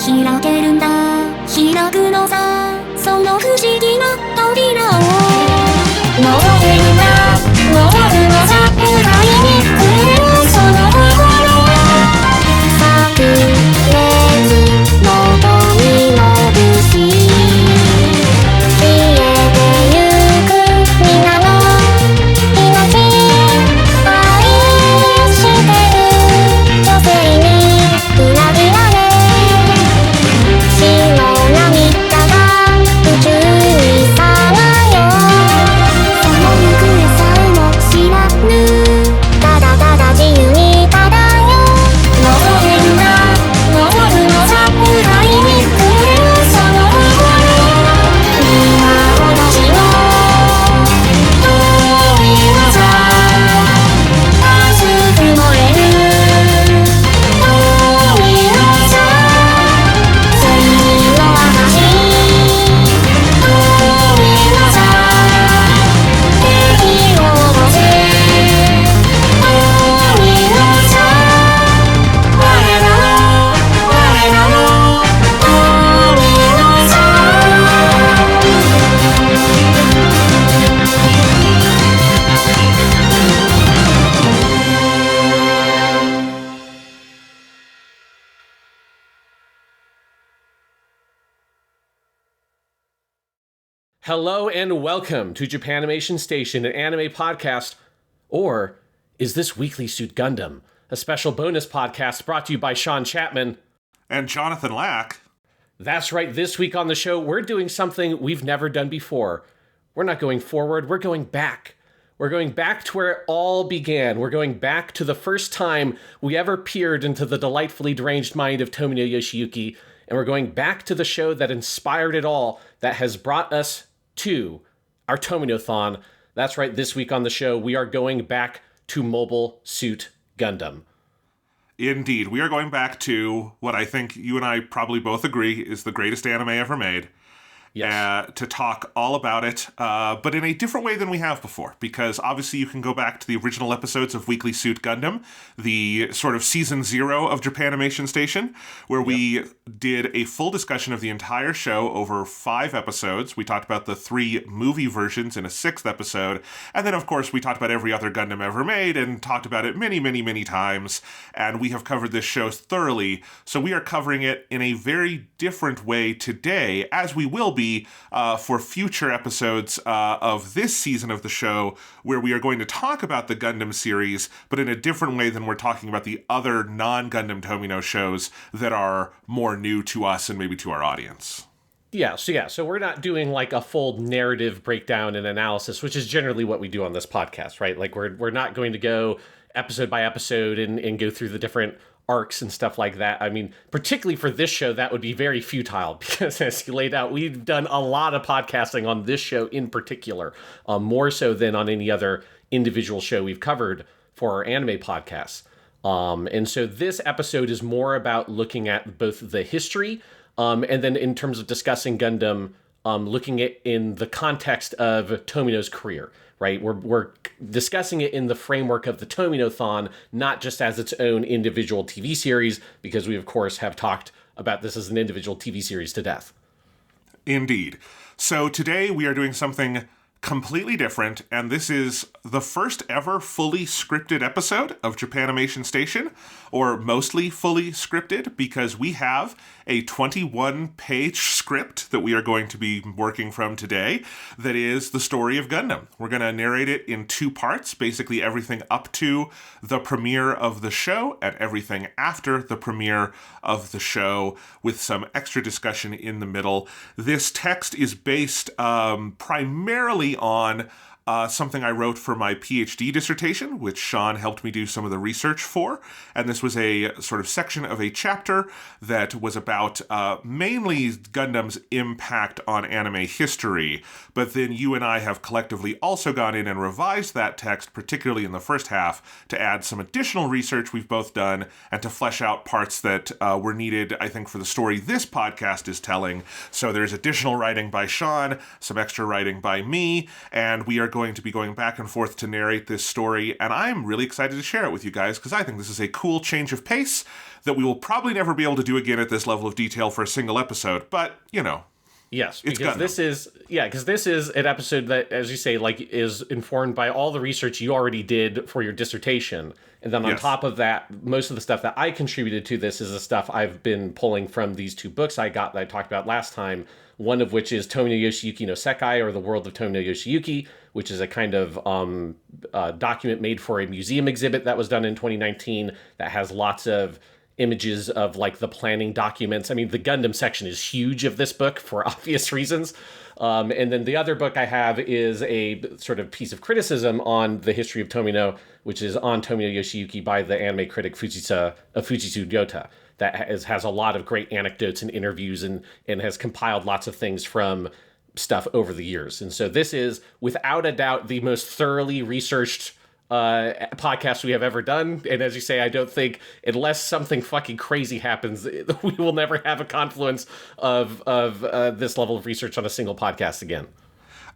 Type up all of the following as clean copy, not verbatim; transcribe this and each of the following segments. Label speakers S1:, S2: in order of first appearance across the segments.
S1: 開けるんだ開くのさその不思議な扉を登れるんだ登るのさ未来に触れるその心炸裂の富の節消えてゆく皆の命愛してる女性に裏切られ白涙が宇宙にさまよその行方さえも知らぬただただ自由に漂う登れるな登るのさ未来に触れるその心今私の遠い技熱く燃える遠い技正義の証遠い技敵を落とせ遠い技我らの遠い技
S2: Hello and welcome to Japanimation Station, an anime podcast, or is this Weekly Suit Gundam, a special bonus podcast brought to you by Sean Chapman.
S3: And Jonathan Lack.
S2: That's right, this week on the show, we're doing something we've never done before. We're not going forward, we're going back. We're going back to where it all began. We're going back to the first time we ever peered into the delightfully deranged mind of Tomino Yoshiyuki, and we're going back to the show that inspired it all, that has brought us to our Tomino-thon. That's right, this week on the show, we are going back to Mobile Suit Gundam.
S3: Indeed, we are going back to what I think you and I probably both agree is the greatest anime ever made.
S2: Yes.
S3: To talk all about it, but in a different way than we have before, because obviously you can go back to the original episodes of Weekly Suit Gundam, the sort of season 0 of Japanimation Station, where we did a full discussion of the entire show over 5 episodes. We talked about the 3 movie versions in a 6th episode, and then of course we talked about every other Gundam ever made and talked about it many, many, many times, and we have covered this show thoroughly, so we are covering it in a very different way today, as we will be for future episodes of this season of the show, where we are going to talk about the Gundam series, but in a different way than we're talking about the other non-Gundam Tomino shows that are more new to us and maybe to our audience.
S2: So we're not doing like a full narrative breakdown and analysis, which is generally what we do on this podcast, right? Like we're not going to go episode by episode and go through the different arcs and stuff like that. I mean, particularly for this show, that would be very futile because, as you laid out, we've done a lot of podcasting on this show in particular, more so than on any other individual show we've covered for our anime podcasts. And so this episode is more about looking at both the history and then in terms of discussing Gundam, looking at in the context of Tomino's career. Right, we're discussing it in the framework of the Tomino-thon, not just as its own individual TV series, because we, of course, have talked about this as an individual TV series to death.
S3: Indeed. So today we are doing something completely different, and this is the first ever fully scripted episode of Japanimation Station, or mostly fully scripted, because we have a 21-page script that we are going to be working from today that is the story of Gundam. We're going to narrate it in 2 parts, basically everything up to the premiere of the show and everything after the premiere of the show, with some extra discussion in the middle. This text is based primarily on something I wrote for my PhD dissertation, which Sean helped me do some of the research for. And this was a sort of section of a chapter that was about mainly Gundam's impact on anime history. But then you and I have collectively also gone in and revised that text, particularly in the first half, to add some additional research we've both done and to flesh out parts that were needed, I think, for the story this podcast is telling. So there's additional writing by Sean, some extra writing by me, and we are going to be going back and forth to narrate this story, and I'm really excited to share it with you guys because I think this is a cool change of pace that we will probably never be able to do again at this level of detail for a single episode, but, you know.
S2: Yes,
S3: It's
S2: because
S3: Gundam.
S2: this is an episode that, as you say, like, is informed by all the research you already did for your dissertation. And then on
S3: Yes.
S2: top of that, most of the stuff that I contributed to this is the stuff I've been pulling from these two books I got that I talked about last time, one of which is Tomino Yoshiyuki no Sekai, or The World of Tomino Yoshiyuki, which is a kind of document made for a museum exhibit that was done in 2019 that has lots of images of like the planning documents. I mean, the Gundam section is huge of this book for obvious reasons. And then the other book I have is a sort of piece of criticism on the history of Tomino, which is on Tomino Yoshiyuki by the anime critic Fujitsu Ryota, that has a lot of great anecdotes and interviews and has compiled lots of things from stuff over the years. And so this is, without a doubt, the most thoroughly researched podcast we have ever done. And as you say, I don't think, unless something fucking crazy happens, we will never have a confluence of this level of research on a single podcast again.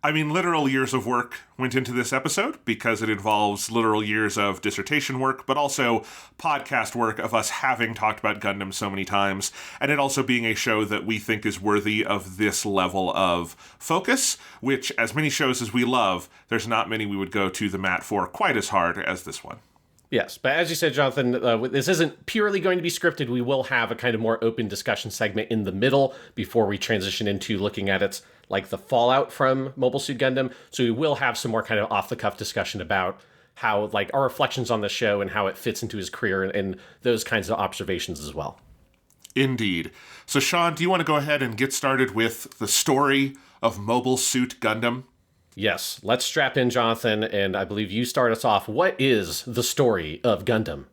S3: I mean, literal years of work went into this episode because it involves literal years of dissertation work, but also podcast work of us having talked about Gundam so many times, and it also being a show that we think is worthy of this level of focus, which, as many shows as we love, there's not many we would go to the mat for quite as hard as this one.
S2: Yes, but as you said, Jonathan, this isn't purely going to be scripted. We will have a kind of more open discussion segment in the middle before we transition into looking at its, like, the fallout from Mobile Suit Gundam. So we will have some more kind of off-the-cuff discussion about how, like, our reflections on the show and how it fits into his career and those kinds of observations as well.
S3: Indeed. So, Sean, do you want to go ahead and get started with the story of Mobile Suit Gundam?
S2: Yes, let's strap in, Jonathan, and I believe you start us off. What is the story of Gundam?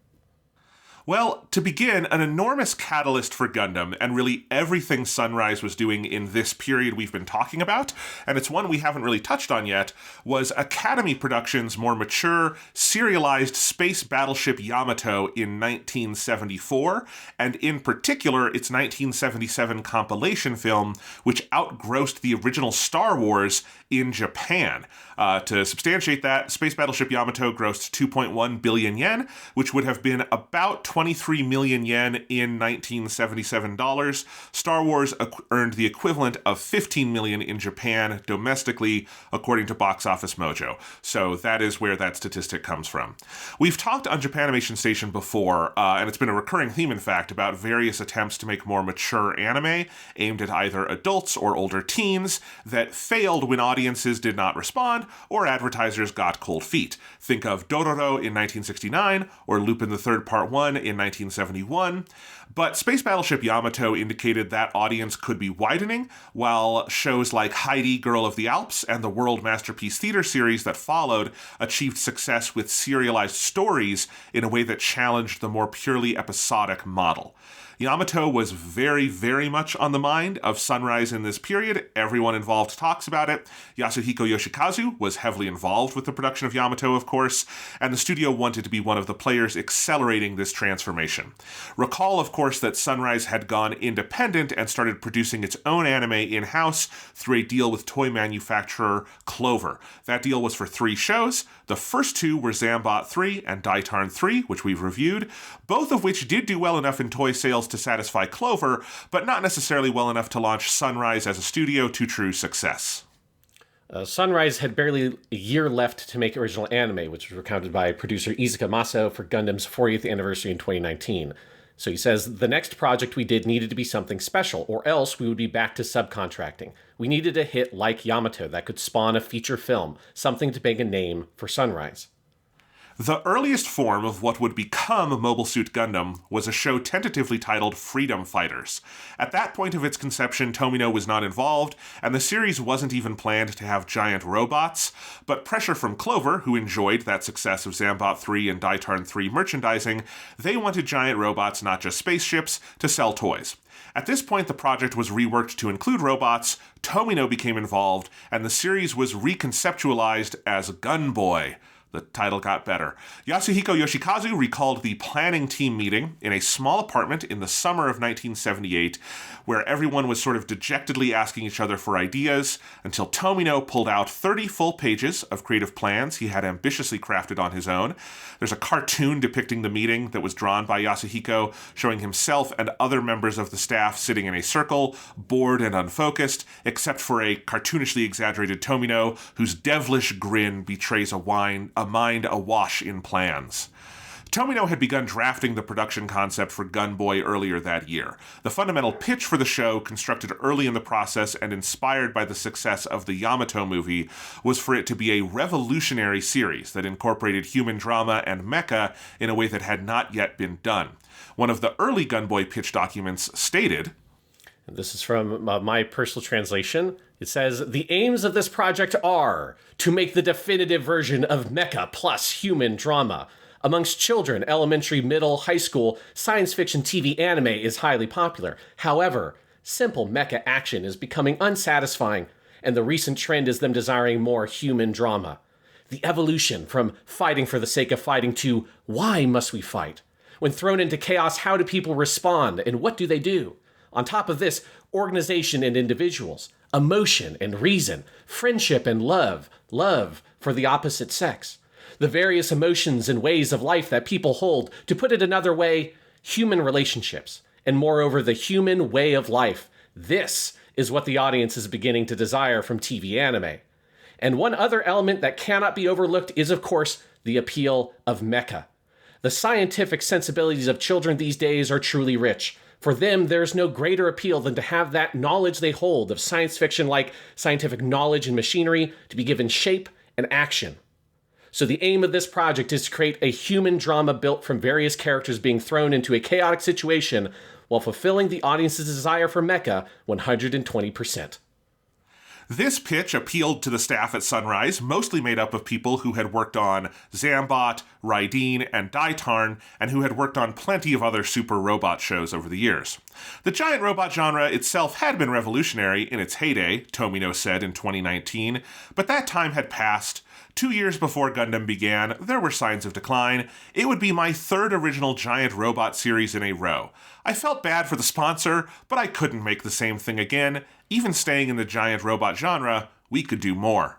S3: Well, to begin, an enormous catalyst for Gundam, and really everything Sunrise was doing in this period we've been talking about, and it's one we haven't really touched on yet, was Academy Productions' more mature, serialized space battleship Yamato in 1974, and in particular, its 1977 compilation film, which outgrossed the original Star Wars in Japan. To substantiate that, Space Battleship Yamato grossed 2.1 billion yen, which would have been about 23 million yen in 1977 dollars. Star Wars earned the equivalent of 15 million in Japan domestically, according to Box Office Mojo. So that is where that statistic comes from. We've talked on Japanimation Station before, and it's been a recurring theme, in fact, about various attempts to make more mature anime aimed at either adults or older teens that failed when audiences did not respond or advertisers got cold feet. Think of Dororo in 1969 or Lupin the Third Part 1 in 1971. But Space Battleship Yamato indicated that audience could be widening, while shows like Heidi, Girl of the Alps, and the World Masterpiece Theater series that followed achieved success with serialized stories in a way that challenged the more purely episodic model. Yamato was very, very much on the mind of Sunrise in this period. Everyone involved talks about it. Yasuhiko Yoshikazu was heavily involved with the production of Yamato, of course, and the studio wanted to be one of the players accelerating this transformation. Recall, of course, that Sunrise had gone independent and started producing its own anime in-house through a deal with toy manufacturer Clover. That deal was for 3 shows. The first 2 were Zambot 3 and Daitarn 3, which we've reviewed, both of which did do well enough in toy sales to satisfy Clover, but not necessarily well enough to launch Sunrise as a studio to true success.
S2: Sunrise had barely a year left to make original anime, which was recounted by producer Izuka Maso for Gundam's 40th anniversary in 2019. So he says, the next project we did needed to be something special, or else we would be back to subcontracting. We needed a hit like Yamato that could spawn a feature film, something to make a name for Sunrise.
S3: The earliest form of what would become Mobile Suit Gundam was a show tentatively titled Freedom Fighters. At that point of its conception, Tomino was not involved, and the series wasn't even planned to have giant robots, but pressure from Clover, who enjoyed that success of Zambot 3 and Daitarn 3 merchandising, they wanted giant robots, not just spaceships, to sell toys. At this point, the project was reworked to include robots, Tomino became involved, and the series was reconceptualized as Gunboy. The title got better. Yasuhiko Yoshikazu recalled the planning team meeting in a small apartment in the summer of 1978, where everyone was sort of dejectedly asking each other for ideas, until Tomino pulled out 30 full pages of creative plans he had ambitiously crafted on his own. There's a cartoon depicting the meeting that was drawn by Yasuhiko, showing himself and other members of the staff sitting in a circle, bored and unfocused, except for a cartoonishly exaggerated Tomino, whose devilish grin betrays a mind awash in plans. Tomino had begun drafting the production concept for Gunboy earlier that year. The fundamental pitch for the show, constructed early in the process and inspired by the success of the Yamato movie, was for it to be a revolutionary series that incorporated human drama and mecha in a way that had not yet been done. One of the early Gunboy pitch documents stated,
S2: and this is from my personal translation. It says, "The aims of this project are to make the definitive version of mecha plus human drama. Amongst children, elementary, middle, high school, science fiction TV anime is highly popular. However, simple mecha action is becoming unsatisfying, and the recent trend is them desiring more human drama. The evolution from fighting for the sake of fighting to why must we fight? When thrown into chaos, how do people respond, and what do they do? On top of this, organization and individuals, emotion and reason, friendship and love for the opposite sex, the various emotions and ways of life that people hold, to put it another way, human relationships, and moreover, the human way of life. This is what the audience is beginning to desire from TV anime. And one other element that cannot be overlooked is, of course, the appeal of mecha. The scientific sensibilities of children these days are truly rich. For them, there's no greater appeal than to have that knowledge they hold of science fiction like scientific knowledge and machinery to be given shape and action. So the aim of this project is to create a human drama built from various characters being thrown into a chaotic situation while fulfilling the audience's desire for mecha 120%.
S3: This pitch appealed to the staff at Sunrise, mostly made up of people who had worked on Zambot, Raideen, and Daitarn, and who had worked on plenty of other super robot shows over the years. The giant robot genre itself had been revolutionary in its heyday, Tomino said in 2019, but that time had passed. 2 years before Gundam began, there were signs of decline. It would be my third original giant robot series in a row. I felt bad for the sponsor, but I couldn't make the same thing again. Even staying in the giant robot genre, we could do more.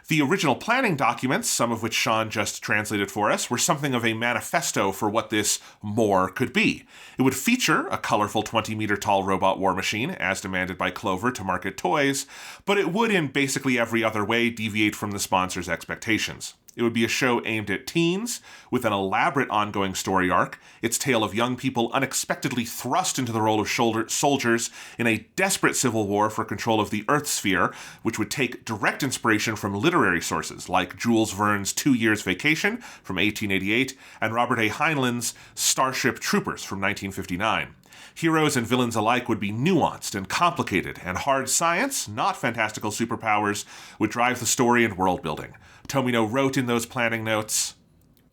S3: The original planning documents, some of which Sean just translated for us, were something of a manifesto for what this more could be. It would feature a colorful 20-meter-tall robot war machine, as demanded by Clover to market toys, but it would in basically every other way deviate from the sponsor's expectations. It would be a show aimed at teens, with an elaborate ongoing story arc, its tale of young people unexpectedly thrust into the role of soldiers in a desperate civil war for control of the Earth sphere, which would take direct inspiration from literary sources like Jules Verne's 2 Years Vacation from 1888 and Robert A. Heinlein's Starship Troopers from 1959. Heroes and villains alike would be nuanced and complicated, and hard science, not fantastical superpowers, would drive the story and world building. Tomino wrote in those planning notes,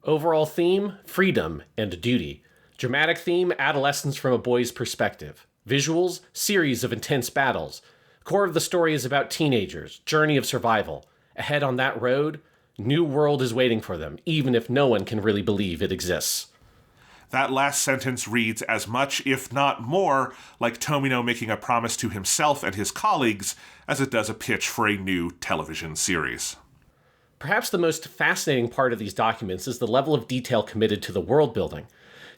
S2: "Overall theme, freedom and duty. Dramatic theme, adolescence from a boy's perspective. Visuals, series of intense battles. Core of the story is about teenagers, journey of survival. Ahead on that road, new world is waiting for them, even if no one can really believe it exists."
S3: That last sentence reads as much, if not more, like Tomino making a promise to himself and his colleagues as it does a pitch for a new television series.
S2: Perhaps the most fascinating part of these documents is the level of detail committed to the world building.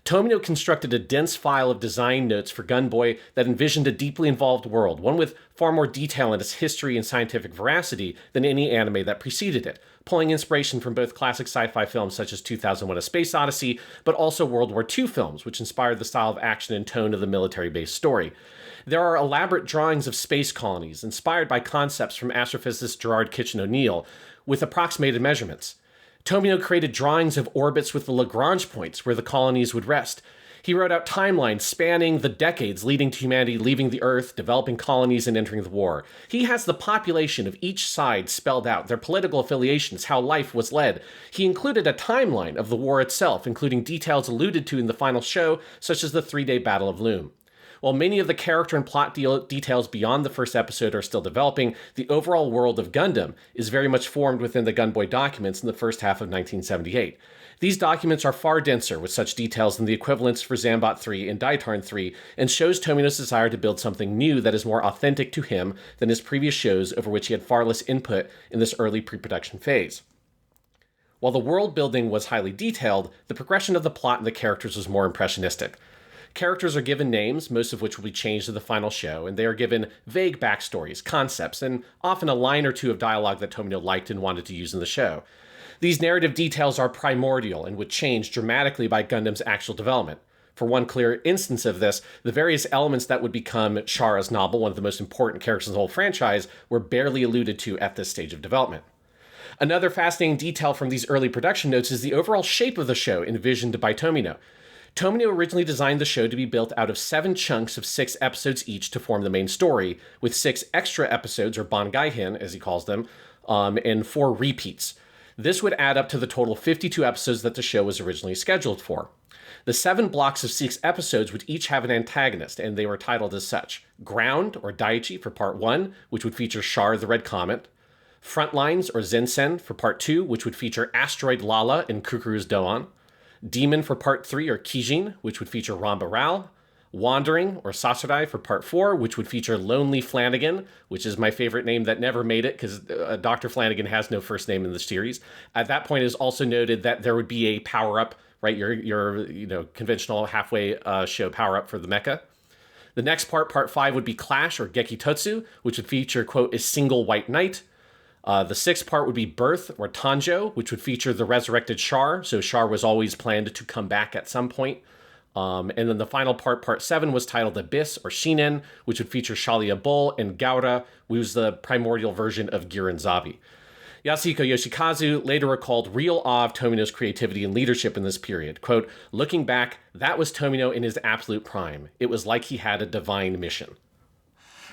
S2: Tomino constructed a dense file of design notes for Gunboy that envisioned a deeply involved world, one with far more detail in its history and scientific veracity than any anime that preceded it, pulling inspiration from both classic sci-fi films such as 2001: A Space Odyssey, but also World War II films, which inspired the style of action and tone of the military-based story. There are elaborate drawings of space colonies, inspired by concepts from astrophysicist Gerard Kitchen O'Neill, with approximated measurements. Tomino created drawings of orbits with the Lagrange points where the colonies would rest. He wrote out timelines spanning the decades leading to humanity leaving the Earth, developing colonies, and entering the war. He has the population of each side spelled out, their political affiliations, how life was led. He included a timeline of the war itself, including details alluded to in the final show, such as the 3-day Battle of Loom. While many of the character and plot details beyond the first episode are still developing, the overall world of Gundam is very much formed within the Gunboy documents in the first half of 1978. These documents are far denser with such details than the equivalents for Zambot 3 and Daitarn 3, and shows Tomino's desire to build something new that is more authentic to him than his previous shows, over which he had far less input in this early pre-production phase. While the world building was highly detailed, the progression of the plot and the characters was more impressionistic. Characters are given names, most of which will be changed in the final show, and they are given vague backstories, concepts, and often a line or two of dialogue that Tomino liked and wanted to use in the show. These narrative details are primordial and would change dramatically by Gundam's actual development. For one clear instance of this, the various elements that would become Shara's novel, one of the most important characters in the whole franchise, were barely alluded to at this stage of development. Another fascinating detail from these early production notes is the overall shape of the show envisioned by Tomino. Tomino originally designed the show to be built out of 7 chunks of 6 episodes each to form the main story, with 6 extra episodes, or Bangaihen as he calls them, and 4 repeats. This would add up to the total 52 episodes that the show was originally scheduled for. The 7 blocks of 6 episodes would each have an antagonist, and they were titled as such: Ground, or Daichi, for Part 1, which would feature Char the Red Comet; Frontlines, or Zensen, for Part 2, which would feature Asteroid Lala and Kukuru's Doan; Demon for Part 3, or Kijin, which would feature Ramba Ral; Wandering, or Sasurai, for Part 4, which would feature Lonely Flanagan, which is my favorite name that never made it, because Dr. Flanagan has no first name in the series. At that point, it is also noted that there would be a power-up, right, your conventional halfway show power-up for the mecha. The next part, Part 5, would be Clash, or Gekitotsu, which would feature, quote, a single white knight. The 6th part would be Birth, or Tanjo, which would feature the resurrected Char, so Char was always planned to come back at some point. And then the final part, Part 7, was titled Abyss, or Shinen, which would feature Shalia Bull, and Gaura, who was the primordial version of Giran Zabi. Yasuhiko Yoshikazu later recalled real awe of Tomino's creativity and leadership in this period. Quote, "Looking back, that was Tomino in his absolute prime. It was like he had a divine mission."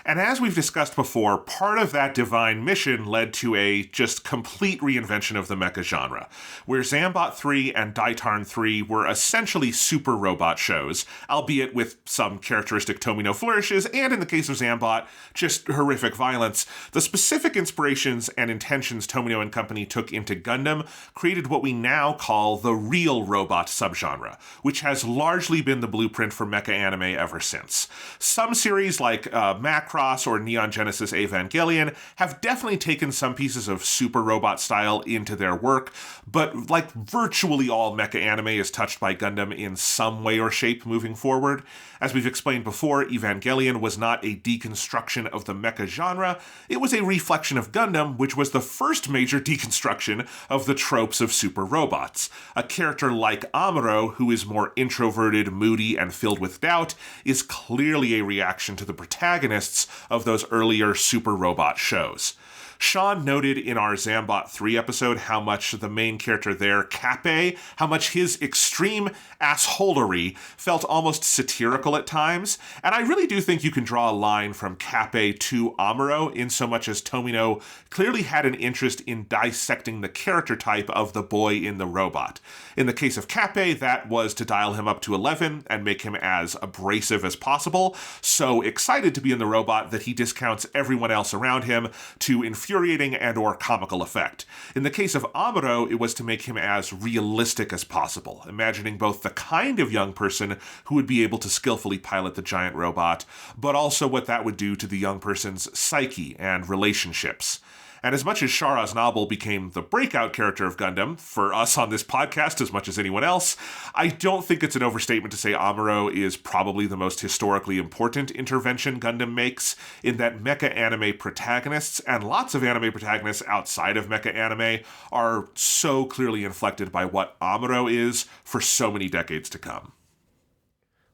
S3: And as we've discussed before, part of that divine mission led to a just complete reinvention of the mecha genre, where Zambot 3 and Daitarn 3 were essentially super robot shows, albeit with some characteristic Tomino flourishes, and in the case of Zambot, just horrific violence. The specific inspirations and intentions Tomino and company took into Gundam created what we now call the real robot subgenre, which has largely been the blueprint for mecha anime ever since. Some series like Macross or Neon Genesis Evangelion have definitely taken some pieces of super robot style into their work, but like virtually all mecha anime is touched by Gundam in some way or shape moving forward. As we've explained before, Evangelion was not a deconstruction of the mecha genre, it was a reflection of Gundam, which was the first major deconstruction of the tropes of super robots. A character like Amuro, who is more introverted, moody, and filled with doubt, is clearly a reaction to the protagonists of those earlier super robot shows. Sean noted in our Zambot 3 episode how much the main character there, Kappei, how much his extreme assholery felt almost satirical at times, and I really do think you can draw a line from Kappei to Amuro in so much as Tomino clearly had an interest in dissecting the character type of the boy in the robot. In the case of Kappei, that was to dial him up to 11 and make him as abrasive as possible, so excited to be in the robot that he discounts everyone else around him to infuriating and or comical effect. In the case of Amuro, it was to make him as realistic as possible, imagining both the kind of young person who would be able to skillfully pilot the giant robot, but also what that would do to the young person's psyche and relationships. And as much as Char Aznable became the breakout character of Gundam, for us on this podcast as much as anyone else, I don't think it's an overstatement to say Amuro is probably the most historically important intervention Gundam makes, in that mecha anime protagonists, and lots of anime protagonists outside of mecha anime, are so clearly inflected by what Amuro is for so many decades to come.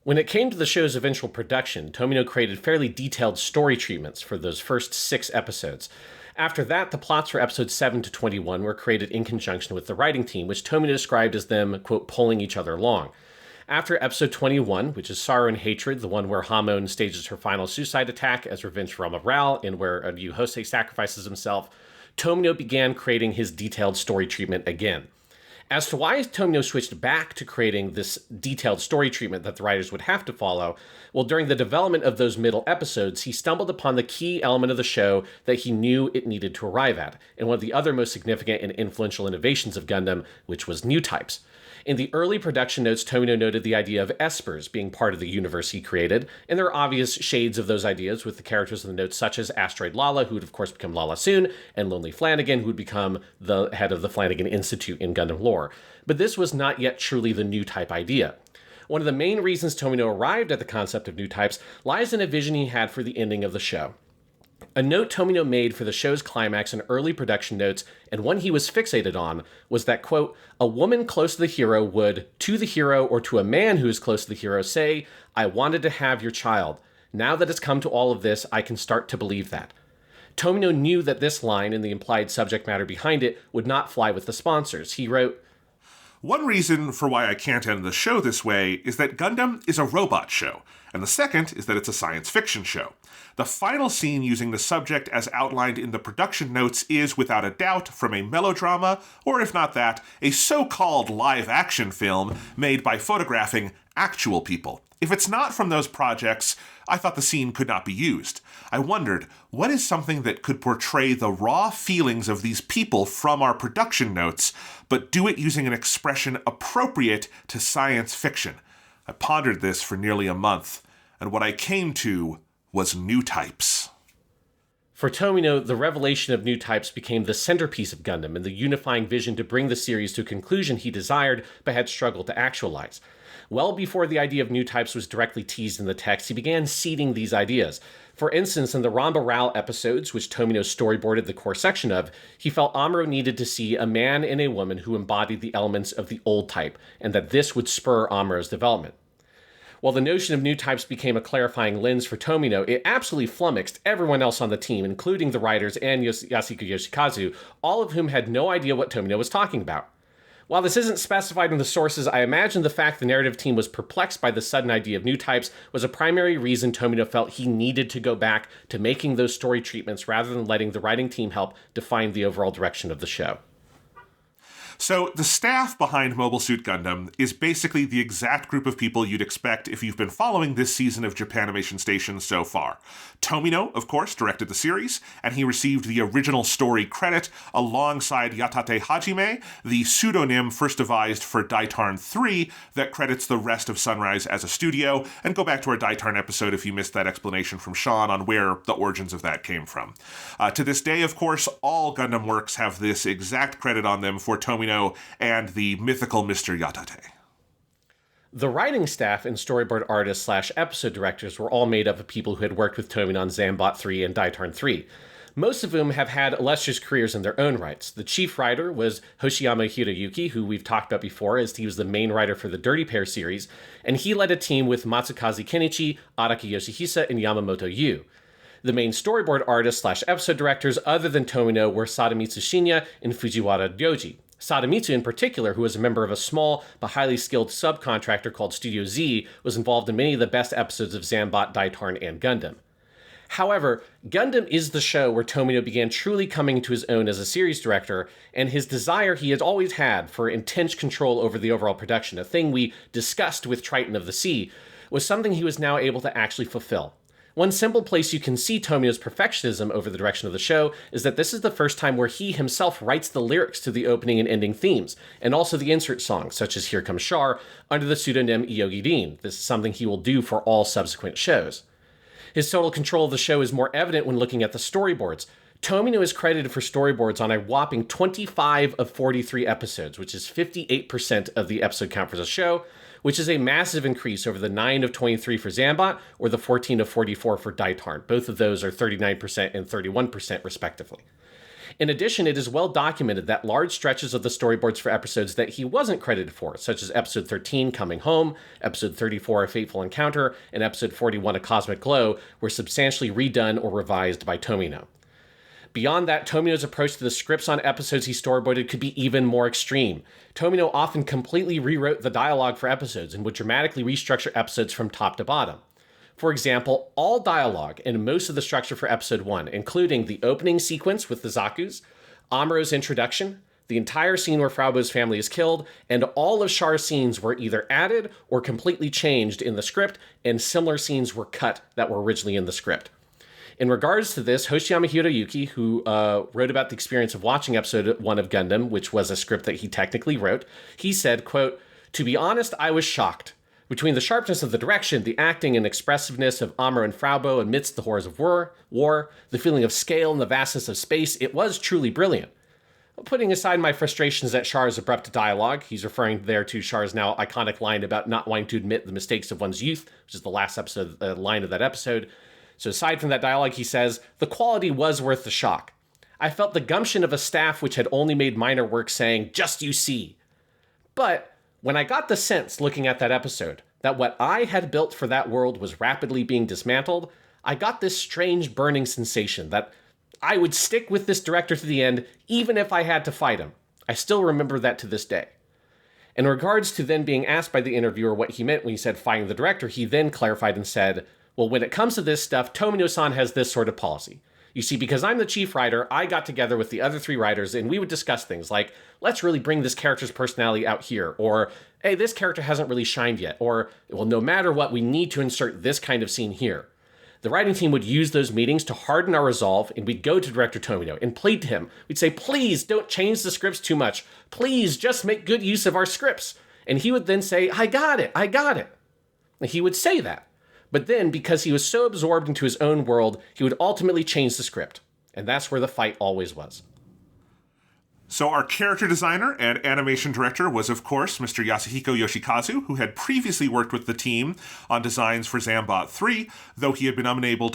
S2: When it came to the show's eventual production, Tomino created fairly detailed story treatments for those first 6 episodes. After that, the plots for episodes 7 to 21 were created in conjunction with the writing team, which Tomino described as them, quote, pulling each other along. After episode 21, which is Sorrow and Hatred, the one where Hamon stages her final suicide attack as revenge for Rama Ral, and where Yuhose sacrifices himself, Tomino began creating his detailed story treatment again. As to why Tomino switched back to creating this detailed story treatment that the writers would have to follow, well, during the development of those middle episodes, he stumbled upon the key element of the show that he knew it needed to arrive at, and one of the other most significant and influential innovations of Gundam, which was new types. In the early production notes, Tomino noted the idea of espers being part of the universe he created, and there are obvious shades of those ideas with the characters in the notes such as Asteroid Lala, who would of course become Lala soon, and Lonely Flanagan, who would become the head of the Flanagan Institute in Gundam lore. But this was not yet truly the new type idea. One of the main reasons Tomino arrived at the concept of new types lies in a vision he had for the ending of the show. A note Tomino made for the show's climax in early production notes, and one he was fixated on, was that, quote, a woman close to the hero would, to the hero or to a man who is close to the hero, say, I wanted to have your child. Now that it's come to all of this, I can start to believe that. Tomino knew that this line and the implied subject matter behind it would not fly with the sponsors. He wrote,
S3: one reason for why I can't end the show this way is that Gundam is a robot show, and the second is that it's a science fiction show. The final scene using the subject as outlined in the production notes is, without a doubt, from a melodrama, or if not that, a so-called live-action film made by photographing actual people. If it's not from those projects, I thought the scene could not be used. I wondered, what is something that could portray the raw feelings of these people from our production notes, but do it using an expression appropriate to science fiction? I pondered this for nearly a month, and what I came to was new types.
S2: For Tomino, the revelation of new types became the centerpiece of Gundam and the unifying vision to bring the series to a conclusion he desired but had struggled to actualize. Well before the idea of new types was directly teased in the text, he began seeding these ideas. For instance, in the Ramba Rao episodes, which Tomino storyboarded the core section of, he felt Amuro needed to see a man and a woman who embodied the elements of the old type, and that this would spur Amuro's development. While the notion of new types became a clarifying lens for Tomino, it absolutely flummoxed everyone else on the team, including the writers and Yasuko Yoshikazu, all of whom had no idea what Tomino was talking about. While this isn't specified in the sources, I imagine the fact the narrative team was perplexed by the sudden idea of new types was a primary reason Tomino felt he needed to go back to making those story treatments rather than letting the writing team help define the overall direction of the show.
S3: So the staff behind Mobile Suit Gundam is basically the exact group of people you'd expect if you've been following this season of Japanimation Station so far. Tomino, of course, directed the series, and he received the original story credit alongside Yatate Hajime, the pseudonym first devised for Daitarn 3 that credits the rest of Sunrise as a studio, and go back to our Daitarn episode if you missed that explanation from Sean on where the origins of that came from. To this day, of course, all Gundam works have this exact credit on them for Tomino and the mythical Mr. Yatate.
S2: The writing staff and storyboard artists / episode directors were all made up of people who had worked with Tomino on Zambot 3 and Daitarn 3, most of whom have had illustrious careers in their own rights. The chief writer was Hoshiyama Hiroyuki, who we've talked about before, as he was the main writer for the Dirty Pair series, and he led a team with Matsukaze Kenichi, Araki Yoshihisa, and Yamamoto Yu. The main storyboard artists / episode directors other than Tomino were Sadamitsu Shinya and Fujiwara Ryoji. Sadamitsu in particular, who was a member of a small but highly skilled subcontractor called Studio Z, was involved in many of the best episodes of Zambot, Daitarn, and Gundam. However, Gundam is the show where Tomino began truly coming to his own as a series director, and his desire he had always had for intense control over the overall production, a thing we discussed with Triton of the Sea, was something he was now able to actually fulfill. One simple place you can see Tomino's perfectionism over the direction of the show is that this is the first time where he himself writes the lyrics to the opening and ending themes, and also the insert songs, such as Here Comes Char, under the pseudonym Iogi-rin. This is something he will do for all subsequent shows. His total control of the show is more evident when looking at the storyboards. Tomino is credited for storyboards on a whopping 25 of 43 episodes, which is 58% of the episode count for the show, which is a massive increase over the 9 of 23 for Zambot or the 14 of 44 for Daitarn. Both of those are 39% and 31% respectively. In addition, it is well documented that large stretches of the storyboards for episodes that he wasn't credited for, such as episode 13, Coming Home, episode 34, A Fateful Encounter, and episode 41, A Cosmic Glow, were substantially redone or revised by Tomino. Beyond that, Tomino's approach to the scripts on episodes he storyboarded could be even more extreme. Tomino often completely rewrote the dialogue for episodes and would dramatically restructure episodes from top to bottom. For example, all dialogue and most of the structure for episode 1, including the opening sequence with the Zakus, Amuro's introduction, The entire scene where Fraubo's family is killed, and all of Char's scenes were either added or completely changed in the script, and similar scenes were cut that were originally in the script. In regards to this, Hoshiyama Hiroyuki, who wrote about the experience of watching episode 1 of Gundam, which was a script that he technically wrote, he said, quote, "To be honest, I was shocked. Between the sharpness of the direction, the acting and expressiveness of Amuro and Fraubo amidst the horrors of war, the feeling of scale and the vastness of space, it was truly brilliant. Putting aside my frustrations at Char's abrupt dialogue," he's referring there to Char's now iconic line about not wanting to admit the mistakes of one's youth, which is the last episode, line of that episode. So aside from that dialogue, he says, "The quality was worth the shock. I felt the gumption of a staff which had only made minor work saying, 'Just you see.' But when I got the sense, looking at that episode, that what I had built for that world was rapidly being dismantled, I got this strange burning sensation that I would stick with this director to the end, even if I had to fight him. I still remember that to this day." In regards to then being asked by the interviewer what he meant when he said fighting the director, he then clarified and said, "Well, when it comes to this stuff, Tomino-san has this sort of policy. You see, because I'm the chief writer, I got together with the other 3 writers and we would discuss things like, let's really bring this character's personality out here, or, hey, this character hasn't really shined yet, or, well, no matter what, we need to insert this kind of scene here. The writing team would use those meetings to harden our resolve, and we'd go to director Tomino and plead to him. We'd say, please don't change the scripts too much. Please just make good use of our scripts." And he would then say, I got it. And he would say that. But then, because he was so absorbed into his own world, he would ultimately change the script. And that's where the fight always was.
S3: So our character designer and animation director was, of course, Mr. Yasuhiko Yoshikazu, who had previously worked with the team on designs for Zambot 3, though he had been unable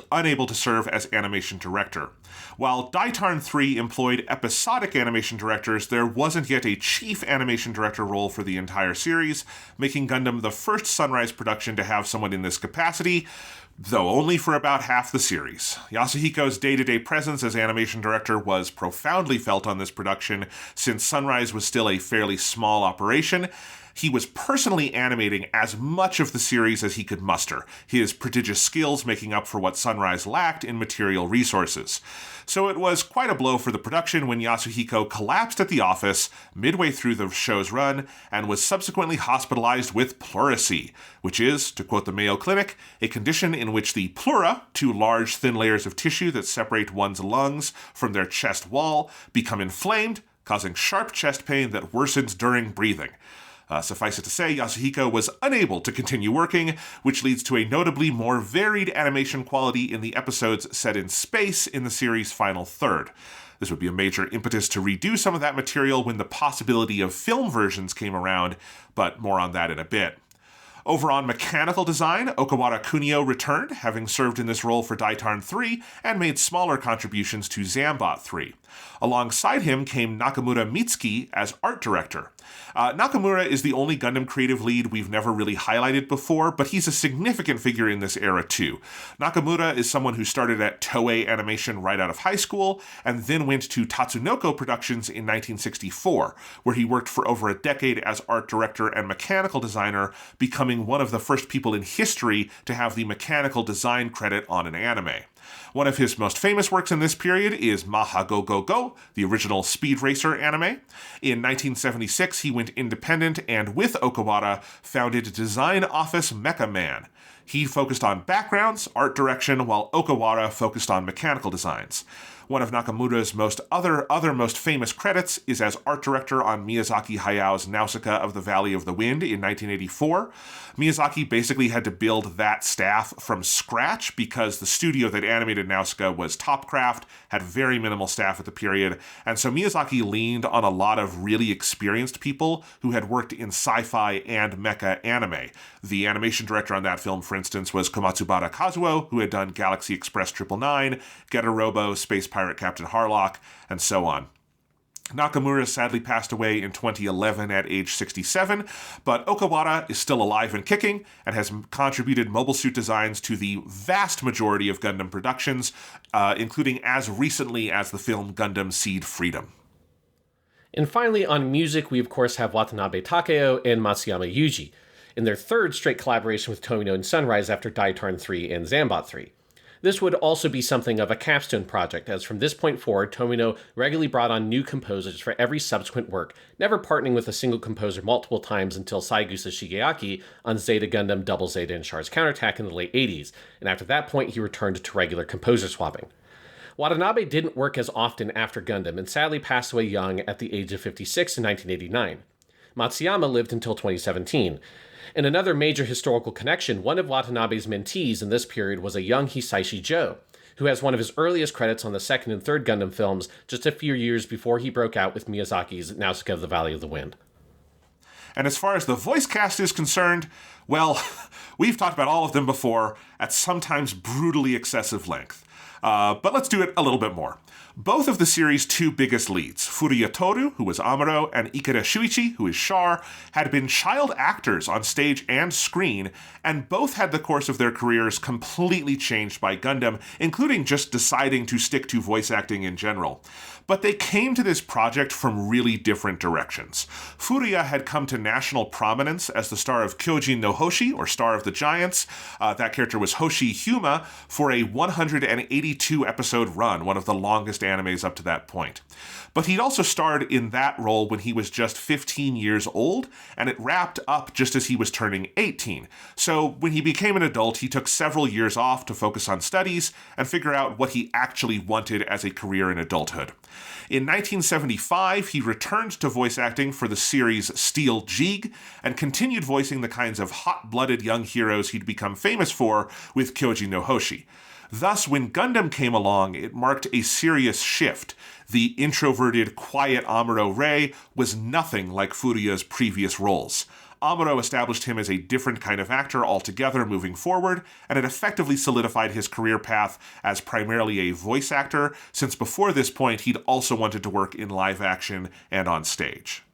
S3: to serve as animation director. While Daitarn 3 employed episodic animation directors, there wasn't yet a chief animation director role for the entire series, making Gundam the first Sunrise production to have someone in this capacity, though only for about half the series. Yasuhiko's day-to-day presence as animation director was profoundly felt on this production, since Sunrise was still a fairly small operation. He was personally animating as much of the series as he could muster, his prodigious skills making up for what Sunrise lacked in material resources. So it was quite a blow for the production when Yasuhiko collapsed at the office midway through the show's run and was subsequently hospitalized with pleurisy, which is, to quote the Mayo Clinic, a condition in which the pleura, 2 large thin layers of tissue that separate one's lungs from their chest wall, become inflamed, causing sharp chest pain that worsens during breathing. Suffice it to say, Yasuhiko was unable to continue working, which leads to a notably more varied animation quality in the episodes set in space in the series' final third. This would be a major impetus to redo some of that material when the possibility of film versions came around, but more on that in a bit. Over on mechanical design, Okawara Kunio returned, having served in this role for Daitarn 3, and made smaller contributions to Zambot 3. Alongside him came Nakamura Mitsuki as art director. Nakamura is the only Gundam creative lead we've never really highlighted before, but he's a significant figure in this era too. Nakamura is someone who started at Toei Animation right out of high school, and then went to Tatsunoko Productions in 1964, where he worked for over a decade as art director and mechanical designer, becoming one of the first people in history to have the mechanical design credit on an anime. One of his most famous works in this period is Maha Go Go Go, the original Speed Racer anime. In 1976, he went independent and with Okawara founded design office Mecha Man. He focused on backgrounds, art direction, while Okawara focused on mechanical designs. One of Nakamura's other most famous credits is as art director on Miyazaki Hayao's Nausicaa of the Valley of the Wind in 1984. Miyazaki basically had to build that staff from scratch because the studio that animated Nausicaa was Topcraft, had very minimal staff at the period, and so Miyazaki leaned on a lot of really experienced people who had worked in sci-fi and mecha anime. The animation director on that film, for instance, was Komatsubara Kazuo, who had done Galaxy Express 999, Getter Robo, Space Pirate Captain Harlock, and so on. Nakamura sadly passed away in 2011 at age 67, but Okawara is still alive and kicking and has contributed mobile suit designs to the vast majority of Gundam productions, including as recently as the film Gundam Seed Freedom.
S2: And finally, on music, we of course have Watanabe Takeo and Matsuyama Yuji, in their third straight collaboration with Tomino and Sunrise after Daitarn 3 and Zambot 3. This would also be something of a capstone project, as from this point forward, Tomino regularly brought on new composers for every subsequent work, never partnering with a single composer multiple times until Saigusa Shigeaki on Zeta Gundam, Double Zeta, and Char's Counterattack in the late 80s, and after that point he returned to regular composer swapping. Watanabe didn't work as often after Gundam, and sadly passed away young at the age of 56 in 1989. Matsuyama lived until 2017. In another major historical connection, one of Watanabe's mentees in this period was a young Hisaishi Joe, who has one of his earliest credits on the second and third Gundam films just a few years before he broke out with Miyazaki's Nausicaa of the Valley of the Wind.
S3: And as far as the voice cast is concerned, well, we've talked about all of them before at sometimes brutally excessive length. But let's do it a little bit more. Both of the series' two biggest leads, Furuya Toru, who was Amuro, and Ikeda Shuichi, who is Char, had been child actors on stage and screen, and both had the course of their careers completely changed by Gundam, including just deciding to stick to voice acting in general. But they came to this project from really different directions. Furuya had come to national prominence as the star of Kyojin no Hoshi, or Star of the Giants. That character was Hoshi Hyuma, for a 182-episode run, one of the longest animes up to that point. But he'd also starred in that role when he was just 15 years old, and it wrapped up just as he was turning 18. So when he became an adult, he took several years off to focus on studies and figure out what he actually wanted as a career in adulthood. In 1975, he returned to voice acting for the series Steel Jeeg, and continued voicing the kinds of hot-blooded young heroes he'd become famous for with Kyojin no Hoshi. Thus, when Gundam came along, it marked a serious shift. The introverted, quiet Amuro Ray was nothing like Furuya's previous roles. Amuro established him as a different kind of actor altogether moving forward, and it effectively solidified his career path as primarily a voice actor, since before this point he'd also wanted to work in live action and on stage.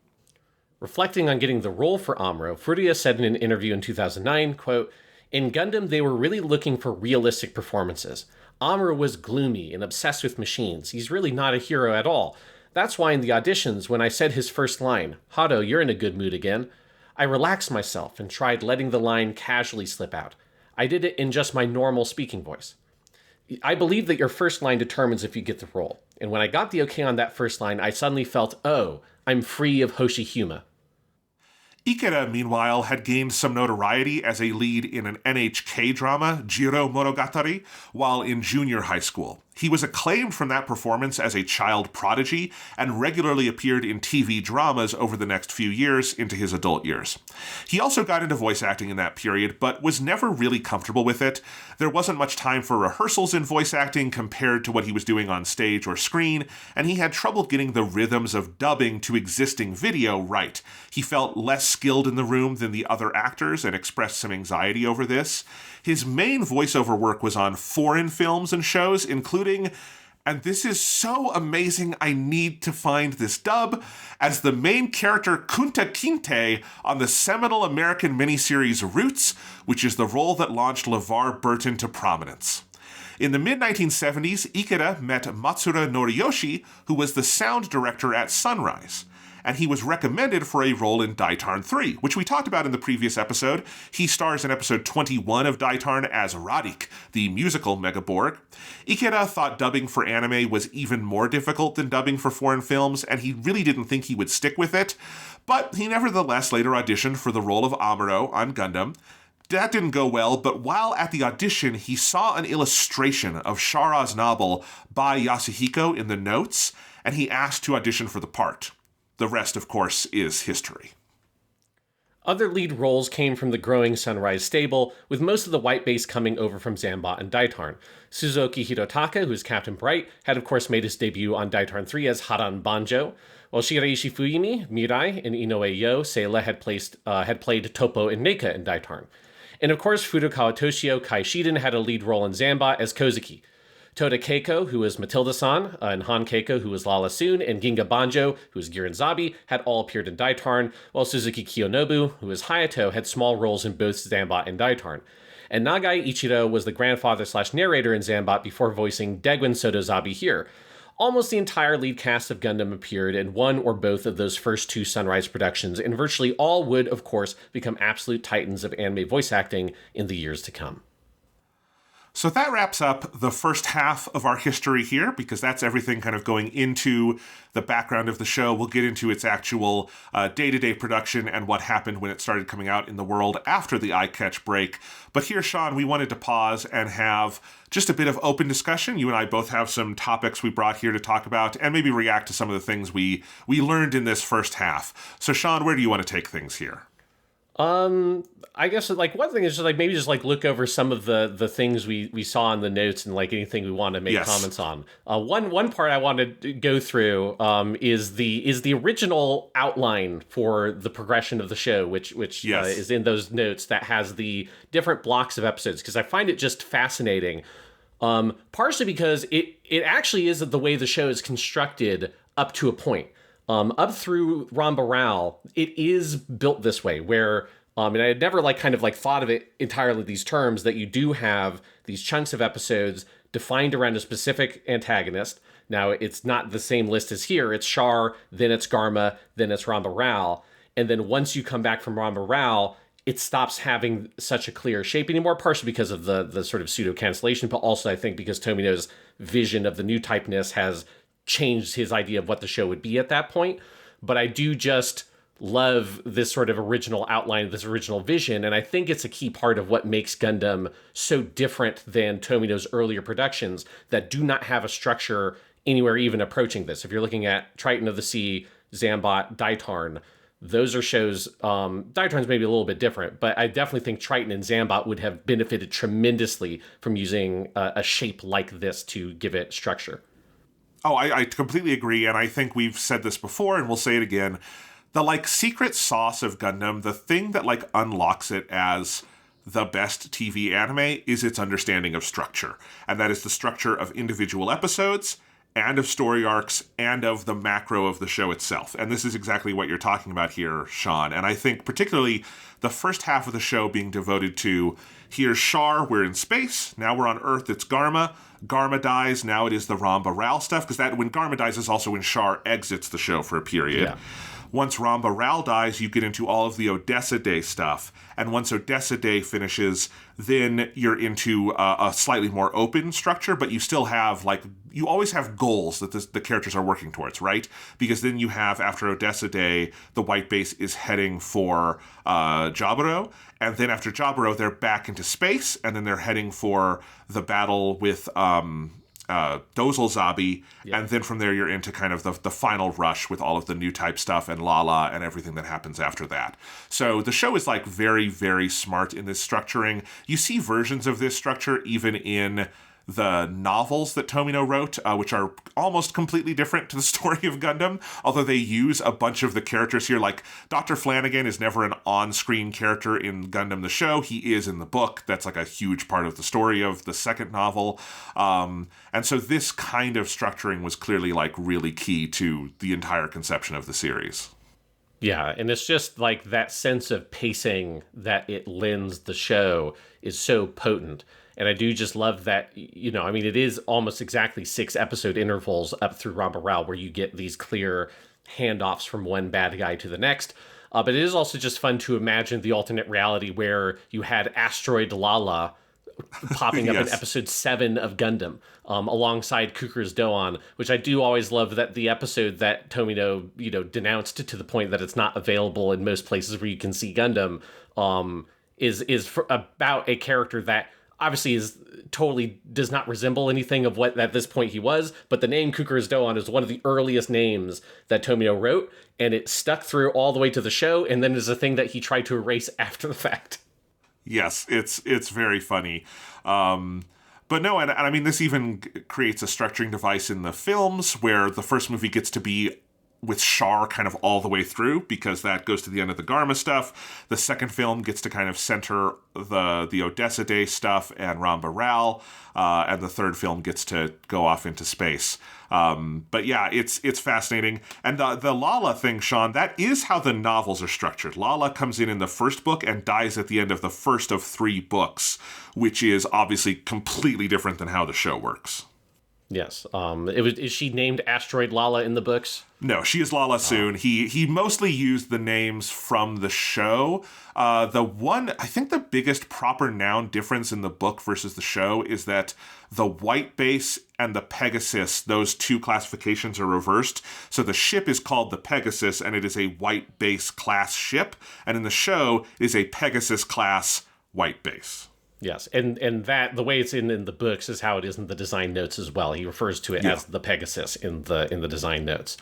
S2: Reflecting on getting the role for Amuro, Furuya said in an interview in 2009, quote, "In Gundam, they were really looking for realistic performances. Amuro was gloomy and obsessed with machines. He's really not a hero at all. That's why in the auditions, when I said his first line, 'Hato, you're in a good mood again,' I relaxed myself and tried letting the line casually slip out. I did it in just my normal speaking voice. I believe that your first line determines if you get the role. And when I got the okay on that first line, I suddenly felt, oh, I'm free of Hoshi Hyuma."
S3: Ikeda, meanwhile, had gained some notoriety as a lead in an NHK drama, Jiro Monogatari, while in junior high school. He was acclaimed from that performance as a child prodigy and regularly appeared in TV dramas over the next few years into his adult years. He also got into voice acting in that period, but was never really comfortable with it. There wasn't much time for rehearsals in voice acting compared to what he was doing on stage or screen, and he had trouble getting the rhythms of dubbing to existing video right. He felt less skilled in the room than the other actors and expressed some anxiety over this. His main voiceover work was on foreign films and shows, including, and this is so amazing I need to find this dub, as the main character Kunta Kinte on the seminal American miniseries Roots, which is the role that launched LeVar Burton to prominence. In the mid-1970s, Ikeda met Matsura Noriyoshi, who was the sound director at Sunrise, and he was recommended for a role in Daitarn 3, which we talked about in the previous episode. He stars in episode 21 of Daitarn as Radik, the musical Megaborg. Ikeda thought dubbing for anime was even more difficult than dubbing for foreign films, and he really didn't think he would stick with it, but he nevertheless later auditioned for the role of Amuro on Gundam. That didn't go well, but while at the audition, he saw an illustration of Shara's novel by Yasuhiko in the notes, and he asked to audition for the part. The rest, of course, is history.
S2: Other lead roles came from the growing Sunrise stable, with most of the white base coming over from Zambot and Daitarn. Suzuki Hirotaka, who's Captain Bright, had of course made his debut on Daitarn 3 as Haran Banjo, while Shiraishi Fuyumi, Mirai, and Inoue Yo, Seiya, had played Topo and Neika in Daitarn. And of course, Furukawa Toshio Kai Shiden had a lead role in Zambot as Kozuki. Toda Keiko, who was Matilda-san, and Han Keiko, who was Lala Soon, and Ginga Banjo, who was Giran Zabi, had all appeared in Daitarn, while Suzuki Kiyonobu, who was Hayato, had small roles in both Zambot and Daitarn. And Nagai Ichiro was the grandfather/narrator in Zambot before voicing Degwin Sotozabi here. Almost the entire lead cast of Gundam appeared in one or both of those first two Sunrise productions, and virtually all would, of course, become absolute titans of anime voice acting in the years to come.
S3: So that wraps up the first half of our history here, because that's everything kind of going into the background of the show. We'll get into its actual day-to-day production and what happened when it started coming out in the world after the Eyecatch Break. But here, Sean, we wanted to pause and have just a bit of open discussion. You and I both have some topics we brought here to talk about and maybe react to some of the things we learned in this first half. So, Sean, where do you want to take things here?
S2: I guess like one thing is just like maybe just like look over some of the things we saw in the notes and like anything we want to make comments on. One part I wanted to go through is the original outline for the progression of the show, which is in those notes that has the different blocks of episodes, because I find it just fascinating. Partially because it actually is the way the show is constructed up to a point. Up through Ramba Ral, it is built this way, where, and I had never thought of it entirely these terms, that you do have these chunks of episodes defined around a specific antagonist. Now, it's not the same list as here. It's Char, then it's Garma, then it's Ramba Ral. And then once you come back from Ramba Ral, it stops having such a clear shape anymore, partially because of the sort of pseudo-cancellation, but also I think because Tomino's vision of the new typeness has changed his idea of what the show would be at that point. But I do just love this sort of original outline, this original vision, and I think it's a key part of what makes Gundam so different than Tomino's earlier productions that do not have a structure anywhere even approaching this. If you're looking at Triton of the Sea, Zambot, Daitarn, those are shows, Daitarn's maybe a little bit different, but I definitely think Triton and Zambot would have benefited tremendously from using a shape like this to give it structure.
S3: Oh, I completely agree, and I think we've said this before, and we'll say it again. The, secret sauce of Gundam, the thing that, unlocks it as the best TV anime is its understanding of structure. And that is the structure of individual episodes, and of story arcs, and of the macro of the show itself. And this is exactly what you're talking about here, Sean. And I think particularly the first half of the show being devoted to, here's Char, we're in space, now we're on Earth, it's Garma. Garma dies, now it is the Ramba Ral stuff, because that when Garma dies is also when Char exits the show for a period. Yeah. Once Ramba Ral dies, you get into all of the Odessa Day stuff. And once Odessa Day finishes, then you're into a slightly more open structure, but you still have, you always have goals that the characters are working towards, right? Because then you have, after Odessa Day, the White Base is heading for Jaburo, and then after Jaburo, they're back into space, and then they're heading for the battle with Dozelzabi, and then from there you're into kind of the final rush with all of the new type stuff and Lala and everything that happens after that. So the show is very, very smart in this structuring. You see versions of this structure even in the novels that Tomino wrote, which are almost completely different to the story of Gundam, although they use a bunch of the characters here. Dr. Flanagan is never an on-screen character in Gundam the show. He is in the book. That's a huge part of the story of the second novel. And so this kind of structuring was clearly really key to the entire conception of the series.
S2: Yeah, and it's just that sense of pacing that it lends the show is so potent. And I do just love that, it is almost exactly 6 episode intervals up through Ramba Ral where you get these clear handoffs from one bad guy to the next. But it is also just fun to imagine the alternate reality where you had Asteroid Lala popping up in episode 7 of Gundam, alongside Kukur's Doan, which I do always love that the episode that Tomino, denounced to the point that it's not available in most places where you can see Gundam, is about a character that obviously is totally does not resemble anything of what at this point he was, but the name Kukur's Doan is one of the earliest names that Tomino wrote, and it stuck through all the way to the show, and then is a thing that he tried to erase after the fact.
S3: Yes, it's very funny. But no, and I mean, this even creates a structuring device in the films where the first movie gets to be with Char kind of all the way through, because that goes to the end of the Garma stuff. The second film gets to kind of center the Odessa Day stuff and Ramba Ral, and the third film gets to go off into space. But yeah, it's fascinating. And the Lala thing, Sean, that is how the novels are structured. Lala comes in the first book and dies at the end of the first of 3 books, which is obviously completely different than how the show works.
S2: Yes. Is she named Asteroid Lala in the books?
S3: No, she is Lala Soon. He mostly used the names from the show. I think the biggest proper noun difference in the book versus the show is that the white base and the Pegasus, those two classifications are reversed. So the ship is called the Pegasus, and it is a white base class ship. And in the show, it is a Pegasus class white base.
S2: Yes, and that the way it's in the books is how it is in the design notes as well. He refers to it as the Pegasus in the design notes.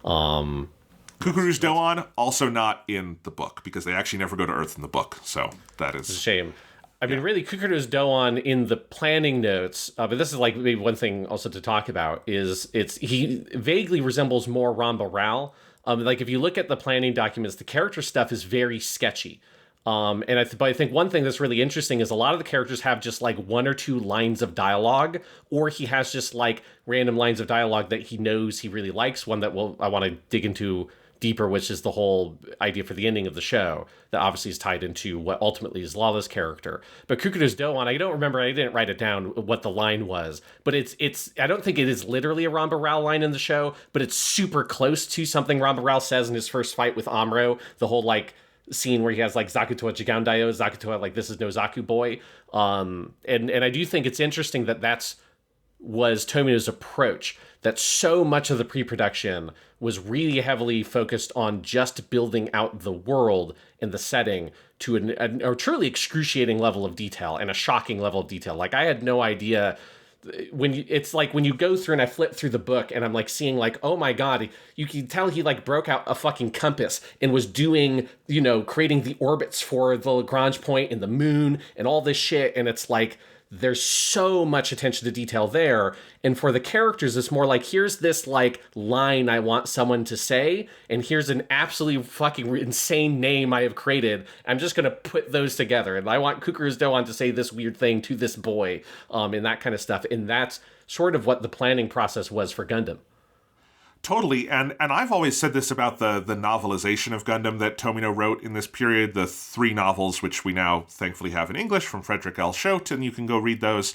S3: Kukuru's Doan also not in the book because they actually never go to Earth in the book. So that is
S2: a shame. I mean, really, Kukuru's Doan in the planning notes, but this is like maybe one thing also to talk about is he vaguely resembles more Ramba Rao. Like if you look at the planning documents, the character stuff is very sketchy. But I think one thing that's really interesting is a lot of the characters have just like one or two lines of dialogue, or he has just like random lines of dialogue that he knows he really likes. One that I want to dig into deeper, which is the whole idea for the ending of the show that obviously is tied into what ultimately is Lala's character. But Kukuru's Doan, I don't remember, I didn't write it down what the line was, but it's I don't think it is literally a Ramba Rao line in the show, but it's super close to something Ramba Rao says in his first fight with Amuro, the whole like scene where he has like Zakutoa Jigandayo, Zakutoa like this is no Zaku boy. And I do think it's interesting that was Tomino's approach, that so much of the pre-production was really heavily focused on just building out the world and the setting to a truly excruciating level of detail and a shocking level of detail. Like I had no idea it's like when you go through and I flip through the book and I'm like seeing like, oh my God, you can tell he like broke out a fucking compass and was doing, creating the orbits for the Lagrange point and the moon and all this shit. And it's like, there's so much attention to detail there. And for the characters, it's more like, here's this like line I want someone to say, and here's an absolutely fucking insane name I have created. I'm just going to put those together. And I want Kukuru's Doan to say this weird thing to this boy, and that kind of stuff. And that's sort of what the planning process was for Gundam.
S3: Totally, and I've always said this about the novelization of Gundam that Tomino wrote in this period, the 3 novels, which we now thankfully have in English from Frederick L. Schote, and you can go read those.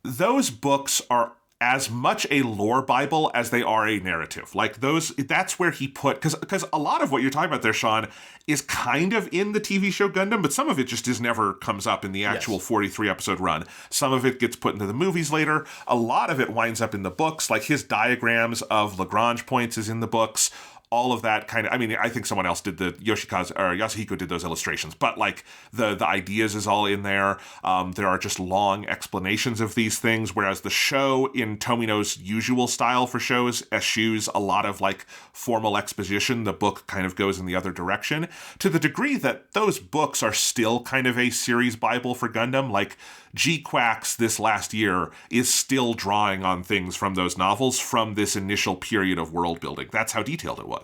S3: Those books are as much a lore Bible as they are a narrative. Like that's where he put, because a lot of what you're talking about there, Sean, is kind of in the TV show Gundam, but some of it just never comes up in the actual 43 episode run. Some of it gets put into the movies later. A lot of it winds up in the books, like his diagrams of Lagrange points is in the books. All of that kind of, I mean, I think someone else did Yasuhiko did those illustrations, but like the ideas is all in there. There are just long explanations of these things, whereas the show in Tomino's usual style for shows eschews a lot of like formal exposition. The book kind of goes in the other direction to the degree that those books are still kind of a series Bible for Gundam. Like G-Quacks this last year is still drawing on things from those novels from this initial period of world building. That's how detailed it was.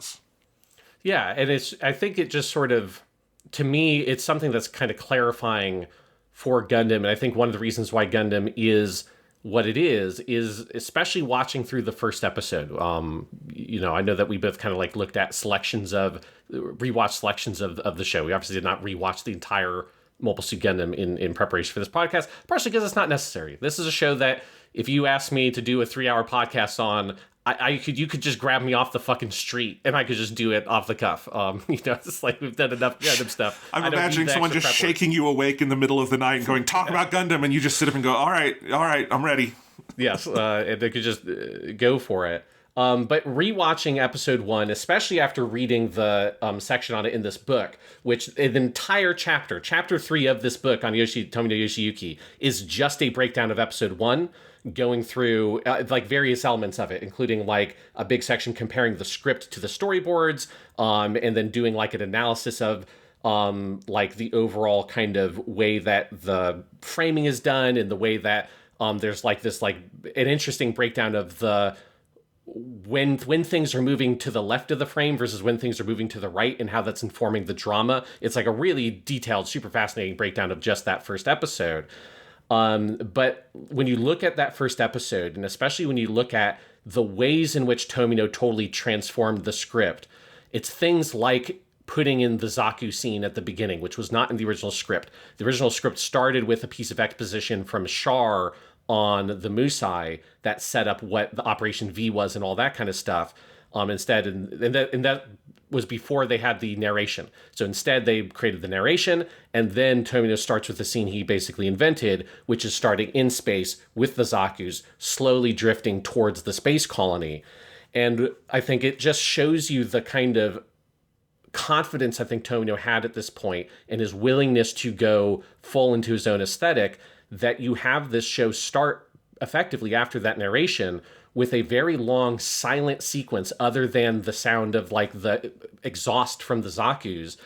S2: Yeah, and I think it just sort of, to me, it's something that's kind of clarifying for Gundam, and I think one of the reasons why Gundam is what it is especially watching through the first episode. I know that we both kind of like looked at rewatched selections of the show. We obviously did not rewatch the entire Mobile Suit Gundam in preparation for this podcast, partially because it's not necessary. This is a show that if you asked me to do a 3-hour podcast on, you could just grab me off the fucking street and I could just do it off the cuff. It's like we've done enough Gundam stuff.
S3: I'm imagining someone just shaking you awake in the middle of the night and going, talk about Gundam, and you just sit up and go, all right, I'm ready.
S2: Yes, and they could just go for it. But rewatching episode 1, especially after reading the section on it in this book, which the entire chapter 3 of this book on Tomino Yoshiyuki is just a breakdown of episode 1, going through like various elements of it, including like a big section comparing the script to the storyboards, and then doing like an analysis of like the overall kind of way that the framing is done and the way that there's like this like an interesting breakdown of the when things are moving to the left of the frame versus when things are moving to the right and how that's informing the drama. It's like a really detailed, super fascinating breakdown of just that first episode. But when you look at that first episode, and especially when you look at the ways in which Tomino totally transformed the script, it's things like putting in the Zaku scene at the beginning, which was not in the original script. The original script started with a piece of exposition from Char on the Musai that set up what the Operation V was and all that kind of stuff. Instead, and that was before they had the narration. So instead, they created the narration, and then Tomino starts with the scene he basically invented, which is starting in space with the Zaku's, slowly drifting towards the space colony. And I think it just shows you the kind of confidence I think Tomino had at this point and his willingness to go full into his own aesthetic, that you have this show start effectively after that narration with a very long silent sequence other than the sound of like the exhaust from the Zaku's,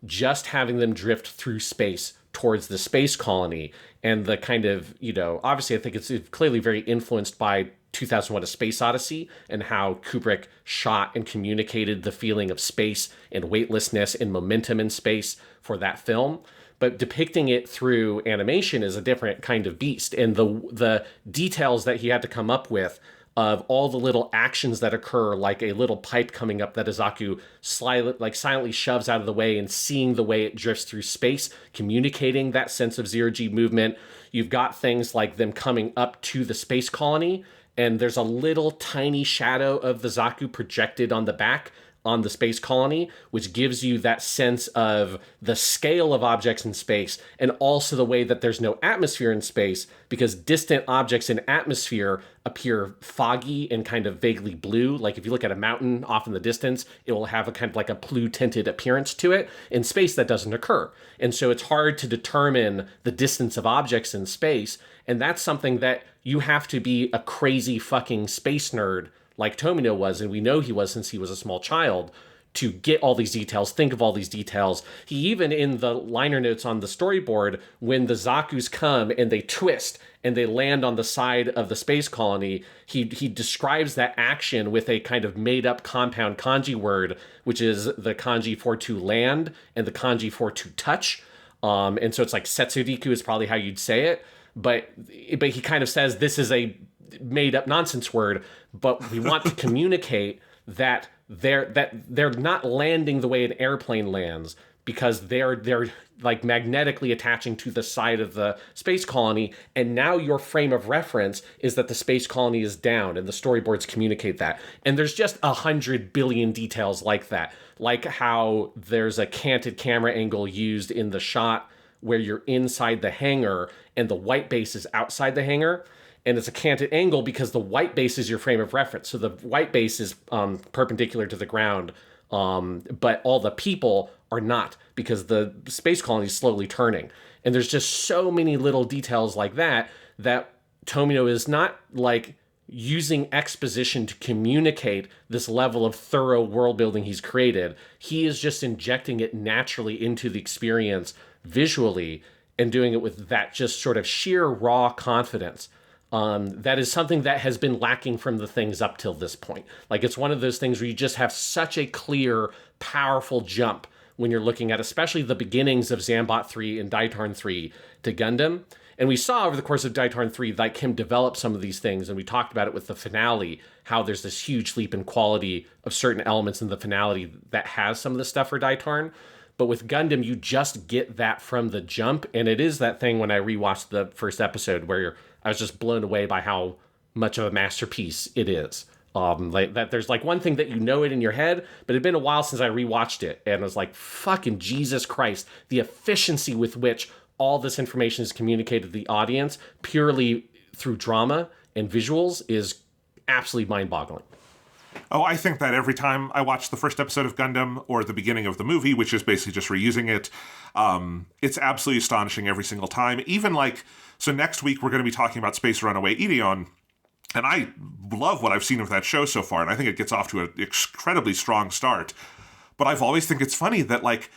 S2: just having them drift through space towards the space colony. And the kind of, obviously I think it's clearly very influenced by 2001: A Space Odyssey and how Kubrick shot and communicated the feeling of space and weightlessness and momentum in space for that film. But depicting it through animation is a different kind of beast. And the details that he had to come up with of all the little actions that occur, like a little pipe coming up that Izaku silently shoves out of the way, and seeing the way it drifts through space, communicating that sense of zero-G movement. You've got things like them coming up to the space colony, and there's a little tiny shadow of the Zaku projected on the back on the space colony, which gives you that sense of the scale of objects in space, and also the way that there's no atmosphere in space, because distant objects in atmosphere appear foggy and kind of vaguely blue. Like if you look at a mountain off in the distance, it will have a kind of like a blue tinted appearance to it. In space, that doesn't occur. And so it's hard to determine the distance of objects in space. And that's something that you have to be a crazy fucking space nerd like Tomino was, and we know he was since he was a small child, to get all these details, think of all these details. He even, in the liner notes on the storyboard, when the Zaku's come and they twist and they land on the side of the space colony, he describes that action with a kind of made-up compound kanji word, which is the kanji for to land and the kanji for to touch. And so it's like setsuriku is probably how you'd say it. But he kind of says this is a made-up nonsense word, but we want to communicate that they're not landing the way an airplane lands, because they're like magnetically attaching to the side of the space colony, and now your frame of reference is that the space colony is down, and the storyboards communicate that. And there's just 100 billion details like that, like how there's a canted camera angle used in the shot where you're inside the hangar and the white base is outside the hangar. And it's a canted angle because the white base is your frame of reference. So the white base is perpendicular to the ground, but all the people are not, because the space colony is slowly turning. And there's just so many little details like that Tomino is not like using exposition to communicate this level of thorough world building he's created. He is just injecting it naturally into the experience visually and doing it with that just sort of sheer raw confidence. That is something that has been lacking from the things up till this point. Like, it's one of those things where you just have such a clear, powerful jump when you're looking at especially the beginnings of Zambot 3 and Daitarn 3 to Gundam. And we saw over the course of Daitarn 3, like, him develop some of these things, and we talked about it with the finale, how there's this huge leap in quality of certain elements in the finale that has some of the stuff for Daitarn. But with Gundam, you just get that from the jump, and it is that thing when I rewatched the first episode where I was just blown away by how much of a masterpiece it is. Like that, there's like one thing that you know it in your head, but it had been a while since I rewatched it, and I was like, fucking Jesus Christ, the efficiency with which all this information is communicated to the audience purely through drama and visuals is absolutely mind-boggling.
S3: Oh, I think that every time I watch the first episode of Gundam or the beginning of the movie, which is basically just reusing it, it's absolutely astonishing every single time. Even like, so next week we're going to be talking about Space Runaway Ideon, and I love what I've seen of that show so far, and I think it gets off to an incredibly strong start. But I've always think it's funny that, like,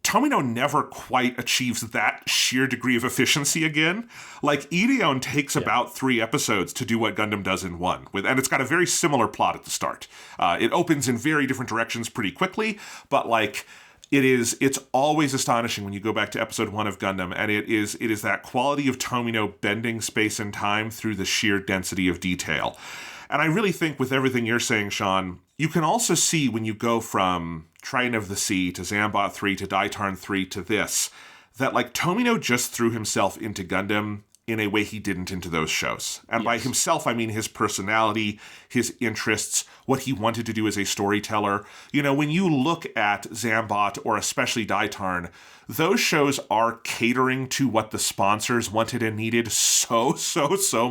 S3: Tomino never quite achieves that sheer degree of efficiency again. Like, Ideon takes about 3 episodes to do what Gundam does in 1, and it's got a very similar plot at the start. It opens in very different directions pretty quickly, but like, it's always astonishing when you go back to episode 1 of Gundam, and it is that quality of Tomino bending space and time through the sheer density of detail. And I really think with everything you're saying, Sean, you can also see when you go from Triton of the Sea to Zambot 3 to Daitarn 3 to this, that like Tomino just threw himself into Gundam in a way he didn't into those shows. And by himself, I mean his personality, his interests, what he wanted to do as a storyteller. You know, when you look at Zambot or especially Daitarn, those shows are catering to what the sponsors wanted and needed so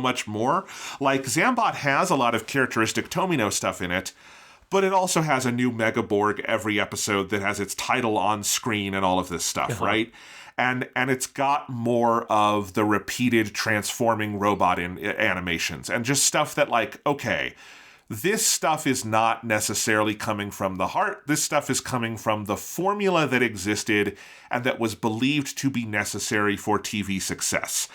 S3: much more. Like, Zambot has a lot of characteristic Tomino stuff in it, but it also has a new Megaborg every episode that has its title on screen and all of this stuff, right? And it's got more of the repeated transforming robot animations and just stuff that, like, okay, this stuff is not necessarily coming from the heart. This stuff is coming from the formula that existed and that was believed to be necessary for TV success.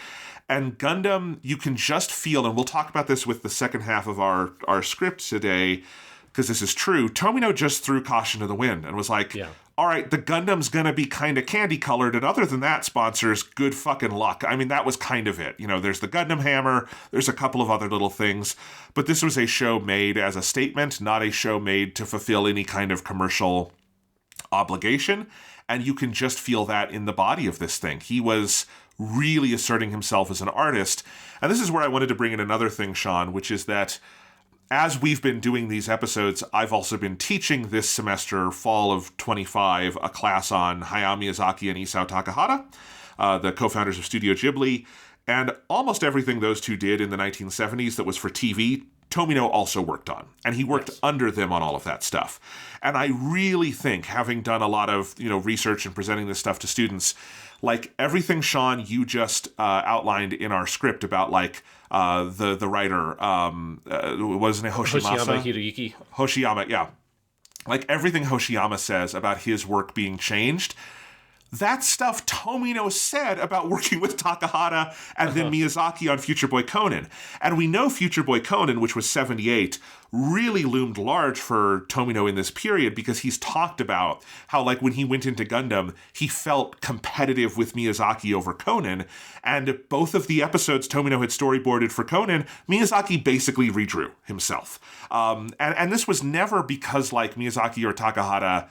S3: And Gundam, you can just feel, and we'll talk about this with the second half of our script today, because this is true, Tomino just threw caution to the wind and was like, all right, the Gundam's gonna be kind of candy-colored, and other than that, sponsors, good fucking luck. I mean, that was kind of it. You know, there's the Gundam hammer, there's a couple of other little things, but this was a show made as a statement, not a show made to fulfill any kind of commercial obligation, and you can just feel that in the body of this thing. He was really asserting himself as an artist, and this is where I wanted to bring in another thing, Sean, which is that as we've been doing these episodes, I've also been teaching this semester, fall of 25, a class on Hayao Miyazaki and Isao Takahata, the co-founders of Studio Ghibli, and almost everything those two did in the 1970s that was for TV, Tomino also worked on, and he worked under them on all of that stuff. And I really think, having done a lot of research and presenting this stuff to students, like everything, Sean, you just outlined in our script about like the writer, wasn't it
S2: Hoshiyama Hiroyuki?
S3: Hoshiyama, yeah. Like everything Hoshiyama says about his work being changed, that stuff Tomino said about working with Takahata and then Miyazaki on Future Boy Conan. And we know Future Boy Conan, which was 78, really loomed large for Tomino in this period because he's talked about how, like, when he went into Gundam, he felt competitive with Miyazaki over Conan. And both of the episodes Tomino had storyboarded for Conan, Miyazaki basically redrew himself. And this was never because, like, Miyazaki or Takahata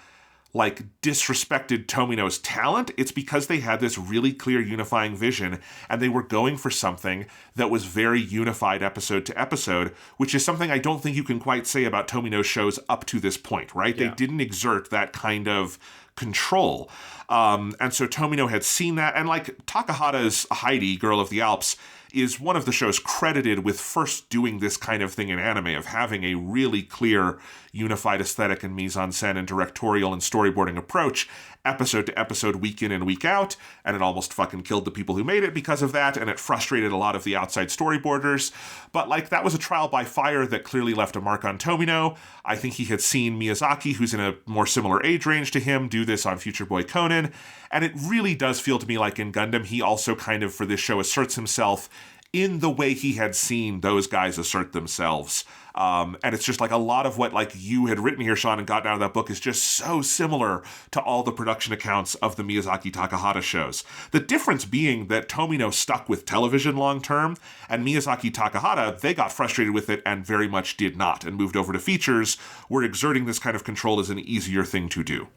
S3: like disrespected Tomino's talent. It's because they had this really clear unifying vision and they were going for something that was very unified episode to episode, which is something I don't think you can quite say about Tomino's shows up to this point, right? Yeah. They didn't exert that kind of control. And so Tomino had seen that, and like Takahata's Heidi, Girl of the Alps, is one of the shows credited with first doing this kind of thing in anime, of having a really clear unified aesthetic and mise-en-scène and directorial and storyboarding approach episode to episode, week in and week out, and it almost fucking killed the people who made it because of that, and it frustrated a lot of the outside storyboarders. But like, that was a trial by fire that clearly left a mark on Tomino. I think he had seen Miyazaki, who's in a more similar age range to him, do this on Future Boy Conan, and it really does feel to me like in Gundam, he also kind of, for this show, asserts himself in the way he had seen those guys assert themselves. And it's just like a lot of what like you had written here, Sean, and gotten out of that book is just so similar to all the production accounts of the Miyazaki Takahata shows. The difference being that Tomino stuck with television long term, and Miyazaki Takahata, they got frustrated with it and very much did not, and moved over to features, where exerting this kind of control is an easier thing to do.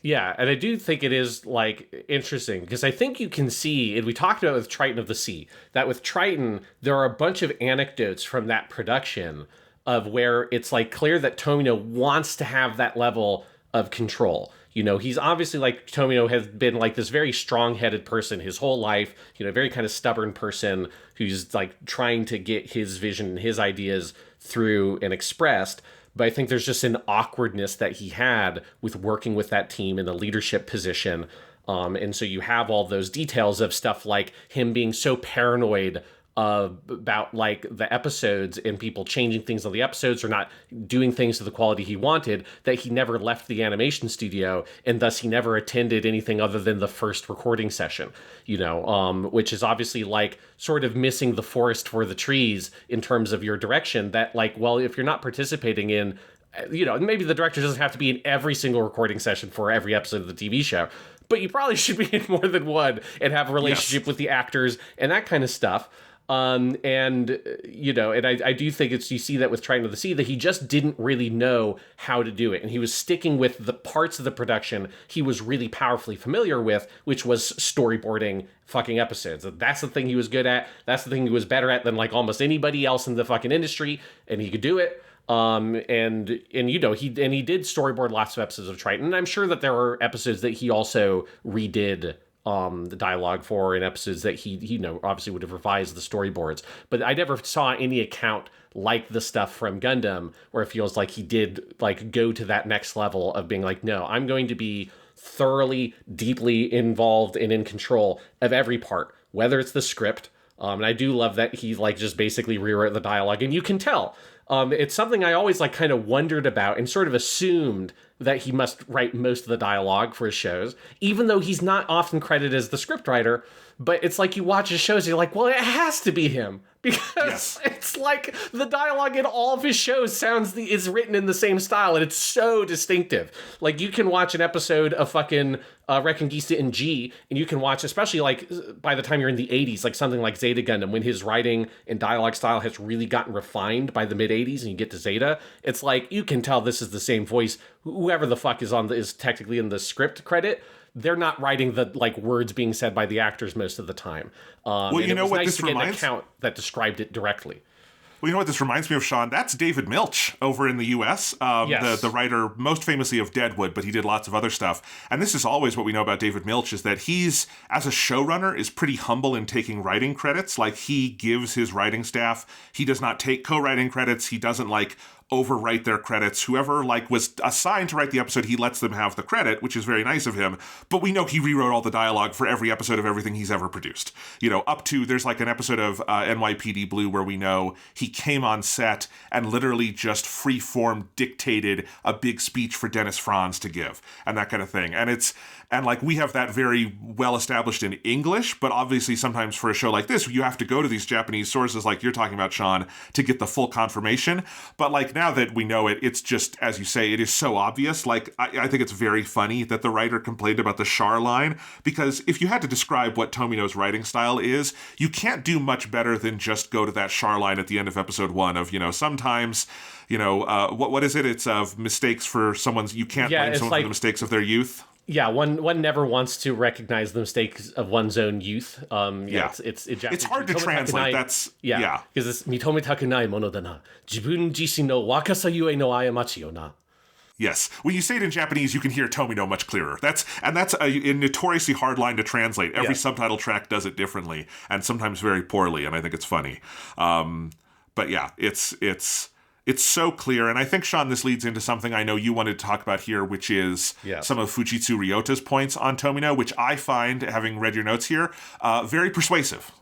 S2: Yeah, and I do think it is, like, interesting, because I think you can see, and we talked about it with Triton of the Sea, that with Triton, there are a bunch of anecdotes from that production of where it's, like, clear that Tomino wants to have that level of control. You know, he's obviously, like, Tomino has been, like, this very strong-headed person his whole life, you know, very kind of stubborn person who's, like, trying to get his vision and his ideas through and expressed. But I think there's just an awkwardness that he had with working with that team in the leadership position. And so you have all those details of stuff like him being so paranoid about like the episodes and people changing things on the episodes or not doing things to the quality he wanted, that he never left the animation studio, and thus he never attended anything other than the first recording session, you know, which is obviously like sort of missing the forest for the trees in terms of your direction. That like, well, if you're not participating in, you know, maybe the director doesn't have to be in every single recording session for every episode of the TV show, but you probably should be in more than one and have a relationship with the actors and that kind of stuff. And I do think you see that with Triton of the Sea, that he just didn't really know how to do it. And he was sticking with the parts of the production he was really powerfully familiar with, which was storyboarding fucking episodes. That's the thing he was good at. That's the thing he was better at than like almost anybody else in the fucking industry. And he could do it. He did storyboard lots of episodes of Triton. And I'm sure that there were episodes that he also redid the dialogue for, in episodes that he obviously would have revised the storyboards. But I never saw any account like the stuff from Gundam where it feels like he did like go to that next level of being like, no, I'm going to be thoroughly, deeply involved and in control of every part, whether it's the script. And I do love that he like just basically rewrote the dialogue, and you can tell. It's something I always like kind of wondered about and sort of assumed that he must write most of the dialogue for his shows, even though he's not often credited as the scriptwriter. But it's like you watch his shows, you're like, well, it has to be him. Because It's like the dialogue in all of his shows is written in the same style, and it's so distinctive. Like, you can watch an episode of fucking Reconquista in G, and you can watch, especially like by the time you're in the 80s, like something like Zeta Gundam, when his writing and dialogue style has really gotten refined by the mid 80s, and you get to Zeta, it's like you can tell this is the same voice. Whoever the fuck is technically in the script credit, they're not writing the like words being said by the actors most of the time.
S3: Well, you know what
S2: nice
S3: this
S2: to get
S3: reminds?
S2: an account that described it directly.
S3: Well, you know what this reminds me of, Sean? That's David Milch over in the U.S.,
S2: Yes.
S3: the writer most famously of Deadwood, but he did lots of other stuff. And this is always what we know about David Milch, is that he's, as a showrunner, is pretty humble in taking writing credits. Like, he gives his writing staff, he does not take co-writing credits, he doesn't, like, overwrite their credits. Whoever like was assigned to write the episode, he lets them have the credit, which is very nice of him. But we know he rewrote all the dialogue for every episode of everything he's ever produced. Up to, there's like an episode of NYPD Blue where we know he came on set and literally just free-form dictated a big speech for Dennis Franz to give, and that kind of thing. And like, we have that very well established in English, but obviously sometimes for a show like this, you have to go to these Japanese sources like you're talking about, Sean, to get the full confirmation. But like, now that we know it, it's just, as you say, it is so obvious. Like, I think it's very funny that the writer complained about the Char line, because if you had to describe what Tomino's writing style is, you can't do much better than just go to that Char line at the end of episode 1 of, sometimes, what is it? It's of mistakes for someone's, you can't blame someone for the mistakes of their youth.
S2: Yeah, one never wants to recognize the mistakes of one's own youth. It's
S3: hard to translate. That's
S2: because it's mitometakunai mono da na. Jibun jishi no wakasa yue no ayamachi yo na.
S3: Yes. When you say it in Japanese, you can hear Tomino much clearer. That's a notoriously hard line to translate. Every subtitle track does it differently, and sometimes very poorly, and I think it's funny. But yeah, it's so clear, and I think, Sean, this leads into something I know you wanted to talk about here, which is some of Fujitsu Ryota's points on Tomino, which I find, having read your notes here, very persuasive.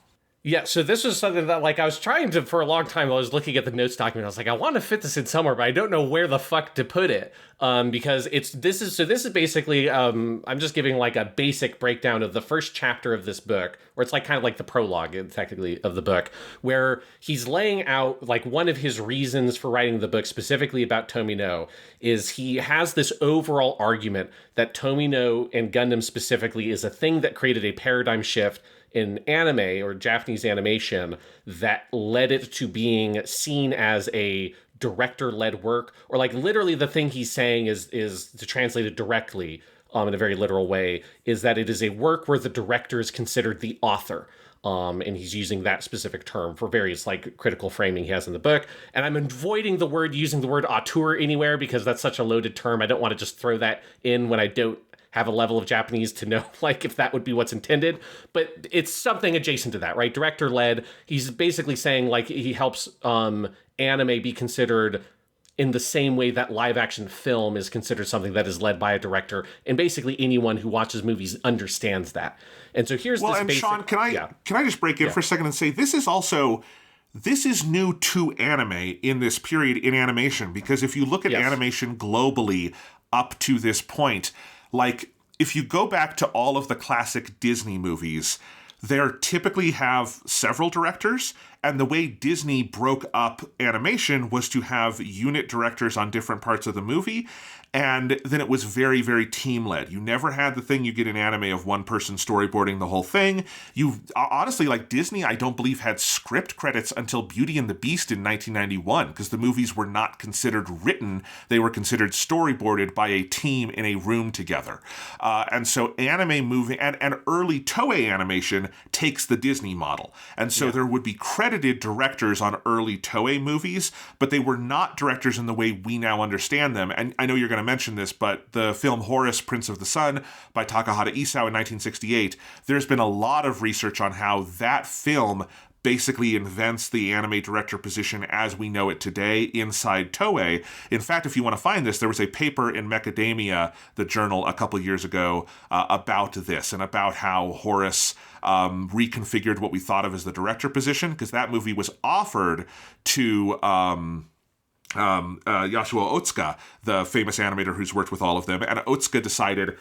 S2: Yeah, so this was something that, like, I was trying to, for a long time, I was looking at the notes document, I was like, I want to fit this in somewhere, but I don't know where the fuck to put it, because this is basically, I'm just giving, like, a basic breakdown of the first chapter of this book, where it's, like, kind of like the prologue, technically, of the book, where he's laying out, like, one of his reasons for writing the book, specifically about Tomino, is he has this overall argument that Tomino and Gundam specifically is a thing that created a paradigm shift in anime or Japanese animation that led it to being seen as a director-led work, or like literally the thing he's saying is to translate it directly in a very literal way, is that it is a work where the director is considered the author. And he's using that specific term for various like critical framing he has in the book. And I'm avoiding using the word auteur anywhere because that's such a loaded term. I don't want to just throw that in when I don't have a level of Japanese to know like if that would be what's intended, but it's something adjacent to that, right? Director led. He's basically saying like he helps anime be considered in the same way that live action film is considered something that is led by a director, and basically anyone who watches movies understands that. And so here's this basic...
S3: Sean, can I just break in for a second and say this is new to anime in this period in animation, because if you look at animation globally up to this point, like, if you go back to all of the classic Disney movies, they typically have several directors, And the way Disney broke up animation was to have unit directors on different parts of the movie. And then it was very, very team-led. You never had the thing you get in anime of one person storyboarding the whole thing. You honestly, like Disney, I don't believe had script credits until Beauty and the Beast in 1991, because the movies were not considered written. They were considered storyboarded by a team in a room together. And so anime moving, and early Toei animation takes the Disney model. And so there would be credited directors on early Toei movies, but they were not directors in the way we now understand them. And I know you're going to mention this, but the film Horus, Prince of the Sun by Takahata Isao in 1968, there's been a lot of research on how that film basically invents the anime director position as we know it today inside Toei. In fact, if you want to find this, there was a paper in Macadamia, the journal, a couple years ago about this and about how Horus reconfigured what we thought of as the director position, because that movie was offered to Yasuo Otsuka, the famous animator who's worked with all of them, and Otsuka decided,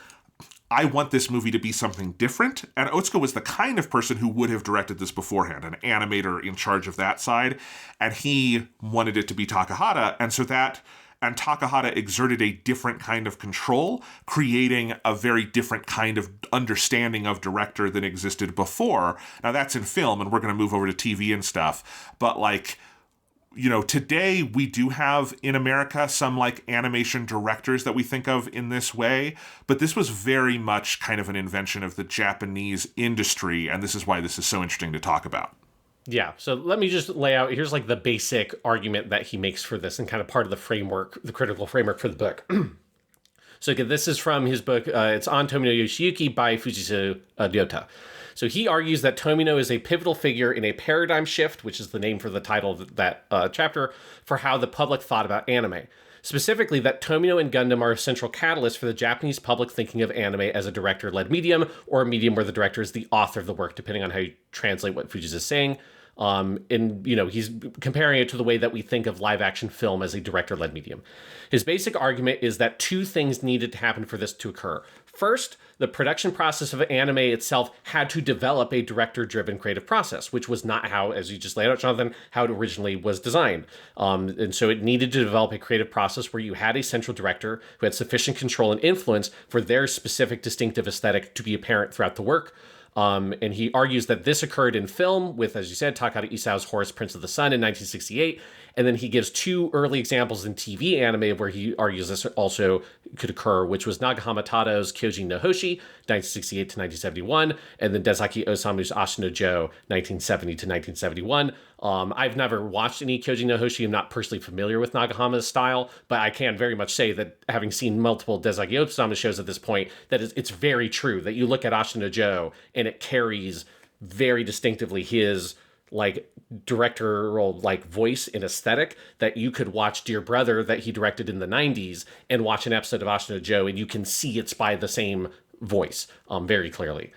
S3: I want this movie to be something different. And Otsuka was the kind of person who would have directed this beforehand, an animator in charge of that side. And he wanted it to be Takahata. And Takahata exerted a different kind of control, creating a very different kind of understanding of director than existed before. Now that's in film, and we're going to move over to TV and stuff. But today we do have in America some like animation directors that we think of in this way, but this was very much kind of an invention of the Japanese industry, and this is why this is so interesting to talk about.
S2: Yeah, so let me just lay out, here's like the basic argument that he makes for this and kind of part of the framework, the critical framework for the book. So again, this is from his book, it's on Tomino Yoshiyuki by Fujitsu Ryota. So he argues that Tomino is a pivotal figure in a paradigm shift, which is the name for the title of that chapter, for how the public thought about anime. Specifically, that Tomino and Gundam are a central catalyst for the Japanese public thinking of anime as a director-led medium, or a medium where the director is the author of the work, depending on how you translate what Fujitsu is saying. He's comparing it to the way that we think of live-action film as a director-led medium. His basic argument is that two things needed to happen for this to occur. First, the production process of anime itself had to develop a director-driven creative process, which was not how, as you just laid out, Jonathan, how it originally was designed. And so it needed to develop a creative process where you had a central director who had sufficient control and influence for their specific distinctive aesthetic to be apparent throughout the work. And he argues that this occurred in film with, as you said, Takahata Isao's Horus, Prince of the Sun in 1968. And then he gives two early examples in TV anime where he argues this also could occur, which was Nagahama Tado's Kyojin no Hoshi, 1968 to 1971, and then Dezaki Osamu's Ashino Joe, 1970 to 1971. I've never watched any Kyojin no Hoshi. I'm not personally familiar with Nagahama's style, but I can very much say that having seen multiple Dezaki Osamu shows at this point, that it's very true that you look at Ashino Joe and it carries very distinctively his like directorial like voice and aesthetic, that you could watch Dear Brother that he directed in the 90s and watch an episode of Ashino Joe and you can see it's by the same voice very clearly.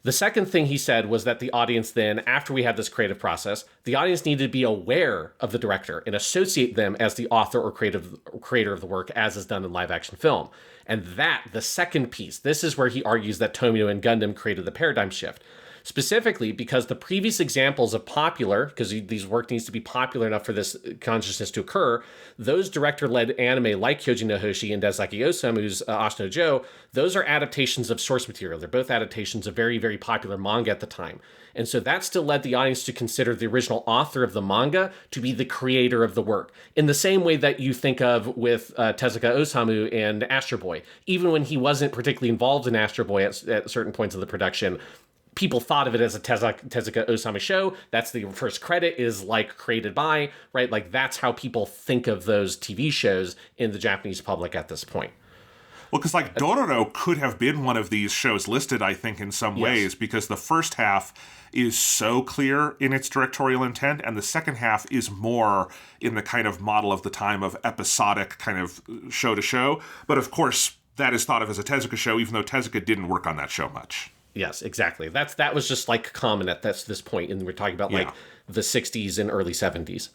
S2: The second thing he said was that the audience then, after we had this creative process, the audience needed to be aware of the director and associate them as the author or creator of the work, as is done in live action film. And that, the second piece, this is where he argues that Tomino and Gundam created the paradigm shift. Specifically because the previous examples of popular, because these work needs to be popular enough for this consciousness to occur, those director-led anime like Kyojin no Hoshi and Dezaki Osamu's Ashino Joe, those are adaptations of source material. They're both adaptations of very, very popular manga at the time. And so that still led the audience to consider the original author of the manga to be the creator of the work, in the same way that you think of with Tezuka Osamu and Astro Boy. Even when he wasn't particularly involved in Astro Boy at certain points of the production, people thought of it as a Tezuka Osamu show. That's the first credit is like created by, right? Like that's how people think of those TV shows in the Japanese public at this point.
S3: Well, because like Dororo could have been one of these shows listed, I think, in some ways, because the first half is so clear in its directorial intent, and the second half is more in the kind of model of the time of episodic kind of show to show. But of course, that is thought of as a Tezuka show, even though Tezuka didn't work on that show much.
S2: Yes, exactly. That was just like common at this point, and we're talking about like the 60s and early 70s.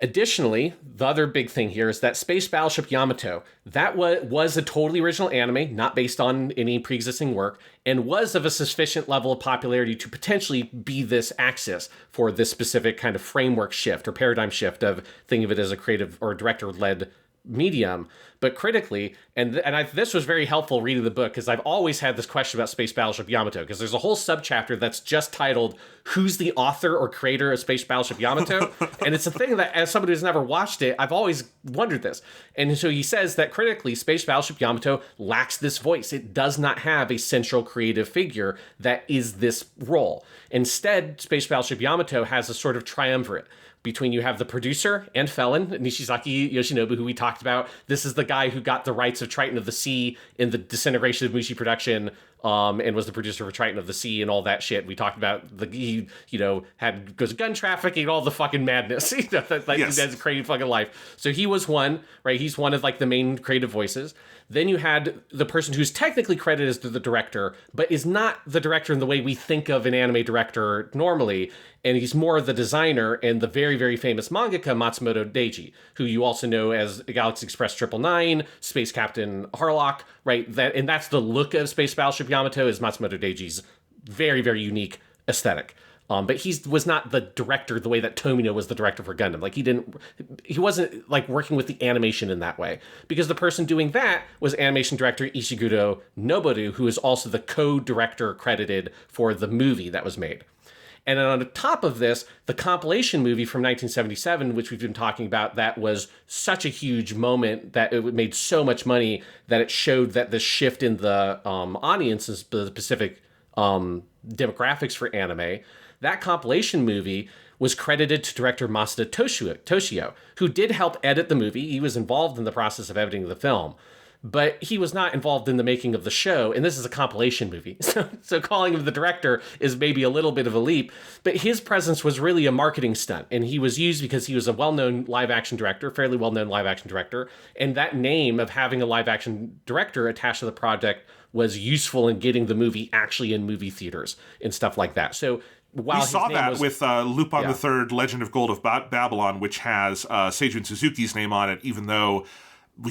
S2: Additionally, the other big thing here is that Space Battleship Yamato, that was a totally original anime, not based on any pre-existing work, and was of a sufficient level of popularity to potentially be this axis for this specific kind of framework shift or paradigm shift of thinking of it as a creative or director-led medium. But critically, this was very helpful reading the book, because I've always had this question about Space Battleship Yamato, because there's a whole subchapter that's just titled "Who's the author or creator of Space Battleship Yamato?" And it's a thing that, as somebody who's never watched it, I've always wondered this. And so he says that critically, Space Battleship Yamato lacks this voice. It does not have a central creative figure that is this role. Instead, Space Battleship Yamato has a sort of triumvirate. Between you have the producer and felon, Nishizaki Yoshinobu, who we talked about. This is the guy who got the rights of Triton of the Sea in the disintegration of Mushi production, and was the producer for Triton of the Sea and all that shit. We talked about he goes gun trafficking, all the fucking madness.
S3: Yes.
S2: He has a crazy fucking life. So he was one, right? He's one of like the main creative voices. Then you had the person who's technically credited as the director, but is not the director in the way we think of an anime director normally. And he's more the designer and the very, very famous mangaka Matsumoto Deiji, who you also know as Galaxy Express 999, Space Captain Harlock, right? That's the look of Space Battleship Yamato, is Matsumoto Deiji's very, very unique aesthetic. But he was not the director the way that Tomino was the director for Gundam. Like he wasn't like working with the animation in that way, because the person doing that was animation director Ishiguro Noboru, who is also the co-director credited for the movie that was made. And then on the top of this, the compilation movie from 1977, which we've been talking about, that was such a huge moment that it made so much money that it showed that the shift in the audiences, the specific demographics for anime. That compilation movie was credited to director Masuda Toshio, who did help edit the movie. He was involved in the process of editing the film, but he was not involved in the making of the show, and this is a compilation movie. So calling him the director is maybe a little bit of a leap, but his presence was really a marketing stunt, and he was used because he was a well-known live-action director, fairly well-known live-action director, and that name of having a live-action director attached to the project was useful in getting the movie actually in movie theaters and stuff like that. So while
S3: we saw that
S2: was,
S3: with Lupin the Third, Legend of Gold of Babylon, which has Seijun Suzuki's name on it, even though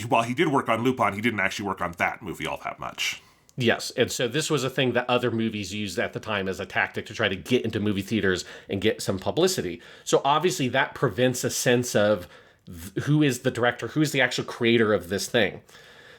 S3: while he did work on Lupin, he didn't actually work on that movie all that much.
S2: Yes, and so this was a thing that other movies used at the time as a tactic to try to get into movie theaters and get some publicity. So obviously that prevents a sense of who is the director, who's the actual creator of this thing.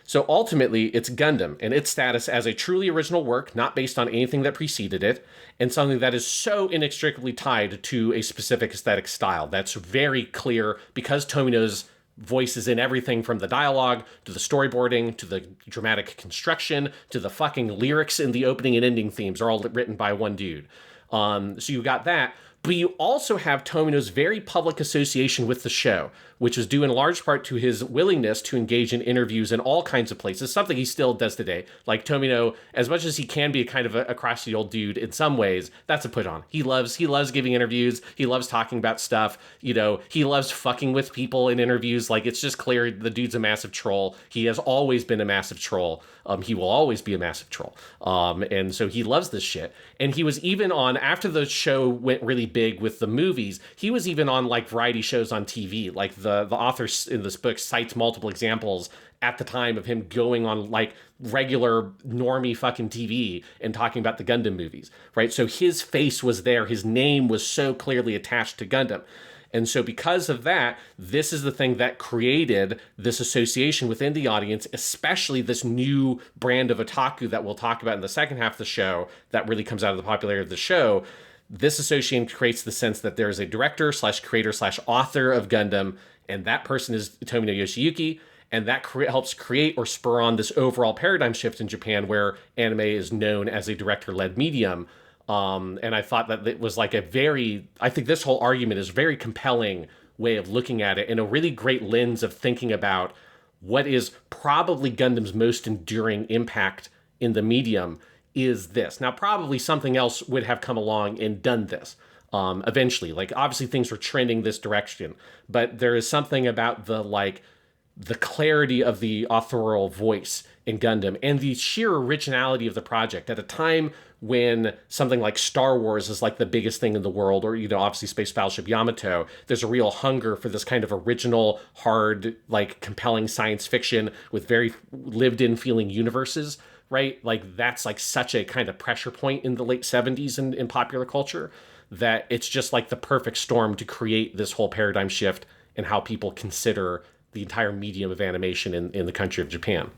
S2: So ultimately, it's Gundam and its status as a truly original work, not based on anything that preceded it, and something that is so inextricably tied to a specific aesthetic style. That's very clear because Tomino's voice is in everything from the dialogue, to the storyboarding, to the dramatic construction, to the fucking lyrics in the opening and ending themes are all written by one dude. So you got that. But you also have Tomino's very public association with the show, which was due in large part to his willingness to engage in interviews in all kinds of places, something he still does today. Like Tomino, as much as he can be a kind of a crotchety old dude in some ways, that's a put on. He loves giving interviews. He loves talking about stuff. You know, he loves fucking with people in interviews. Like, it's just clear the dude's a massive troll. He has always been a massive troll. He will always be a massive troll. And so he loves this shit. And he was even on, after the show went really big with the movies, he was even on like variety shows on TV. Like the author in this book cites multiple examples at the time of him going on like regular normie fucking TV and talking about the Gundam movies, right? So his face was there. His name was so clearly attached to Gundam. And so because of that, this is the thing that created this association within the audience, especially this new brand of otaku that we'll talk about in the second half of the show that really comes out of the popularity of the show. This association creates the sense that there is a director / creator / author of Gundam, and that person is Tomino Yoshiyuki, and that helps create or spur on this overall paradigm shift in Japan where anime is known as a director-led medium. And I thought that it was like I think this whole argument is a very compelling way of looking at it, and a really great lens of thinking about what is probably Gundam's most enduring impact in the medium is this. Now, probably something else would have come along and done this eventually. Like, obviously things were trending this direction, but there is something about the clarity of the authorial voice in Gundam, and the sheer originality of the project at a time when something like Star Wars is like the biggest thing in the world, or, obviously Space Battleship Yamato. There's a real hunger for this kind of original, hard, like compelling science fiction with very lived in feeling universes, right? Like that's like such a kind of pressure point in the late 70s in popular culture, that it's just like the perfect storm to create this whole paradigm shift in how people consider the entire medium of animation in the country of Japan.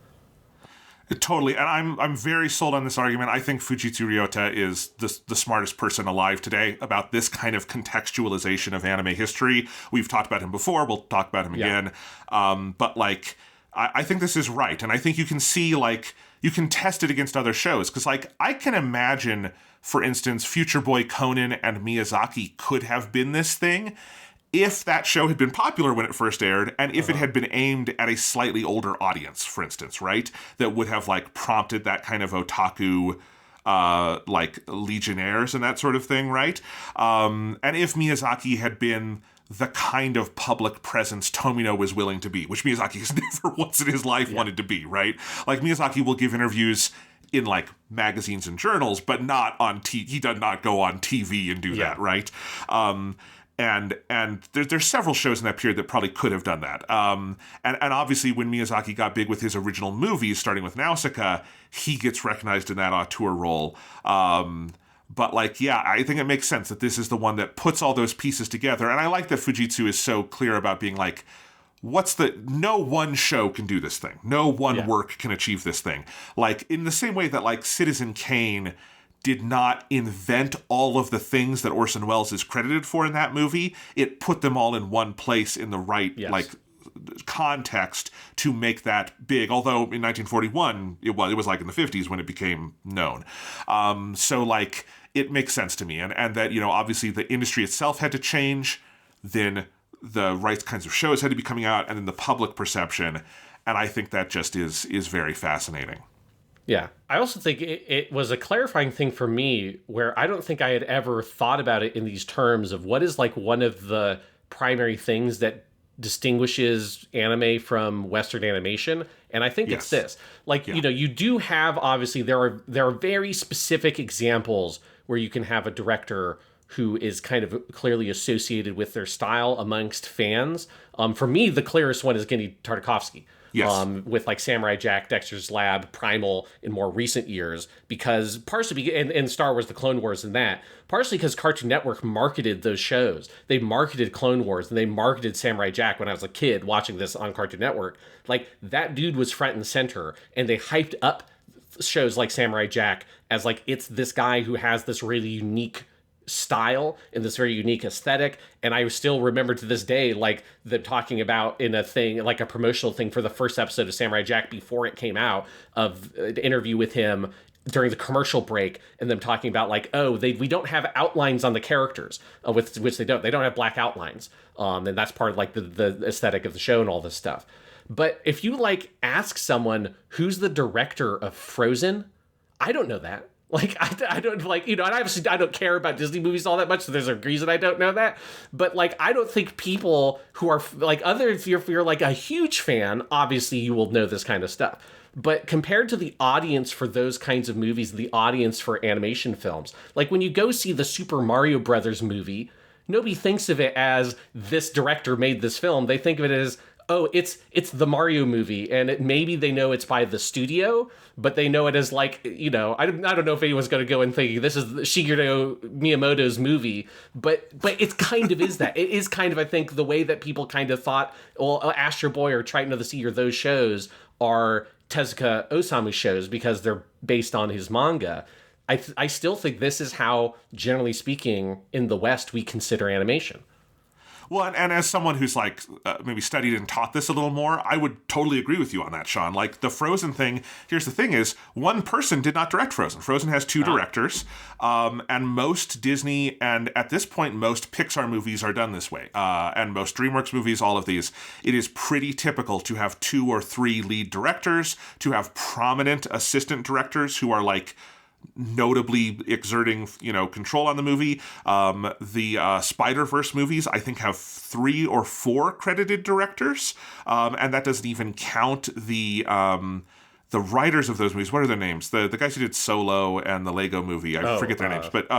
S3: Totally, and I'm very sold on this argument. I think Fujitsu Ryota is the smartest person alive today about this kind of contextualization of anime history. We've talked about him before. We'll talk about him again. But like, I think this is right, and I think you can see, like, you can test it against other shows, because like I can imagine, for instance, Future Boy Conan and Miyazaki could have been this thing if that show had been popular when it first aired, and if it had been aimed at a slightly older audience, for instance, right? That would have like prompted that kind of otaku, like Legionnaires and that sort of thing, right? And if Miyazaki had been the kind of public presence Tomino was willing to be, which Miyazaki has never once in his life wanted to be, right? Like Miyazaki will give interviews in like magazines and journals, but not on he does not go on TV and do that, right? And there's several shows in that period that probably could have done that. And obviously when Miyazaki got big with his original movies, starting with Nausicaa, he gets recognized in that auteur role. But like, yeah, I think it makes sense that this is the one that puts all those pieces together. And I like that Fujitsu is so clear about being like, no one show can do this thing. No one work can achieve this thing. Like in the same way that like Citizen Kane did not invent all of the things that Orson Welles is credited for in that movie. It put them all in one place in the right like context to make that big. Although in 1941 it was like in the 50s when it became known. So like it makes sense to me, and that obviously the industry itself had to change, then the right kinds of shows had to be coming out, and then the public perception, and I think that just is very fascinating.
S2: Yeah. I also think it was a clarifying thing for me, where I don't think I had ever thought about it in these terms of what is like one of the primary things that distinguishes anime from Western animation. And I think it's this. Like, you do have, obviously, there are very specific examples where you can have a director who is kind of clearly associated with their style amongst fans. For me, the clearest one is Genndy Tartakovsky. With like Samurai Jack, Dexter's Lab, Primal in more recent years, because partially in Star Wars, the Clone Wars and that, partially because Cartoon Network marketed those shows. They marketed Clone Wars and they marketed Samurai Jack when I was a kid watching this on Cartoon Network. Like that dude was front and center, and they hyped up shows like Samurai Jack as like, it's this guy who has this really unique style and this very unique aesthetic. And I still remember to this day, like them talking about in a thing, like a promotional thing for the first episode of Samurai Jack before it came out, of an interview with him during the commercial break, and them talking about like, we don't have outlines on the characters, which they don't have black outlines. And that's part of like the aesthetic of the show and all this stuff. But if you like ask someone who's the director of Frozen, I don't know that. Like, I don't, like, and obviously I don't care about Disney movies all that much, so there's a reason I don't know that. But, like, I don't think people who are, like, if you're, like, a huge fan, obviously you will know this kind of stuff. But compared to the audience for those kinds of movies, the audience for animation films, like, when you go see the Super Mario Brothers movie, nobody thinks of it as this director made this film. They think of it as, it's the Mario movie, and maybe they know it's by the studio, but they know it as like, I don't know if anyone's going to go and think this is Shigeru Miyamoto's movie, but it kind of is that. It is kind of, I think, the way that people kind of thought, well, Astro Boy or Triton of the Sea or those shows are Tezuka Osamu shows because they're based on his manga. I still think this is how, generally speaking, in the West, we consider animation.
S3: Well, and as someone who's like maybe studied and taught this a little more, I would totally agree with you on that, Sean. Like the Frozen thing, here's the thing is, one person did not direct Frozen. Frozen has two directors, and most Disney and at this point, most Pixar movies are done this way. And most DreamWorks movies, all of these, it is pretty typical to have 2 or 3 lead directors, to have prominent assistant directors who are like notably exerting, control on the movie. The Spider-Verse movies, I think, have 3 or 4 credited directors, and that doesn't even count the the writers of those movies, what are their names? The guys who did Solo and the Lego movie, I forget their names, but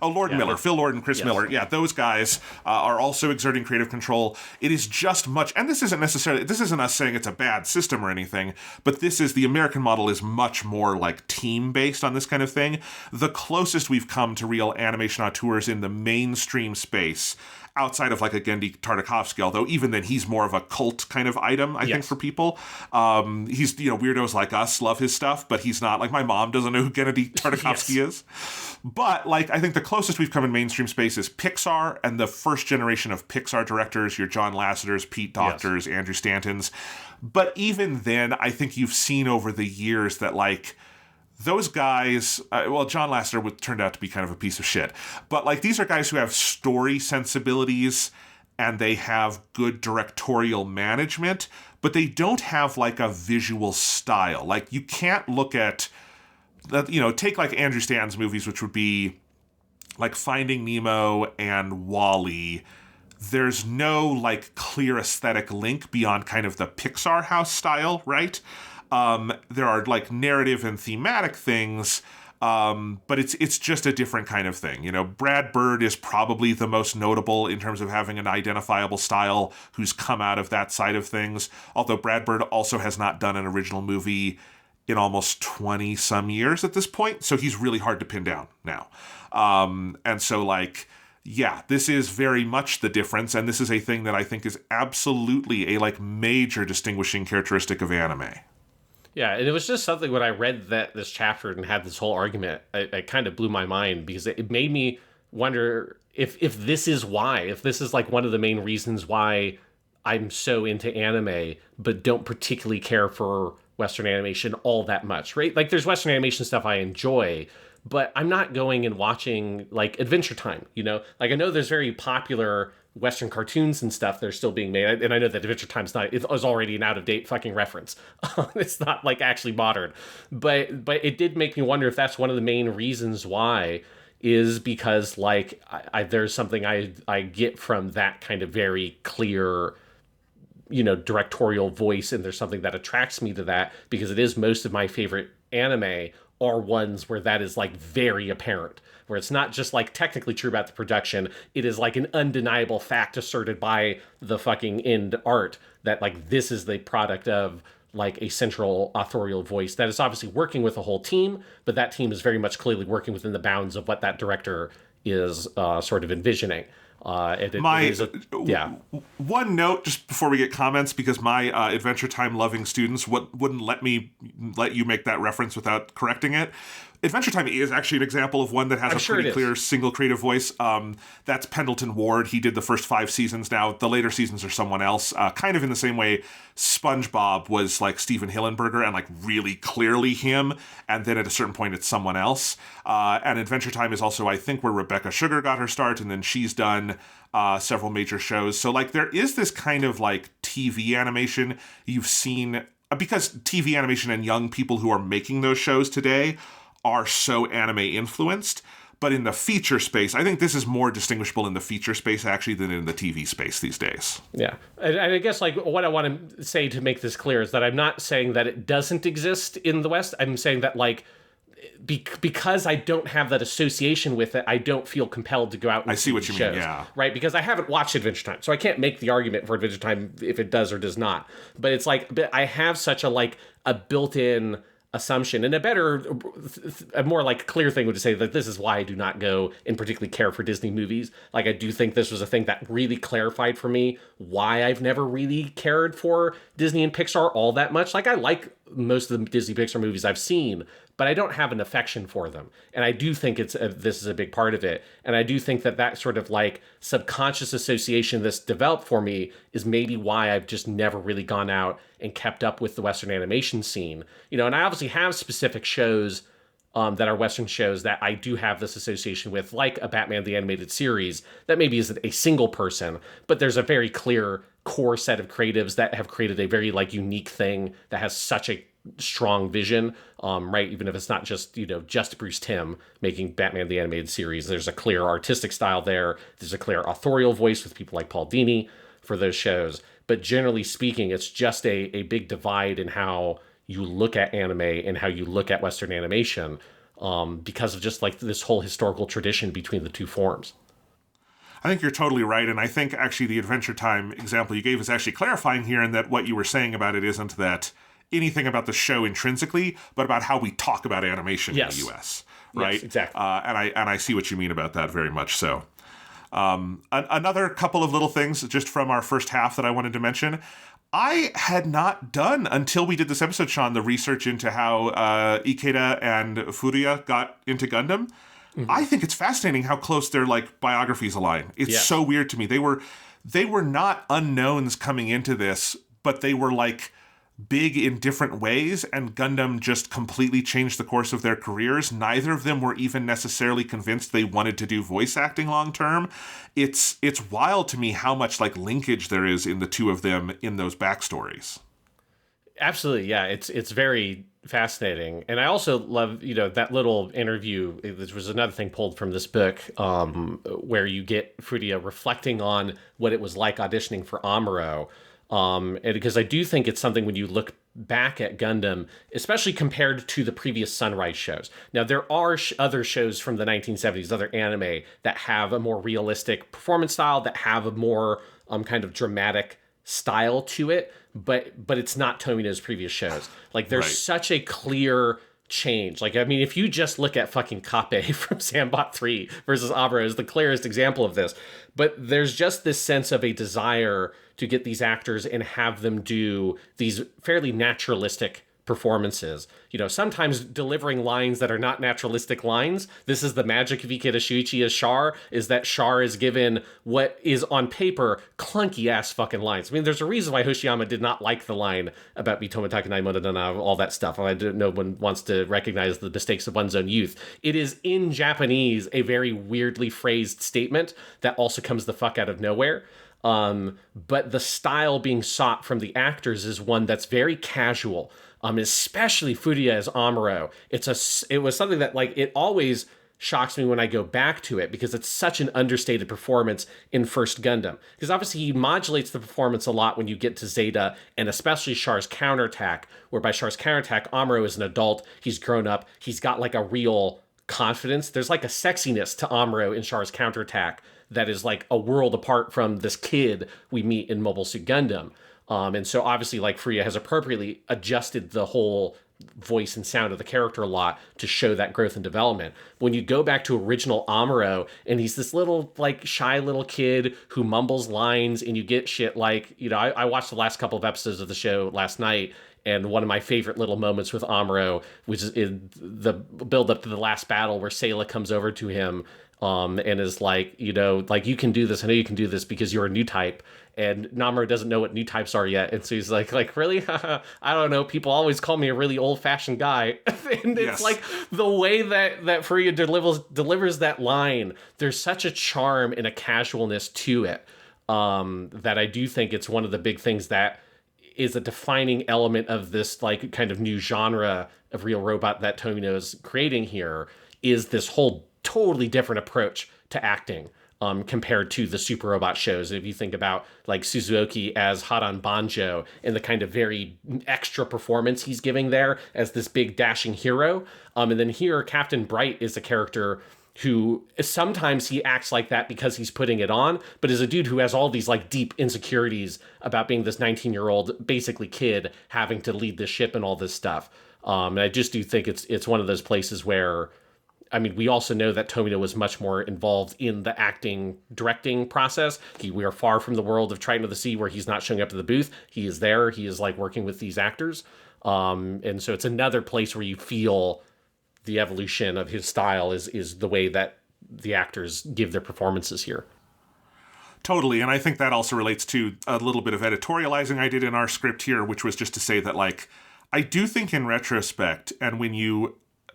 S3: Lord and Miller, Phil Lord and Chris Miller. Yeah, those guys are also exerting creative control. It is just much, and this isn't us saying it's a bad system or anything, but the American model is much more like team-based on this kind of thing. The closest we've come to real animation auteurs in the mainstream space, outside of like a Genndy Tartakovsky, although even then he's more of a cult kind of item, I think, for people. He's, weirdos like us love his stuff, but he's not, like, my mom doesn't know who Genndy Tartakovsky is. But, like, I think the closest we've come in mainstream space is Pixar, and the first generation of Pixar directors, your John Lasseters, Pete Doctors, Andrew Stantons. But even then, I think you've seen over the years that, like, those guys, John Lasseter turned out to be kind of a piece of shit. But, like, these are guys who have story sensibilities and they have good directorial management, but they don't have, like, a visual style. Like, you can't look at, take, like, Andrew Stanton's movies, which would be, like, Finding Nemo and WALL-E. There's no, like, clear aesthetic link beyond kind of the Pixar house style, right? There are, like, narrative and thematic things, but it's just a different kind of thing. Brad Bird is probably the most notable in terms of having an identifiable style who's come out of that side of things, although Brad Bird also has not done an original movie in almost 20-some years at this point, so he's really hard to pin down now. And so, like, yeah, this is very much the difference, and this is a thing that I think is absolutely a, like, major distinguishing characteristic of anime.
S2: Yeah, and it was just something when I read this chapter and had this whole argument, it kind of blew my mind, because it made me wonder if this is why, if this is like one of the main reasons why I'm so into anime, but don't particularly care for Western animation all that much, right? Like, there's Western animation stuff I enjoy, but I'm not going and watching, like, Adventure Time, Like, I know there's very popular Western cartoons and stuff that are still being made, and I know that Adventure Time's it's already an out-of-date fucking reference. It's not, like, actually modern. But it did make me wonder if that's one of the main reasons why, is because, like, there's something I get from that kind of very clear, directorial voice, and there's something that attracts me to that, because it is most of my favorite anime are ones where that is, like, very apparent, where it's not just, like, technically true about the production, it is, like, an undeniable fact asserted by the fucking end art that, like, this is the product of, like, a central authorial voice that is obviously working with a whole team, but that team is very much clearly working within the bounds of what that director is sort of envisioning.
S3: One note just before we get comments, because my Adventure Time loving students wouldn't let you make that reference without correcting it. Adventure Time is actually an example of one that has pretty clear single creative voice. That's Pendleton Ward. He did the first 5 seasons. Now, the later seasons are someone else. Kind of in the same way SpongeBob was, like, Steven Hillenberger and, like, really clearly him. And then at a certain point, it's someone else. And Adventure Time is also, I think, where Rebecca Sugar got her start. And then she's done several major shows. So, like, there is this kind of, like, TV animation you've seen, because TV animation and young people who are making those shows today are so anime influenced. But in the feature space, I think this is more distinguishable in the feature space, actually, than in the TV space these days.
S2: Yeah. And I guess, like, what I want to say to make this clear is that I'm not saying that it doesn't exist in the West. I'm saying that, like, because I don't have that association with it, I don't feel compelled to go out and
S3: see what you
S2: shows,
S3: mean, yeah.
S2: Right? Because I haven't watched Adventure Time, so I can't make the argument for Adventure Time if it does or does not. But it's like, I have such a, like, a built-in assumption, and a more, like, clear thing would to say that this is why I do not go and particularly care for Disney movies. Like, I do think this was a thing that really clarified for me why I've never really cared for Disney and Pixar all that much. Like, I like most of the Disney Pixar movies I've seen, but I don't have an affection for them. And I do think this is a big part of it. And I do think that sort of, like, subconscious association that's developed for me is maybe why I've just never really gone out and kept up with the Western animation scene. And I obviously have specific shows that are Western shows that I do have this association with, like a Batman the Animated Series, that maybe isn't a single person, but there's a very clear core set of creatives that have created a very, like, unique thing that has such a strong vision, right? Even if it's not just, just Bruce Timm making Batman the Animated Series, there's a clear artistic style there. There's a clear authorial voice with people like Paul Dini for those shows. But generally speaking, it's just a big divide in how, you look at anime and how you look at Western animation, because of just like this whole historical tradition between the two forms.
S3: I think you're totally right, and I think actually the Adventure Time example you gave is actually clarifying here, in that what you were saying about it isn't that anything about the show intrinsically, but about how we talk about animation in the U.S., right?
S2: Yes, exactly.
S3: And I see what you mean about that very much so. Another couple of little things just from our first half that I wanted to mention. I had not done, until we did this episode, Sean, the research into how Ikeda and Furuya got into Gundam. Mm-hmm. I think it's fascinating how close their like biographies align. It's so weird to me. They were not unknowns coming into this, but they were like big in different ways, and Gundam just completely changed the course of their careers. Neither of them were even necessarily convinced they wanted to do voice acting long term. It's wild to me how much like linkage there is in the two of them in those backstories.
S2: Absolutely, yeah. It's very fascinating. And I also love, that little interview, which was another thing pulled from this book, where you get Furuya reflecting on what it was like auditioning for Amuro. And because I do think it's something when you look back at Gundam, especially compared to the previous Sunrise shows. Now, there are other shows from the 1970s, other anime, that have a more realistic performance style, that have a more kind of dramatic style to it, but it's not Tomino's previous shows. Like, there's such a clear change. Like, I mean, if you just look at fucking Kappe from Sambot 3 versus Amuro is the clearest example of this. But there's just this sense of a desire to get these actors and have them do these fairly naturalistic performances. Sometimes delivering lines that are not naturalistic lines. This is the magic of Ikeda Shuichi as Char, is that Char is given what is on paper clunky ass fucking lines. I mean, there's a reason why Hoshiyama did not like the line about Mitomo Takanai Monodana, all that stuff. I don't know, one wants to recognize the mistakes of one's own youth. It is in Japanese a very weirdly phrased statement that also comes the fuck out of nowhere. But the style being sought from the actors is one that's very casual. Especially Furuya as Amuro. It was something that like it always shocks me when I go back to it, because it's such an understated performance in First Gundam. Because obviously he modulates the performance a lot when you get to Zeta, and especially Char's counterattack, where by Char's counterattack, Amuro is an adult, he's grown up, he's got like a real confidence. There's like a sexiness to Amuro in Char's counterattack that is like a world apart from this kid we meet in Mobile Suit Gundam. And so obviously like Furuya has appropriately adjusted the whole voice and sound of the character a lot to show that growth and development. When you go back to original Amuro, and he's this little like shy little kid who mumbles lines, and you get shit like, I watched the last couple of episodes of the show last night, and one of my favorite little moments with Amuro, which is in the build up to the last battle, where Sayla comes over to him and is like, like, you can do this. I know you can do this because you're a new type. And Namuro doesn't know what new types are yet. And so he's like, really? I don't know. People always call me a really old-fashioned guy. And it's like the way that Furuya delivers that line, there's such a charm and a casualness to it that I do think it's one of the big things that is a defining element of this like kind of new genre of real robot that Tomino's creating here, is this whole totally different approach to acting. Compared to the Super Robot shows. If you think about like Suzuki as Haran Banjo and the kind of very extra performance he's giving there as this big dashing hero. And then here, Captain Bright is a character who sometimes he acts like that because he's putting it on, but is a dude who has all these like deep insecurities about being this 19-year-old basically kid having to lead the ship and all this stuff. And I just do think it's one of those places where, I mean, we also know that Tomino was much more involved in the acting, directing process. We are far from the world of Triton of the Sea, where he's not showing up to the booth. He is there. He is like working with these actors. And so it's another place where you feel the evolution of his style is the way that the actors give their performances here.
S3: Totally. And I think that also relates to a little bit of editorializing I did in our script here, which was just to say that, like, I do think in retrospect, and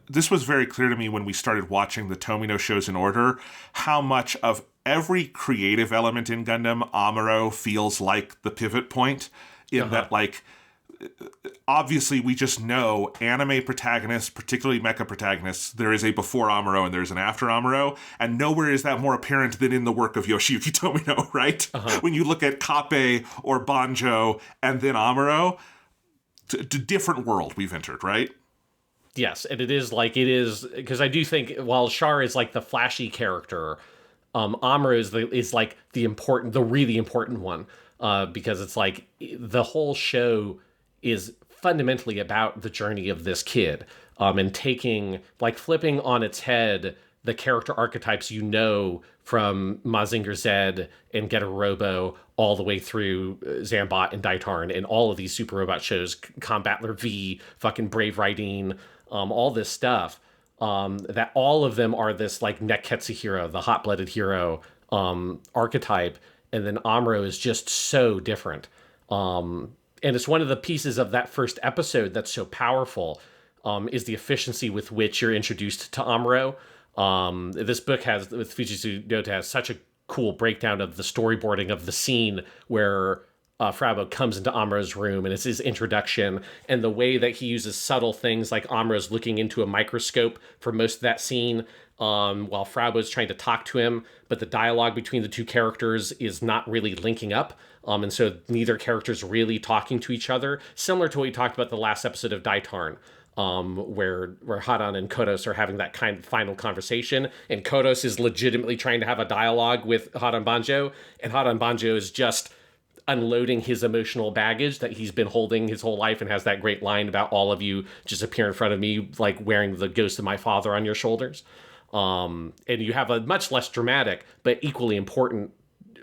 S3: this was very clear to me when we started watching the Tomino shows in order, how much of every creative element in Gundam, Amuro feels like the pivot point in that, like, obviously we just know anime protagonists, particularly mecha protagonists, there is a before Amuro and there's an after Amuro, and nowhere is that more apparent than in the work of Yoshiyuki Tomino, right? When you look at Kappe or Banjo and then Amuro, different world we've entered, right?
S2: Yes, and it is because I do think while Char is like the flashy character, Amuro is like the really important one, because it's like the whole show is fundamentally about the journey of this kid, and flipping on its head the character archetypes from Mazinger Z and Getter Robo all the way through Zambot and Daitarn and all of these super robot shows, Combatler V, fucking Brave Riding, all this stuff, that all of them are this like Nekketsu hero, the hot-blooded hero archetype, and then Amuro is just so different. And it's one of the pieces of that first episode that's so powerful, is the efficiency with which you're introduced to Amuro. This book with Fujitsu Note has such a cool breakdown of the storyboarding of the scene where Frabo comes into Amuro's room, and it's his introduction, and the way that he uses subtle things like Amuro's looking into a microscope for most of that scene, while Frabo's trying to talk to him, but the dialogue between the two characters is not really linking up, and so neither character's really talking to each other, similar to what we talked about the last episode of Daitarn. Where Hadan and Kodos are having that kind of final conversation, and Kodos is legitimately trying to have a dialogue with Hadan Banjo, and Hadan Banjo is just unloading his emotional baggage that he's been holding his whole life, and has that great line about all of you just appear in front of me like wearing the ghost of my father on your shoulders. And you have a much less dramatic but equally important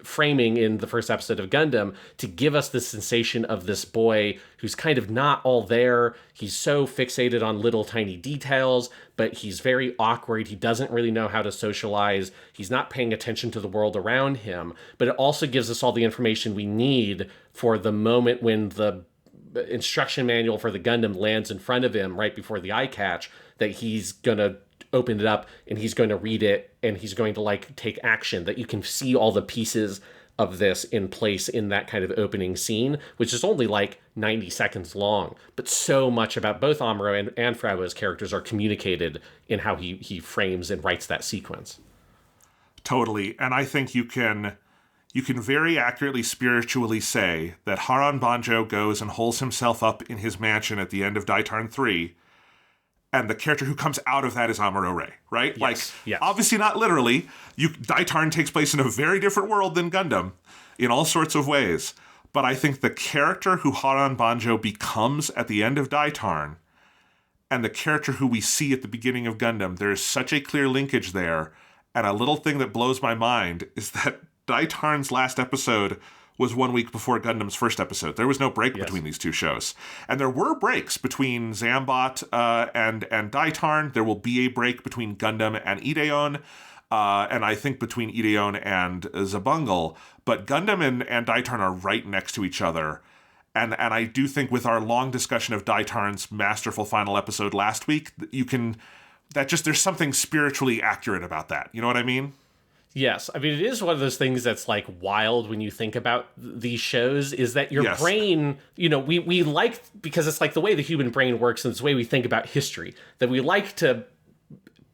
S2: framing in the first episode of Gundam to give us the sensation of this boy who's kind of not all there. He's so fixated on little tiny details, but he's very awkward. He doesn't really know how to socialize. He's not paying attention to the world around him, but it also gives us all the information we need for the moment when the instruction manual for the Gundam lands in front of him right before the Eyecatch, that he's gonna open it up and he's going to read it and he's going to like take action, that you can see all the pieces of this in place in that kind of opening scene, which is only like 90 seconds long, but so much about both Amuro and Frabo's characters are communicated in how he frames and writes that sequence.
S3: Totally. And I think you can very accurately spiritually say that Haran Banjo goes and holes himself up in his mansion at the end of Daitarn 3, and the character who comes out of that is Amuro Ray, right?
S2: Yes, yes.
S3: Obviously not literally. Daitarn takes place in a very different world than Gundam in all sorts of ways. But I think the character who Haran Banjo becomes at the end of Daitarn and the character who we see at the beginning of Gundam, there is such a clear linkage there. And a little thing that blows my mind is that Daitarn's last episode was 1 week before Gundam's first episode. There was no break between these two shows. And there were breaks between Zambot and Daitarn. There will be a break between Gundam and Ideon, and I think between Ideon and Zabungle. But Gundam and Daitarn are right next to each other. And I do think with our long discussion of Daitarn's masterful final episode last week, there's something spiritually accurate about that. You know what I mean?
S2: Yes. I mean, it is one of those things that's like wild when you think about these shows, is that your brain, we like, because it's like the way the human brain works and it's the way we think about history, that we like to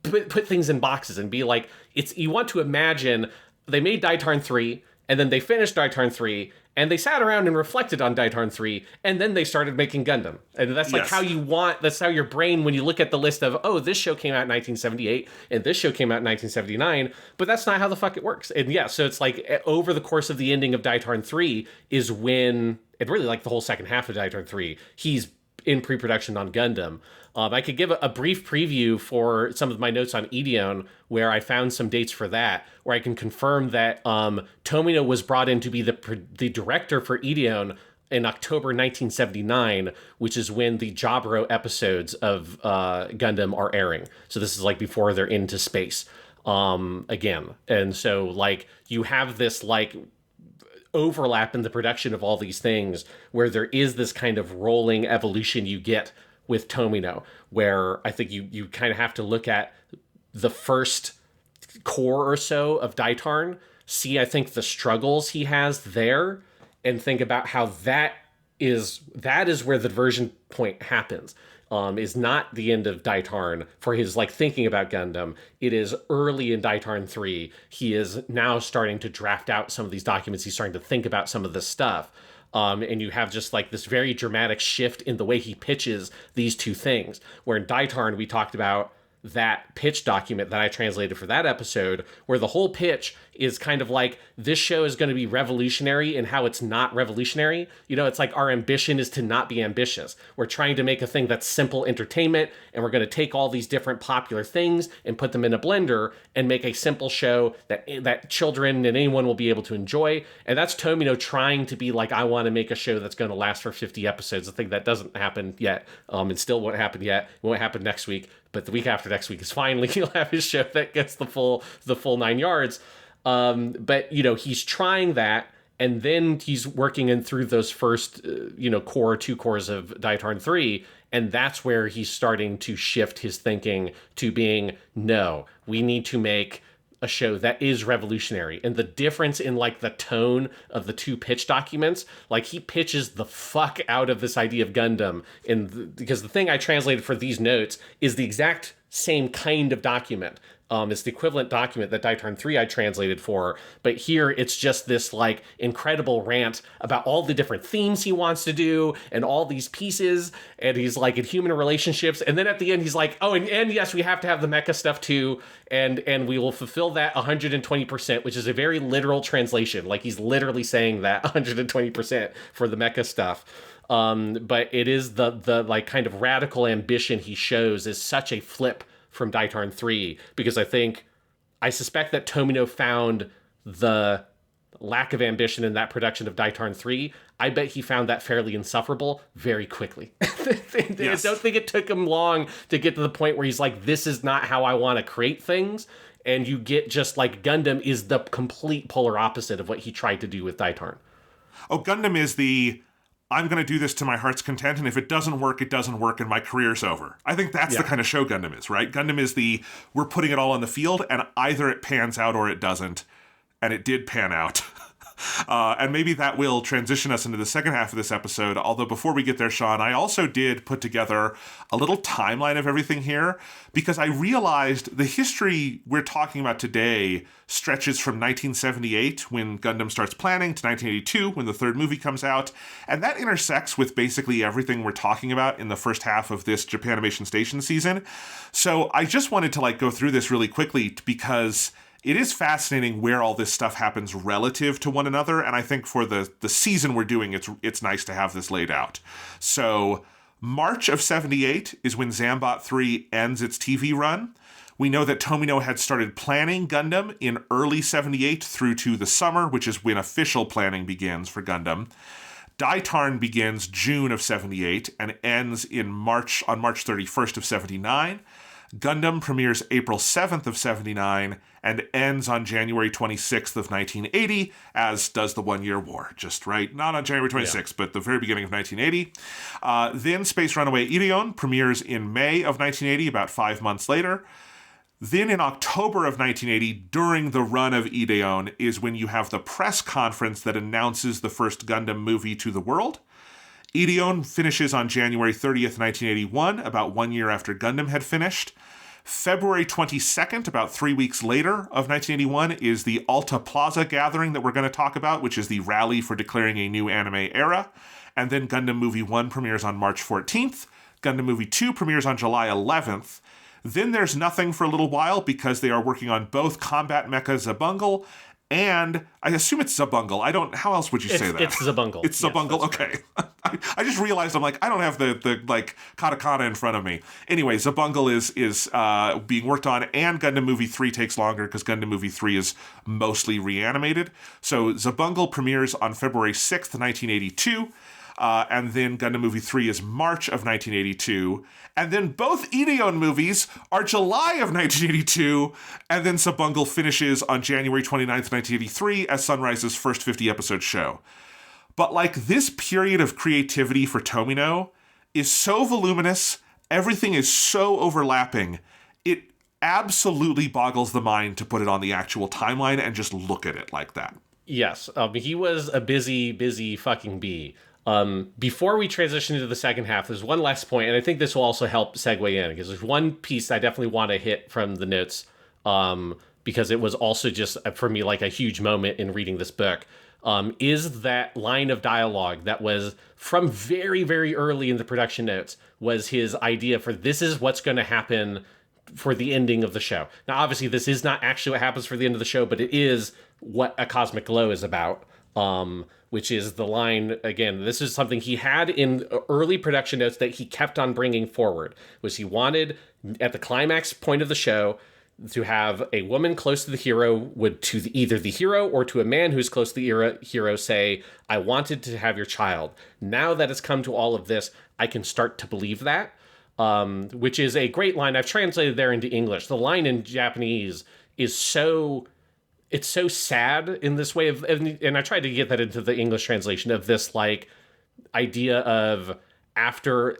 S2: put things in boxes and be like, you want to imagine they made Daitarn 3 and then they finished Daitarn 3 and they sat around and reflected on Daitarn 3, and then they started making Gundam. And that's like that's how your brain, when you look at the list of, oh, this show came out in 1978, and this show came out in 1979, but that's not how the fuck it works. And so it's like, over the course of the ending of Daitarn 3 is when, and really like the whole second half of Daitarn 3, he's in pre-production on Gundam. I could give a brief preview for some of my notes on Ideon, where I found some dates for that, where I can confirm that Tomino was brought in to be the director for Ideon in October 1979, which is when the Jaburo episodes of Gundam are airing. So this is like before they're into space again. And so like you have this like overlap in the production of all these things where there is this kind of rolling evolution you get with Tomino, where I think you kind of have to look at the first core or so of Daitarn, see, I think, the struggles he has there, and think about how that is where the diversion point happens. Is not the end of Daitarn for his like thinking about Gundam. It is early in Daitarn 3. He is now starting to draft out some of these documents. He's starting to think about some of this stuff. And you have just like this very dramatic shift in the way he pitches these two things. Where in Daitarn, we talked about that pitch document that I translated for that episode, where the whole pitch is kind of like, this show is going to be revolutionary in how it's not revolutionary. You know, it's like our ambition is to not be ambitious. We're trying to make a thing that's simple entertainment, and we're going to take all these different popular things and put them in a blender and make a simple show that children and anyone will be able to enjoy. And that's Tomino trying to be like, I want to make a show that's going to last for 50 episodes. I think that doesn't happen yet. It still won't happen yet. It won't happen next week. But the week after next week is finally he'll have his show that gets the full 9 yards. But you know, he's trying that, and then he's working in through those first two cores of Daitarn 3, and that's where he's starting to shift his thinking to being, no, we need to make a show that is revolutionary. And the difference in like the tone of the two pitch documents, like he pitches the fuck out of this idea of Gundam, because the thing I translated for these notes is the exact same kind of document. It's the equivalent document that Daitarn 3 I translated for, but here it's just this like incredible rant about all the different themes he wants to do and all these pieces, and he's like in human relationships, and then at the end he's like, oh, and yes, we have to have the mecha stuff too, and we will fulfill that 120%, which is a very literal translation. Like he's literally saying that 120% for the mecha stuff. But it is the like kind of radical ambition he shows is such a flip from Daitarn 3, because I suspect that Tomino found the lack of ambition in that production of Daitarn 3. I bet he found that fairly insufferable very quickly.
S3: Yes.
S2: I don't think it took him long to get to the point where he's like, this is not how I want to create things. And you get just like Gundam is the complete polar opposite of what he tried to do with Daitarn.
S3: Oh, Gundam is I'm going to do this to my heart's content, and if it doesn't work, it doesn't work, and my career's over. I think that's the kind of show Gundam is, right? Gundam is we're putting it all on the field, and either it pans out or it doesn't, and it did pan out. And maybe that will transition us into the second half of this episode, although before we get there, Sean, I also did put together a little timeline of everything here, because I realized the history we're talking about today stretches from 1978, when Gundam starts planning, to 1982, when the third movie comes out, and that intersects with basically everything we're talking about in the first half of this Japanimation Station season. So I just wanted to go through this really quickly, because it is fascinating where all this stuff happens relative to one another, and I think for the season we're doing, it's nice to have this laid out. So March of 78 is when Zambot 3 ends its TV run. We know that Tomino had started planning Gundam in early 78 through to the summer, which is when official planning begins for Gundam. Daitarn begins June of 78 and ends on March 31st of 79. Gundam premieres April 7th of 79 and ends on January 26th of 1980, as does the 1 Year War. Just right, not on January 26th, but the very beginning of 1980. Then Space Runaway Ideon premieres in May of 1980, about 5 months later. Then in October of 1980, during the run of Ideon, is when you have the press conference that announces the first Gundam movie to the world. Ideon finishes on January 30th, 1981, about 1 year after Gundam had finished. February 22nd, about 3 weeks later of 1981, is the Alta Plaza gathering that we're going to talk about, which is the rally for declaring a new anime era. And then Gundam Movie 1 premieres on March 14th. Gundam Movie 2 premieres on July 11th. Then there's nothing for a little while, because they are working on both Combat Mecha Zabungle and I assume it's Zabungle. How else would you say that?
S2: It's Zabungle.
S3: It's Zabungle. Yes, okay. Right. I just realized I don't have the katakana in front of me. Anyway, Zabungle is being worked on, and Gundam Movie 3 takes longer because Gundam Movie 3 is mostly reanimated. So Zabungle premieres on February 6th, 1982. And then Gundam Movie 3 is March of 1982. And then both Ideon movies are July of 1982. And then Zabungle finishes on January 29th, 1983 as Sunrise's first 50-episode show. But this period of creativity for Tomino is so voluminous, everything is so overlapping, it absolutely boggles the mind to put it on the actual timeline and just look at it like that.
S2: Yes, he was a busy fucking bee. Before we transition into the second half, there's one last point, and I think this will also help segue in, because there's one piece I definitely want to hit from the notes, because it was also just, for me, a huge moment in reading this book. is that line of dialogue that was from very, very early in the production notes, was his idea for this is what's going to happen for the ending of the show. Now, obviously, this is not actually what happens for the end of the show, but it is what A Cosmic Glow is about, which is the line, again, this is something he had in early production notes that he kept on bringing forward, was he wanted, at the climax point of the show, to have a woman close to the hero would to either the hero or to a man who's close to the hero say, I wanted to have your child. Now that it's come to all of this, I can start to believe that. Which is a great line. I've translated there into English. The line in Japanese is it's so sad in this way of, and I tried to get that into the English translation of this like idea of after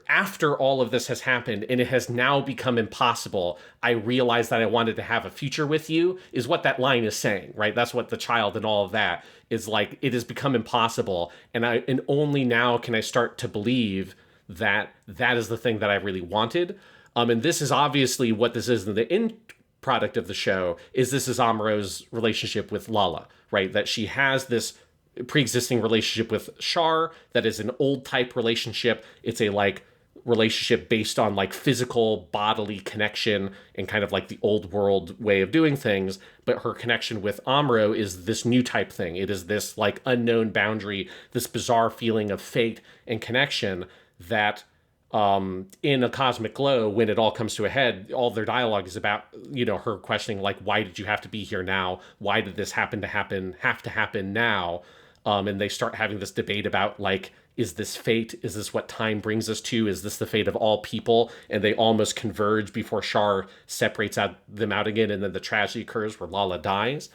S2: all of this has happened and it has now become impossible, I realized that I wanted to have a future with you, is what that line is saying, right? That's what the child and all of that is like. It has become impossible, and only now can I start to believe that is the thing that I really wanted. And this is obviously what this is in the end product of the show, is this is Amuro's relationship with Lala, right? That she has this pre-existing relationship with Char that is an old type relationship. It's a like relationship based on like physical bodily connection and kind of like the old world way of doing things. But her connection with Amuro is this new type thing. It is this like unknown boundary, this bizarre feeling of fate and connection that in A Cosmic Glow, when it all comes to a head, all their dialogue is about, her questioning, like, why did you have to be here now? Why did this have to happen now? And they start having this debate about, like, is this fate? Is this what time brings us to? Is this the fate of all people? And they almost converge before Char separates them out again, and then the tragedy occurs where Lala dies.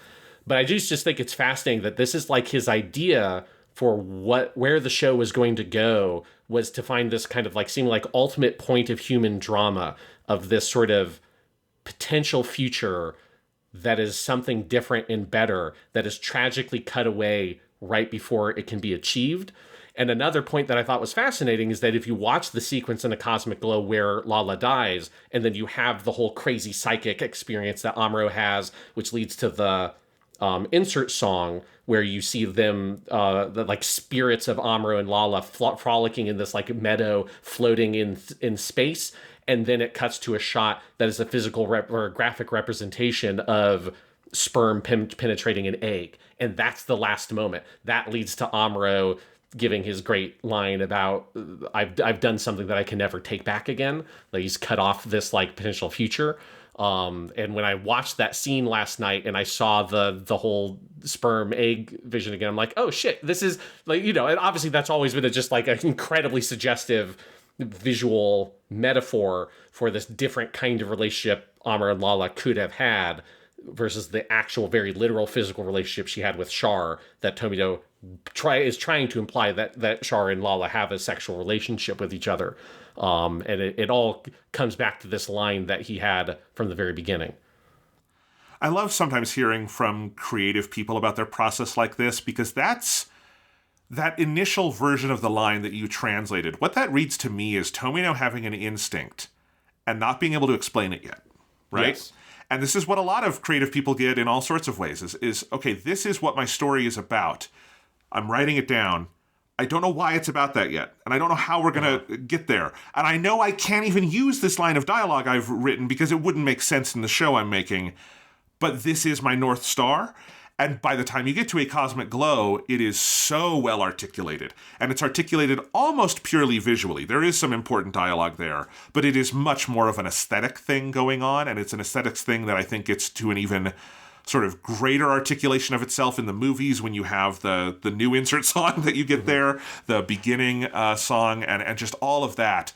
S2: But I just think it's fascinating that this is, like, his idea for where the show was going to go, was to find this kind of like seeming like ultimate point of human drama, of this sort of potential future that is something different and better, that is tragically cut away right before it can be achieved. And another point that I thought was fascinating is that if you watch the sequence in A Cosmic Glow where Lala dies, and then you have the whole crazy psychic experience that Amuro has, which leads to the insert song where you see them, the like spirits of Amuro and Lala frolicking in this like meadow, floating in space, and then it cuts to a shot that is a physical or graphic representation of sperm penetrating an egg, and that's the last moment that leads to Amuro giving his great line about I've done something that I can never take back again. Like he's cut off this like potential future. And when I watched that scene last night and I saw the whole sperm egg vision again, I'm like, oh shit, this is like, and obviously that's always been just like an incredibly suggestive visual metaphor for this different kind of relationship Amuro and Lala could have had versus the actual very literal physical relationship she had with Char, that Tomino is trying to imply that Char and Lala have a sexual relationship with each other. And it all comes back to this line that he had from the very beginning.
S3: I love sometimes hearing from creative people about their process like this, because that's that initial version of the line that you translated. What that reads to me is Tomino having an instinct and not being able to explain it yet, right? Yes. And this is what a lot of creative people get in all sorts of ways is, okay, this is what my story is about. I'm writing it down. I don't know why it's about that yet. And I don't know how we're going to get there. And I know I can't even use this line of dialogue I've written because it wouldn't make sense in the show I'm making. But this is my North Star. And by the time you get to A Cosmic Glow, it is so well articulated. And it's articulated almost purely visually. There is some important dialogue there, but it is much more of an aesthetic thing going on. And it's an aesthetics thing that I think gets to an even sort of greater articulation of itself in the movies when you have the new insert song that you get there, the beginning song, and just all of that.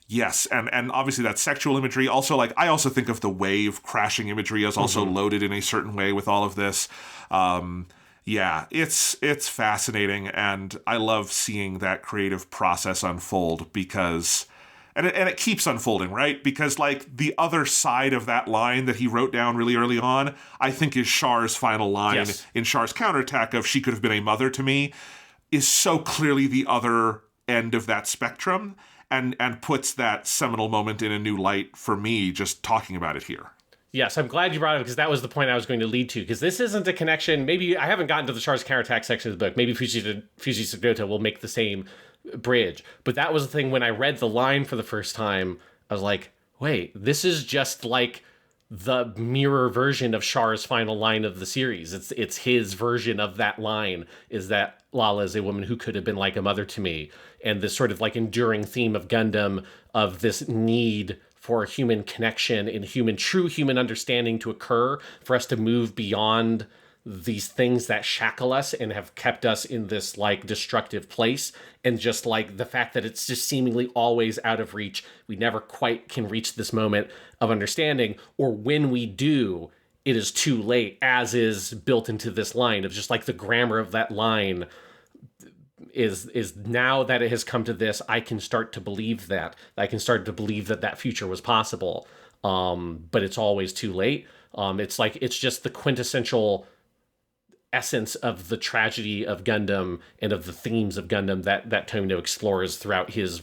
S3: Yes, and obviously that sexual imagery. Also, like, I also think of the wave crashing imagery as also loaded in a certain way with all of this. Yeah, it's fascinating, and I love seeing that creative process unfold because... And it keeps unfolding, right? Because, like, the other side of that line that he wrote down really early on, I think is Char's final line in Char's counterattack of "she could have been a mother to me," is so clearly the other end of that spectrum, and puts that seminal moment in a new light for me just talking about it here.
S2: Yes, I'm glad you brought it up because that was the point I was going to lead to. Because this isn't a connection. Maybe I haven't gotten to the Char's counterattack section of the book. Maybe Fuji Sugota will make the same bridge. But that was the thing when I read the line for the first time. I was like, wait, this is just like the mirror version of Char's final line of the series. It's his version of that line, is that Lala is a woman who could have been like a mother to me. And this sort of like enduring theme of Gundam, of this need for human connection and true human understanding to occur, for us to move beyond these things that shackle us and have kept us in this like destructive place. And just like the fact that it's just seemingly always out of reach. We never quite can reach this moment of understanding, or when we do, it is too late, as is built into this line of just like the grammar of that line is now that it has come to this, I can start to believe that. I can start to believe that that future was possible. But it's always too late. It's just the quintessential essence of the tragedy of Gundam and of the themes of Gundam that Tomino explores throughout his,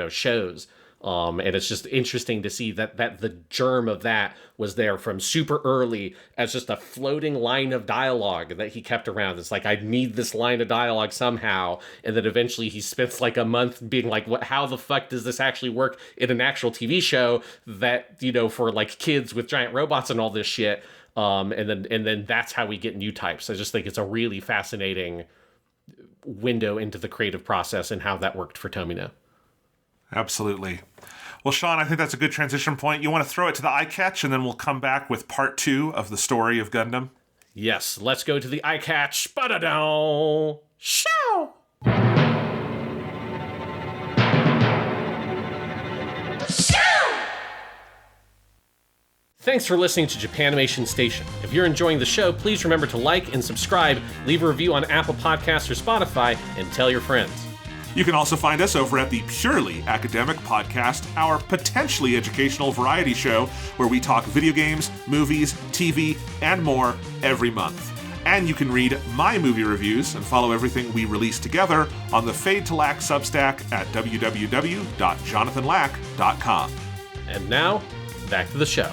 S2: shows. And it's just interesting to see that the germ of that was there from super early as just a floating line of dialogue that he kept around. It's like, I need this line of dialogue somehow. And then eventually he spends like a month being like, how the fuck does this actually work in an actual TV show that, for like kids with giant robots and all this shit. And then that's how we get new types. I just think it's a really fascinating window into the creative process and how that worked for Tomino.
S3: Absolutely. Well, Sean, I think that's a good transition point. You want to throw it to the Eyecatch, and then we'll come back with part 2 of the story of Gundam?
S2: Yes, let's go to the Eyecatch. Ba-da-dow! Show! Thanks for listening to Japanimation Station. If you're enjoying the show, please remember to like and subscribe, leave a review on Apple Podcasts or Spotify, and tell your friends.
S3: You can also find us over at the Purely Academic Podcast, our potentially educational variety show where we talk video games, movies, TV, and more every month. And you can read my movie reviews and follow everything we release together on the Fade to Lack Substack at www.jonathanlack.com.
S2: And now, back to the show.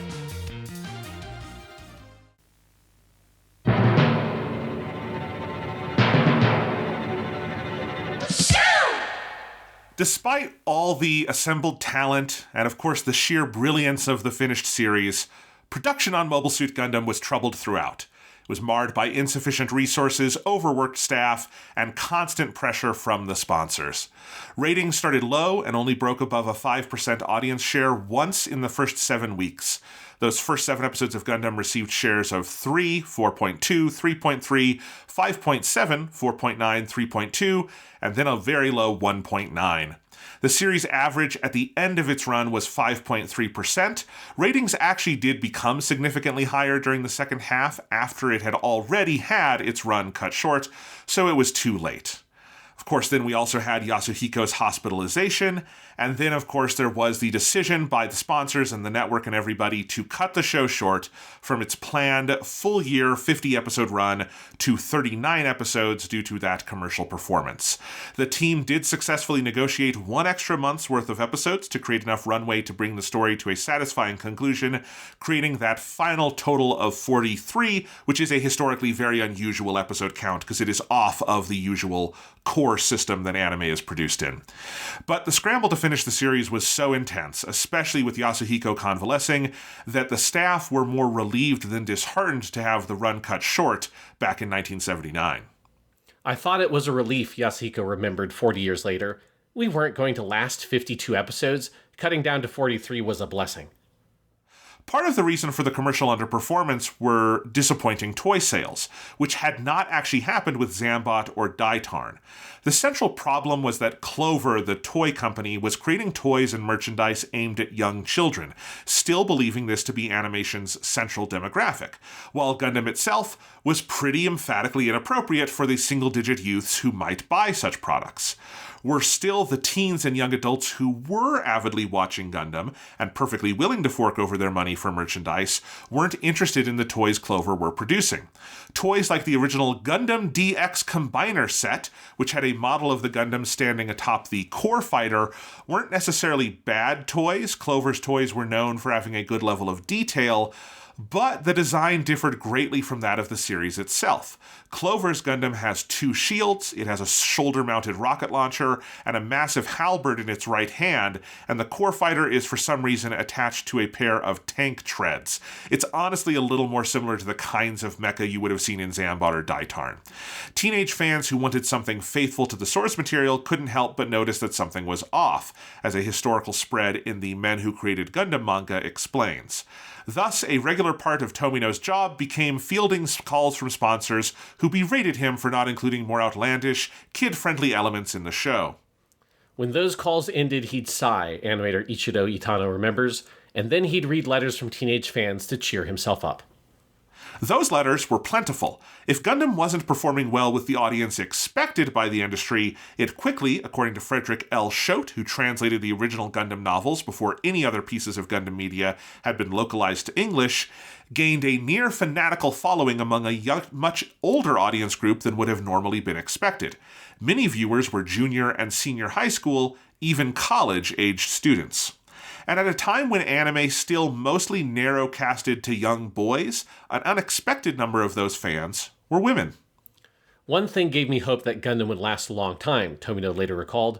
S3: Despite all the assembled talent and, of course, the sheer brilliance of the finished series, production on Mobile Suit Gundam was troubled throughout. It was marred by insufficient resources, overworked staff, and constant pressure from the sponsors. Ratings started low and only broke above a 5% audience share once in the first 7 weeks. Those first 7 episodes of Gundam received shares of 3, 4.2, 3.3, 5.7, 4.9, 3.2, and then a very low 1.9. The series average at the end of its run was 5.3%. Ratings actually did become significantly higher during the second half after it had already had its run cut short, so it was too late. Of course, then we also had Yasuhiko's hospitalization, and then, of course, there was the decision by the sponsors and the network and everybody to cut the show short from its planned full-year 50-episode run to 39 episodes due to that commercial performance. The team did successfully negotiate 1 extra month's worth of episodes to create enough runway to bring the story to a satisfying conclusion, creating that final total of 43, which is a historically very unusual episode count because it is off of the usual core system that anime is produced in. But the scramble to finish the series was so intense, especially with Yasuhiko convalescing, that the staff were more relieved than disheartened to have the run cut short back in 1979.
S2: I thought it was a relief, Yasuhiko remembered 40 years later. We weren't going to last 52 episodes. Cutting down to 43 was a blessing.
S3: Part of the reason for the commercial underperformance were disappointing toy sales, which had not actually happened with Zambot or Daitarn. The central problem was that Clover, the toy company, was creating toys and merchandise aimed at young children, still believing this to be animation's central demographic, while Gundam itself was pretty emphatically inappropriate for the single-digit youths who might buy such products. were still the teens and young adults who were avidly watching Gundam and perfectly willing to fork over their money for merchandise weren't interested in the toys Clover were producing. Toys like the original Gundam DX Combiner set, which had a model of the Gundam standing atop the core fighter, weren't necessarily bad toys. Clover's toys were known for having a good level of detail, but the design differed greatly from that of the series itself. Clover's Gundam has 2 shields, it has a shoulder-mounted rocket launcher, and a massive halberd in its right hand, and the core fighter is for some reason attached to a pair of tank treads. It's honestly a little more similar to the kinds of mecha you would have seen in Zambot or Daitarn. Teenage fans who wanted something faithful to the source material couldn't help but notice that something was off, as a historical spread in the Men Who Created Gundam manga explains. Thus, a regular part of Tomino's job became fielding calls from sponsors who berated him for not including more outlandish, kid-friendly elements in the show.
S2: When those calls ended, he'd sigh, animator Ichiro Itano remembers, and then he'd read letters from teenage fans to cheer himself up.
S3: Those letters were plentiful. If Gundam wasn't performing well with the audience expected by the industry, it quickly, according to Frederick L. Schote, who translated the original Gundam novels before any other pieces of Gundam media had been localized to English, gained a near fanatical following among a much older audience group than would have normally been expected. Many viewers were junior and senior high school, even college-aged students. And at a time when anime still mostly narrow-casted to young boys, an unexpected number of those fans were women.
S2: One thing gave me hope that Gundam would last a long time, Tomino later recalled.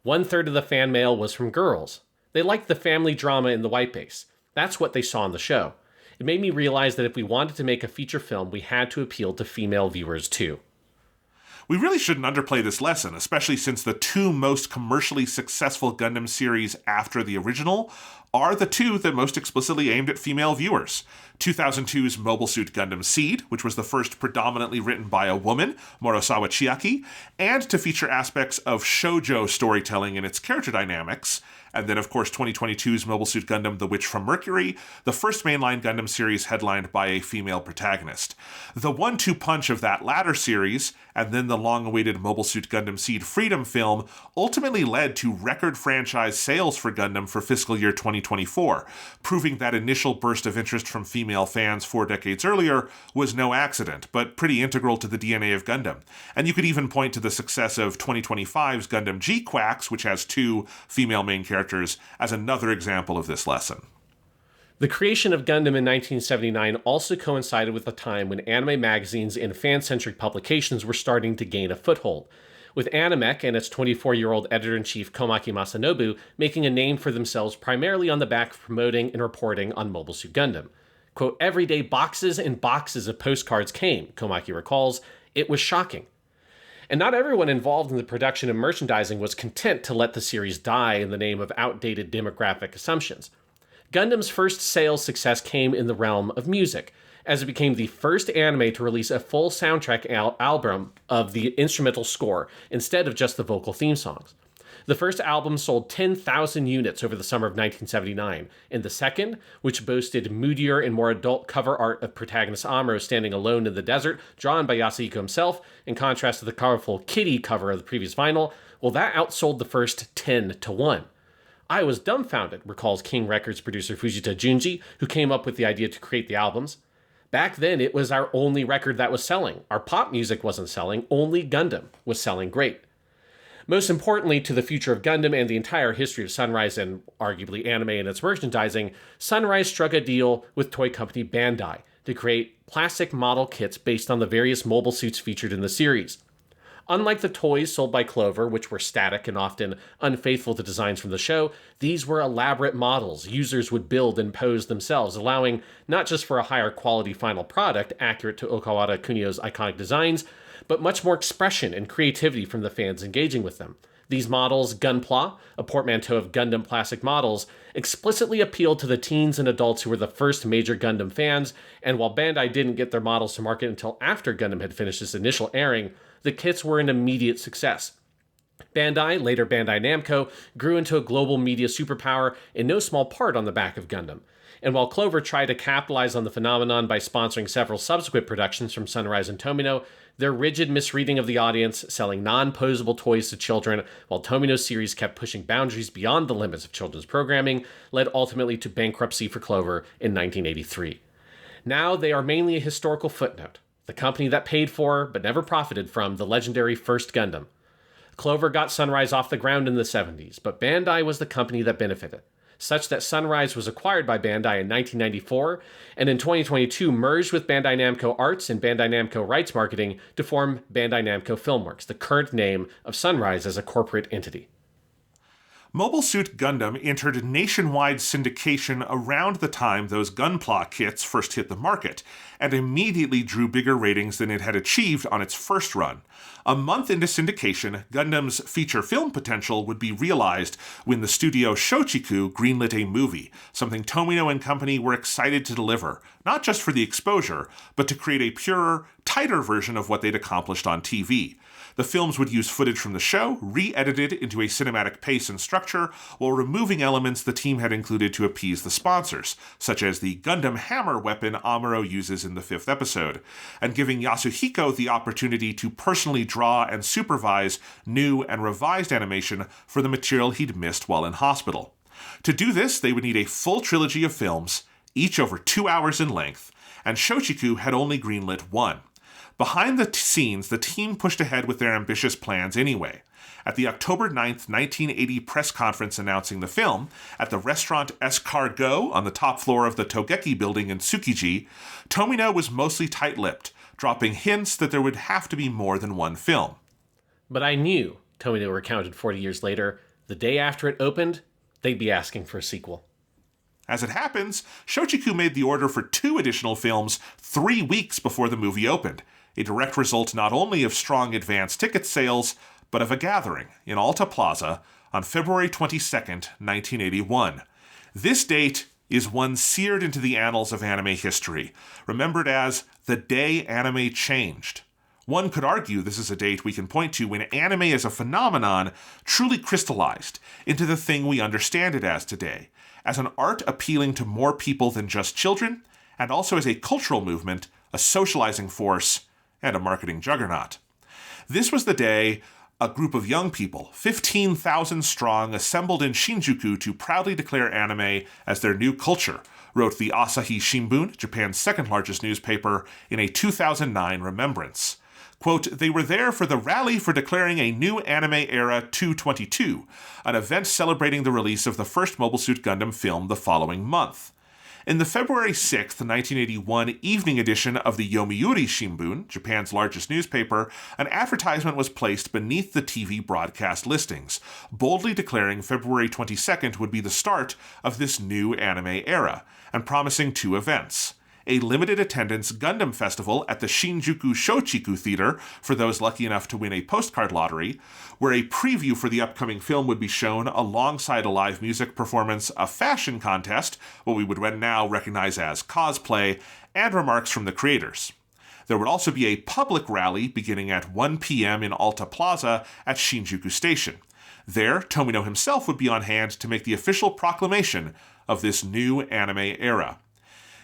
S2: 1/3 of the fan mail was from girls. They liked the family drama in the white base. That's what they saw in the show. It made me realize that if we wanted to make a feature film, we had to appeal to female viewers too.
S3: We really shouldn't underplay this lesson, especially since the 2 most commercially successful Gundam series after the original are the 2 that most explicitly aimed at female viewers. 2002's Mobile Suit Gundam Seed, which was the first predominantly written by a woman, Morosawa Chiaki, and to feature aspects of shoujo storytelling in its character dynamics, and then, of course, 2022's Mobile Suit Gundam The Witch from Mercury, the first mainline Gundam series headlined by a female protagonist. The 1-2 punch of that latter series, and then the long-awaited Mobile Suit Gundam Seed Freedom film, ultimately led to record franchise sales for Gundam for fiscal year 2024, proving that initial burst of interest from female fans 4 decades earlier was no accident, but pretty integral to the DNA of Gundam. And you could even point to the success of 2025's Gundam G-Quacks, which has 2 female main characters, as another example of this lesson.
S2: The creation of Gundam in 1979 also coincided with a time when anime magazines and fan-centric publications were starting to gain a foothold, with Animech and its 24-year-old editor-in-chief Komaki Masanobu making a name for themselves primarily on the back of promoting and reporting on Mobile Suit Gundam. Quote, every day boxes and boxes of postcards came, Komaki recalls. It was shocking. And not everyone involved in the production and merchandising was content to let the series die in the name of outdated demographic assumptions. Gundam's first sales success came in the realm of music, as it became the first anime to release a full soundtrack album of the instrumental score instead of just the vocal theme songs. The first album sold 10,000 units over the summer of 1979, and the second, which boasted moodier and more adult cover art of protagonist Amuro standing alone in the desert, drawn by Yasuhiko himself, in contrast to the colorful Kitty cover of the previous vinyl, well, that outsold the first 10-1. I was dumbfounded, recalls King Records producer Fujita Junji, who came up with the idea to create the albums. Back then, it was our only record that was selling. Our pop music wasn't selling, only Gundam was selling great. Most importantly to the future of Gundam and the entire history of Sunrise and arguably anime and its merchandising, Sunrise struck a deal with toy company Bandai to create plastic model kits based on the various mobile suits featured in the series. Unlike the toys sold by Clover, which were static and often unfaithful to designs from the show, these were elaborate models users would build and pose themselves, allowing not just for a higher quality final product accurate to Okawara Kunio's iconic designs, but much more expression and creativity from the fans engaging with them. These models, Gunpla, a portmanteau of Gundam plastic models, explicitly appealed to the teens and adults who were the first major Gundam fans, and while Bandai didn't get their models to market until after Gundam had finished its initial airing, the kits were an immediate success. Bandai, later Bandai Namco, grew into a global media superpower in no small part on the back of Gundam. And while Clover tried to capitalize on the phenomenon by sponsoring several subsequent productions from Sunrise and Tomino, their rigid misreading of the audience, selling non-posable toys to children, while Tomino's series kept pushing boundaries beyond the limits of children's programming, led ultimately to bankruptcy for Clover in 1983. Now they are mainly a historical footnote, the company that paid for, but never profited from, the legendary First Gundam. Clover got Sunrise off the ground in the 70s, but Bandai was the company that benefited, such that Sunrise was acquired by Bandai in 1994, and in 2022 merged with Bandai Namco Arts and Bandai Namco Rights Marketing to form Bandai Namco Filmworks, the current name of Sunrise as a corporate entity.
S3: Mobile Suit Gundam entered nationwide syndication around the time those Gunpla kits first hit the market, and immediately drew bigger ratings than it had achieved on its first run. A month into syndication, Gundam's feature film potential would be realized when the studio Shochiku greenlit a movie, something Tomino and company were excited to deliver, not just for the exposure, but to create a purer, tighter version of what they'd accomplished on TV. The films would use footage from the show, re-edited into a cinematic pace and structure, while removing elements the team had included to appease the sponsors, such as the Gundam hammer weapon Amuro uses in the 5th episode, and giving Yasuhiko the opportunity to personally draw and supervise new and revised animation for the material he'd missed while in hospital. To do this, they would need a full trilogy of films, each over 2 hours in length, and Shochiku had only greenlit one. Behind the scenes, the team pushed ahead with their ambitious plans anyway. At the October 9th, 1980 press conference announcing the film, at the restaurant Escargot on the top floor of the Togeki building in Tsukiji, Tomino was mostly tight-lipped, dropping hints that there would have to be more than one film.
S2: But I knew, Tomino recounted 40 years later, the day after it opened, they'd be asking for a sequel.
S3: As it happens, Shochiku made the order for 2 additional films 3 weeks before the movie opened, a direct result not only of strong advance ticket sales, but of a gathering in Alta Plaza on February 22, 1981. This date is one seared into the annals of anime history, remembered as the day anime changed. One could argue this is a date we can point to when anime as a phenomenon truly crystallized into the thing we understand it as today, as an art appealing to more people than just children, and also as a cultural movement, a socializing force, and a marketing juggernaut. This was the day a group of young people, 15,000 strong, assembled in Shinjuku to proudly declare anime as their new culture, wrote the Asahi Shimbun, Japan's second largest newspaper, in a 2009 remembrance. Quote, "They were there for the rally for declaring a new anime era 222, an event celebrating the release of the first Mobile Suit Gundam film the following month." In the February 6, 1981 evening edition of the Yomiuri Shimbun, Japan's largest newspaper, an advertisement was placed beneath the TV broadcast listings, boldly declaring February 22nd would be the start of this new anime era, and promising 2 events. A limited attendance Gundam festival at the Shinjuku Shochiku Theater for those lucky enough to win a postcard lottery, where a preview for the upcoming film would be shown alongside a live music performance, a fashion contest, what we would now recognize as cosplay, and remarks from the creators. There would also be a public rally beginning at 1 p.m. in Alta Plaza at Shinjuku Station. There, Tomino himself would be on hand to make the official proclamation of this new anime era.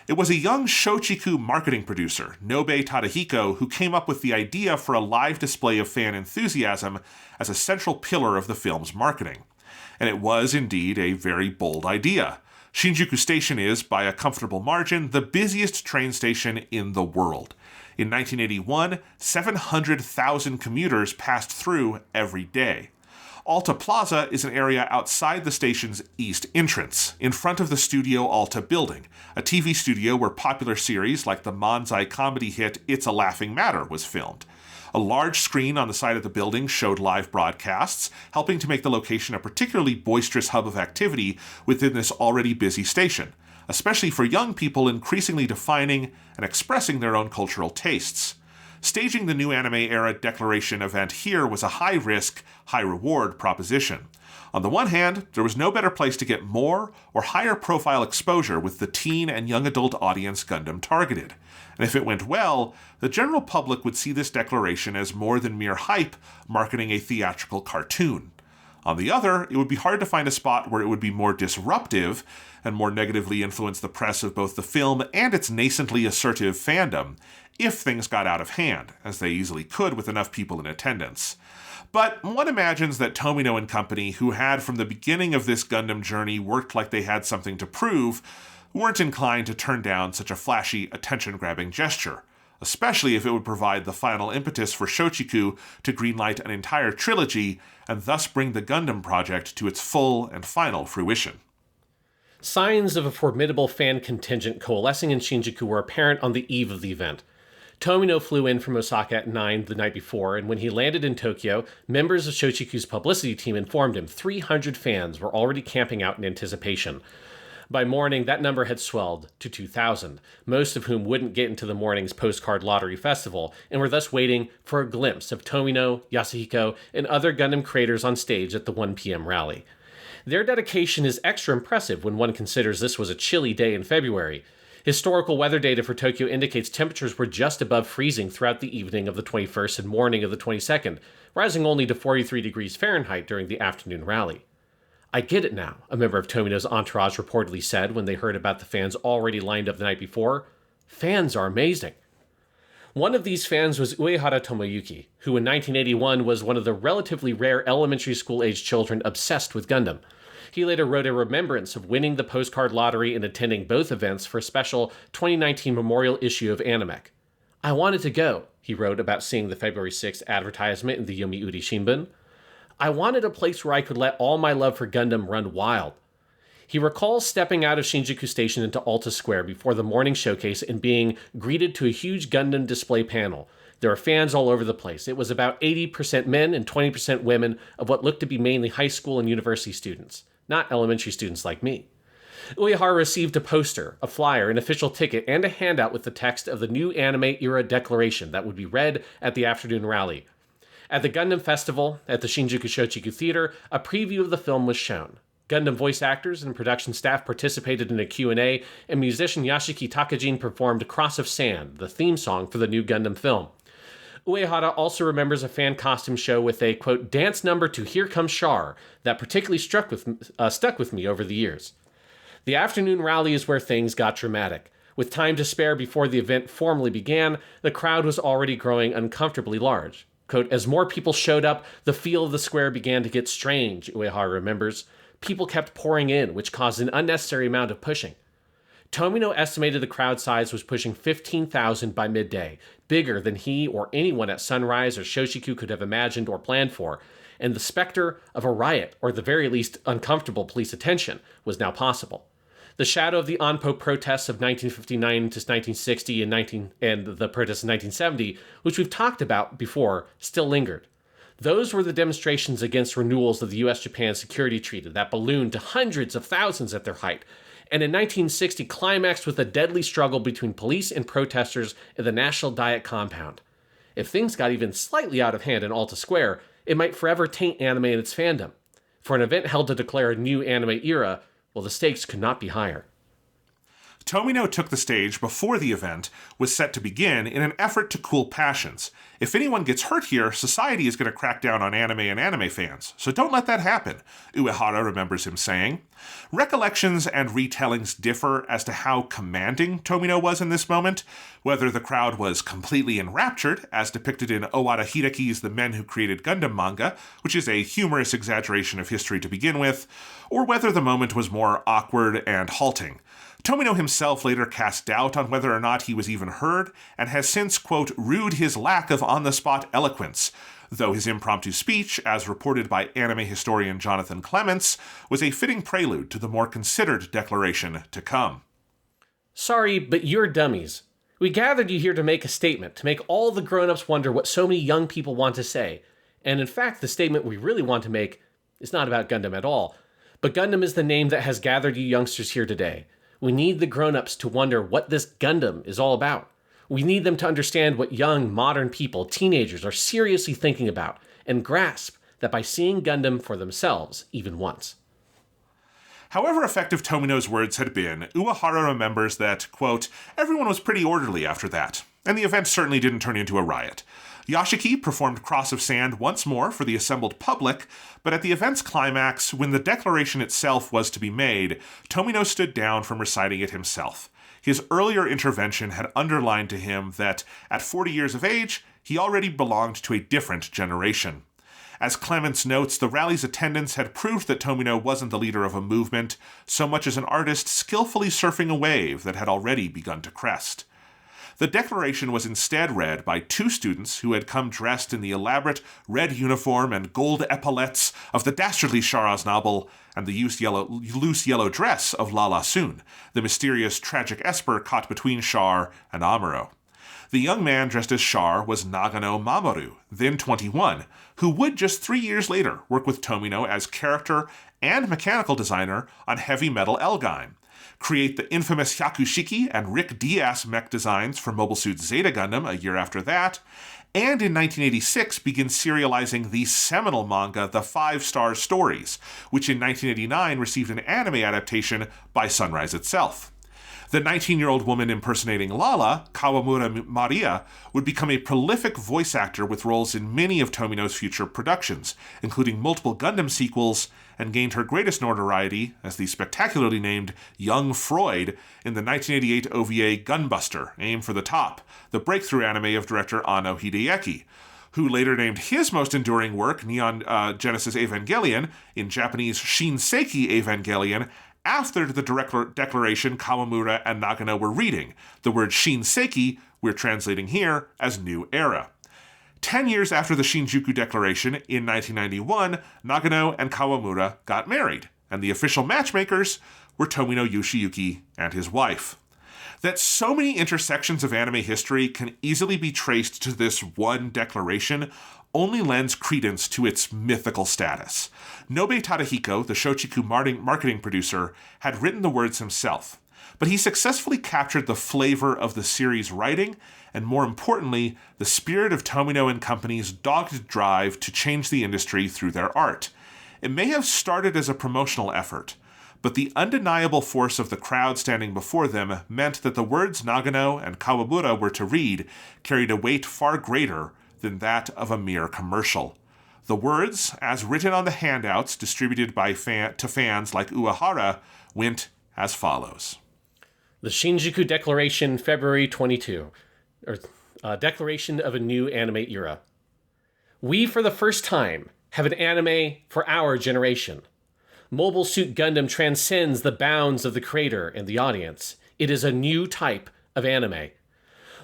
S3: It was a young Shochiku marketing producer, Nobe Tadahiko, who came up with the idea for a live display of fan enthusiasm as a central pillar of the film's marketing. And it was indeed a very bold idea. Shinjuku Station is, by a comfortable margin, the busiest train station in the world. In 1981, 700,000 commuters passed through every day. Alta Plaza is an area outside the station's east entrance, in front of the Studio Alta building, a TV studio where popular series like the Manzai comedy hit It's a Laughing Matter was filmed. A large screen on the side of the building showed live broadcasts, helping to make the location a particularly boisterous hub of activity within this already busy station, especially for young people increasingly defining and expressing their own cultural tastes. Staging the new anime era declaration event here was a high-risk, high-reward proposition. On the one hand, there was no better place to get more or higher-profile exposure with the teen and young adult audience Gundam targeted. And if it went well, the general public would see this declaration as more than mere hype marketing a theatrical cartoon. On the other, it would be hard to find a spot where it would be more disruptive and more negatively influence the press of both the film and its nascently assertive fandom if things got out of hand, as they easily could with enough people in attendance. But one imagines that Tomino and company, who had from the beginning of this Gundam journey worked like they had something to prove, weren't inclined to turn down such a flashy, attention-grabbing gesture, especially if it would provide the final impetus for Shochiku to greenlight an entire trilogy and thus bring the Gundam project to its full and final fruition.
S2: Signs of a formidable fan contingent coalescing in Shinjuku were apparent on the eve of the event. Tomino flew in from Osaka at 9 the night before, and when he landed in Tokyo, members of Shochiku's publicity team informed him 300 fans were already camping out in anticipation. By morning, that number had swelled to 2,000, most of whom wouldn't get into the morning's postcard lottery festival, and were thus waiting for a glimpse of Tomino, Yasuhiko, and other Gundam creators on stage at the 1 p.m. rally. Their dedication is extra impressive when one considers this was a chilly day in February. Historical weather data for Tokyo indicates temperatures were just above freezing throughout the evening of the 21st and morning of the 22nd, rising only to 43 degrees Fahrenheit during the afternoon rally. "I get it now," a member of Tomino's entourage reportedly said when they heard about the fans already lined up the night before. "Fans are amazing." One of these fans was Uehara Tomoyuki, who in 1981 was one of the relatively rare elementary school-aged children obsessed with Gundam. He later wrote a remembrance of winning the postcard lottery and attending both events for a special 2019 memorial issue of Animec. "I wanted to go," he wrote about seeing the February 6th advertisement in the Yomiuri Shimbun. "I wanted a place where I could let all my love for Gundam run wild." He recalls stepping out of Shinjuku Station into Alta Square before the morning showcase and being greeted to a huge Gundam display panel. There were fans all over the place. It was about 80% men and 20% women of what looked to be mainly high school and university students, not elementary students like me. Uehara received a poster, a flyer, an official ticket, and a handout with the text of the new anime-era declaration that would be read at the afternoon rally. At the Gundam Festival, at the Shinjuku Shochiku Theater, a preview of the film was shown. Gundam voice actors and production staff participated in a Q&A, and musician Yashiki Takajin performed Cross of Sand, the theme song for the new Gundam film. Uehara also remembers a fan costume show with a, quote, dance number to Here Comes Char that particularly stuck with me over the years. The afternoon rally is where things got dramatic. With time to spare before the event formally began, the crowd was already growing uncomfortably large. Quote, as more people showed up, the feel of the square began to get strange, Uehara remembers. People kept pouring in, which caused an unnecessary amount of pushing. Tomino estimated the crowd size was pushing 15,000 by midday, bigger than he or anyone at Sunrise or Shoshiku could have imagined or planned for, and the specter of a riot, or at the very least uncomfortable police attention, was now possible. The shadow of the Anpo protests of 1959 to 1960 and the protests of 1970, which we've talked about before, still lingered. Those were the demonstrations against renewals of the US-Japan Security Treaty that ballooned to hundreds of thousands at their height, and in 1960 climaxed with a deadly struggle between police and protesters in the National Diet compound. If things got even slightly out of hand in Alta Square, it might forever taint anime and its fandom. For an event held to declare a new anime era, well, the stakes could not be higher.
S3: Tomino took the stage before the event was set to begin in an effort to cool passions. If anyone gets hurt here, society is going to crack down on anime and anime fans, so don't let that happen, Uehara remembers him saying. Recollections and retellings differ as to how commanding Tomino was in this moment, whether the crowd was completely enraptured, as depicted in Owada Hideki's The Men Who Created Gundam manga, which is a humorous exaggeration of history to begin with, or whether the moment was more awkward and halting. Tomino himself later cast doubt on whether or not he was even heard, and has since, quote, rued his lack of on-the-spot eloquence, though his impromptu speech, as reported by anime historian Jonathan Clements, was a fitting prelude to the more considered declaration to come.
S2: Sorry, but you're dummies. We gathered you here to make a statement, to make all the grown-ups wonder what so many young people want to say. And in fact, the statement we really want to make is not about Gundam at all. But Gundam is the name that has gathered you youngsters here today. We need the grown-ups to wonder what this Gundam is all about. We need them to understand what young, modern people, teenagers, are seriously thinking about, and grasp that by seeing Gundam for themselves, even once.
S3: However effective Tomino's words had been, Uehara remembers that, quote, everyone was pretty orderly after that. and the event certainly didn't turn into a riot. Yoshiyuki performed Cross of Sand once more for the assembled public, but at the event's climax, when the declaration itself was to be made, Tomino stood down from reciting it himself. His earlier intervention had underlined to him that, at 40 years of age, he already belonged to a different generation. As Clements notes, the rally's attendance had proved that Tomino wasn't the leader of a movement, so much as an artist skillfully surfing a wave that had already begun to crest. The declaration was instead read by two students who had come dressed in the elaborate red uniform and gold epaulettes of the dastardly Char Aznable and the loose yellow dress of Lala Sun, the mysterious tragic esper caught between Char and Amuro. The young man dressed as Char was Nagano Mamoru, then 21, who would just 3 years later work with Tomino as character and mechanical designer on Heavy Metal Elgime, create the infamous Hyakushiki and Rick Diaz mech designs for Mobile Suit Zeta Gundam a year after that, and in 1986 begin serializing the seminal manga The 5 Star Stories, which in 1989 received an anime adaptation by Sunrise itself. The 19-year-old woman impersonating Lala, Kawamura Maria, would become a prolific voice actor with roles in many of Tomino's future productions, including multiple Gundam sequels, and gained her greatest notoriety as the spectacularly named Young Freud in the 1988 OVA Gunbuster, Aim for the Top, the breakthrough anime of director Anno Hideaki, who later named his most enduring work, Neon Genesis Evangelion, in Japanese Shinseki Evangelion, after the declaration Kawamura and Nagano were reading. The word Shinseki we're translating here as New Era. 10 years after the Shinjuku Declaration, in 1991, Nagano and Kawamura got married, and the official matchmakers were Tomino Yoshiyuki and his wife. That so many intersections of anime history can easily be traced to this one declaration only lends credence to its mythical status. Nobe Tadahiko, the Shochiku marketing producer, had written the words himself, but he successfully captured the flavor of the series' writing and, more importantly, the spirit of Tomino and Company's dogged drive to change the industry through their art. It may have started as a promotional effort, but the undeniable force of the crowd standing before them meant that the words Nagano and Kawamura were to read carried a weight far greater than that of a mere commercial. The words, as written on the handouts distributed to fans like Uehara, went as follows.
S2: The Shinjuku Declaration, February 22. Declaration of a new anime era. We, for the first time, have an anime for our generation. Mobile Suit Gundam transcends the bounds of the creator and the audience. It is a new type of anime.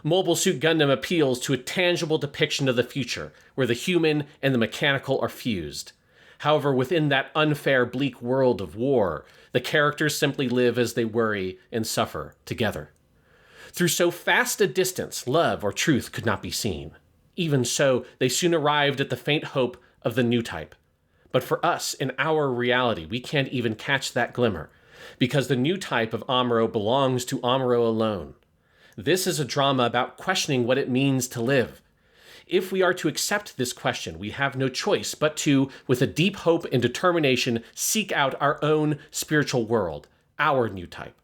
S2: Mobile Suit Gundam appeals to a tangible depiction of the future, where the human and the mechanical are fused. However, within that unfair, bleak world of war, the characters simply live as they worry and suffer together. Through so fast a distance, love or truth could not be seen. Even so, they soon arrived at the faint hope of the new type. But for us, in our reality, we can't even catch that glimmer, because the new type of Amuro belongs to Amuro alone. This is a drama about questioning what it means to live. If we are to accept this question, we have no choice but to, with a deep hope and determination, seek out our own spiritual world, our new type.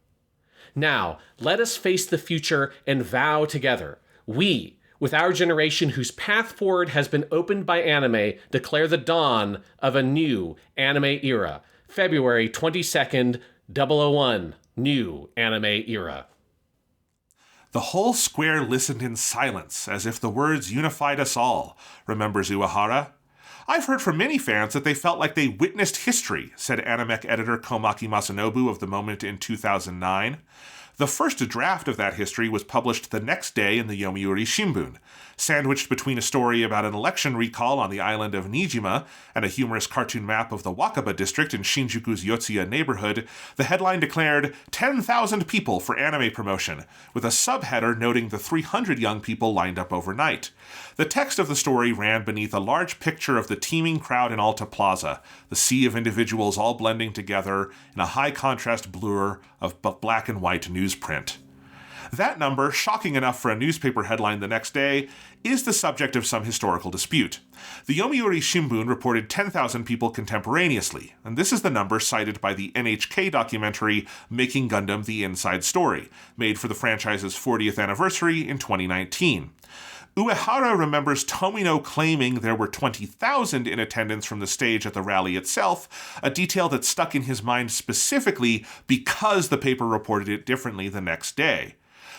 S2: Now, let us face the future and vow together. We, with our generation whose path forward has been opened by anime, declare the dawn of a new anime era. February 22nd, 001, new anime era.
S3: The whole square listened in silence, as if the words unified us all, remembers Uehara. I've heard from many fans that they felt like they witnessed history, said Animech editor Komaki Masanobu of the moment in 2009. The first draft of that history was published the next day in the Yomiuri Shimbun. Sandwiched between a story about an election recall on the island of Nijima and a humorous cartoon map of the Wakaba district in Shinjuku's Yotsuya neighborhood, the headline declared 10,000 people for anime promotion, with a subheader noting the 300 young people lined up overnight. The text of the story ran beneath a large picture of the teeming crowd in Alta Plaza, the sea of individuals all blending together in a high-contrast blur of black and white newsprint. That number, shocking enough for a newspaper headline the next day, is the subject of some historical dispute. The Yomiuri Shimbun reported 10,000 people contemporaneously, and this is the number cited by the NHK documentary Making Gundam: The Inside Story, made for the franchise's 40th anniversary in 2019. Uehara remembers Tomino claiming there were 20,000 in attendance from the stage at the rally itself, a detail that stuck in his mind specifically because the paper reported it differently the next day.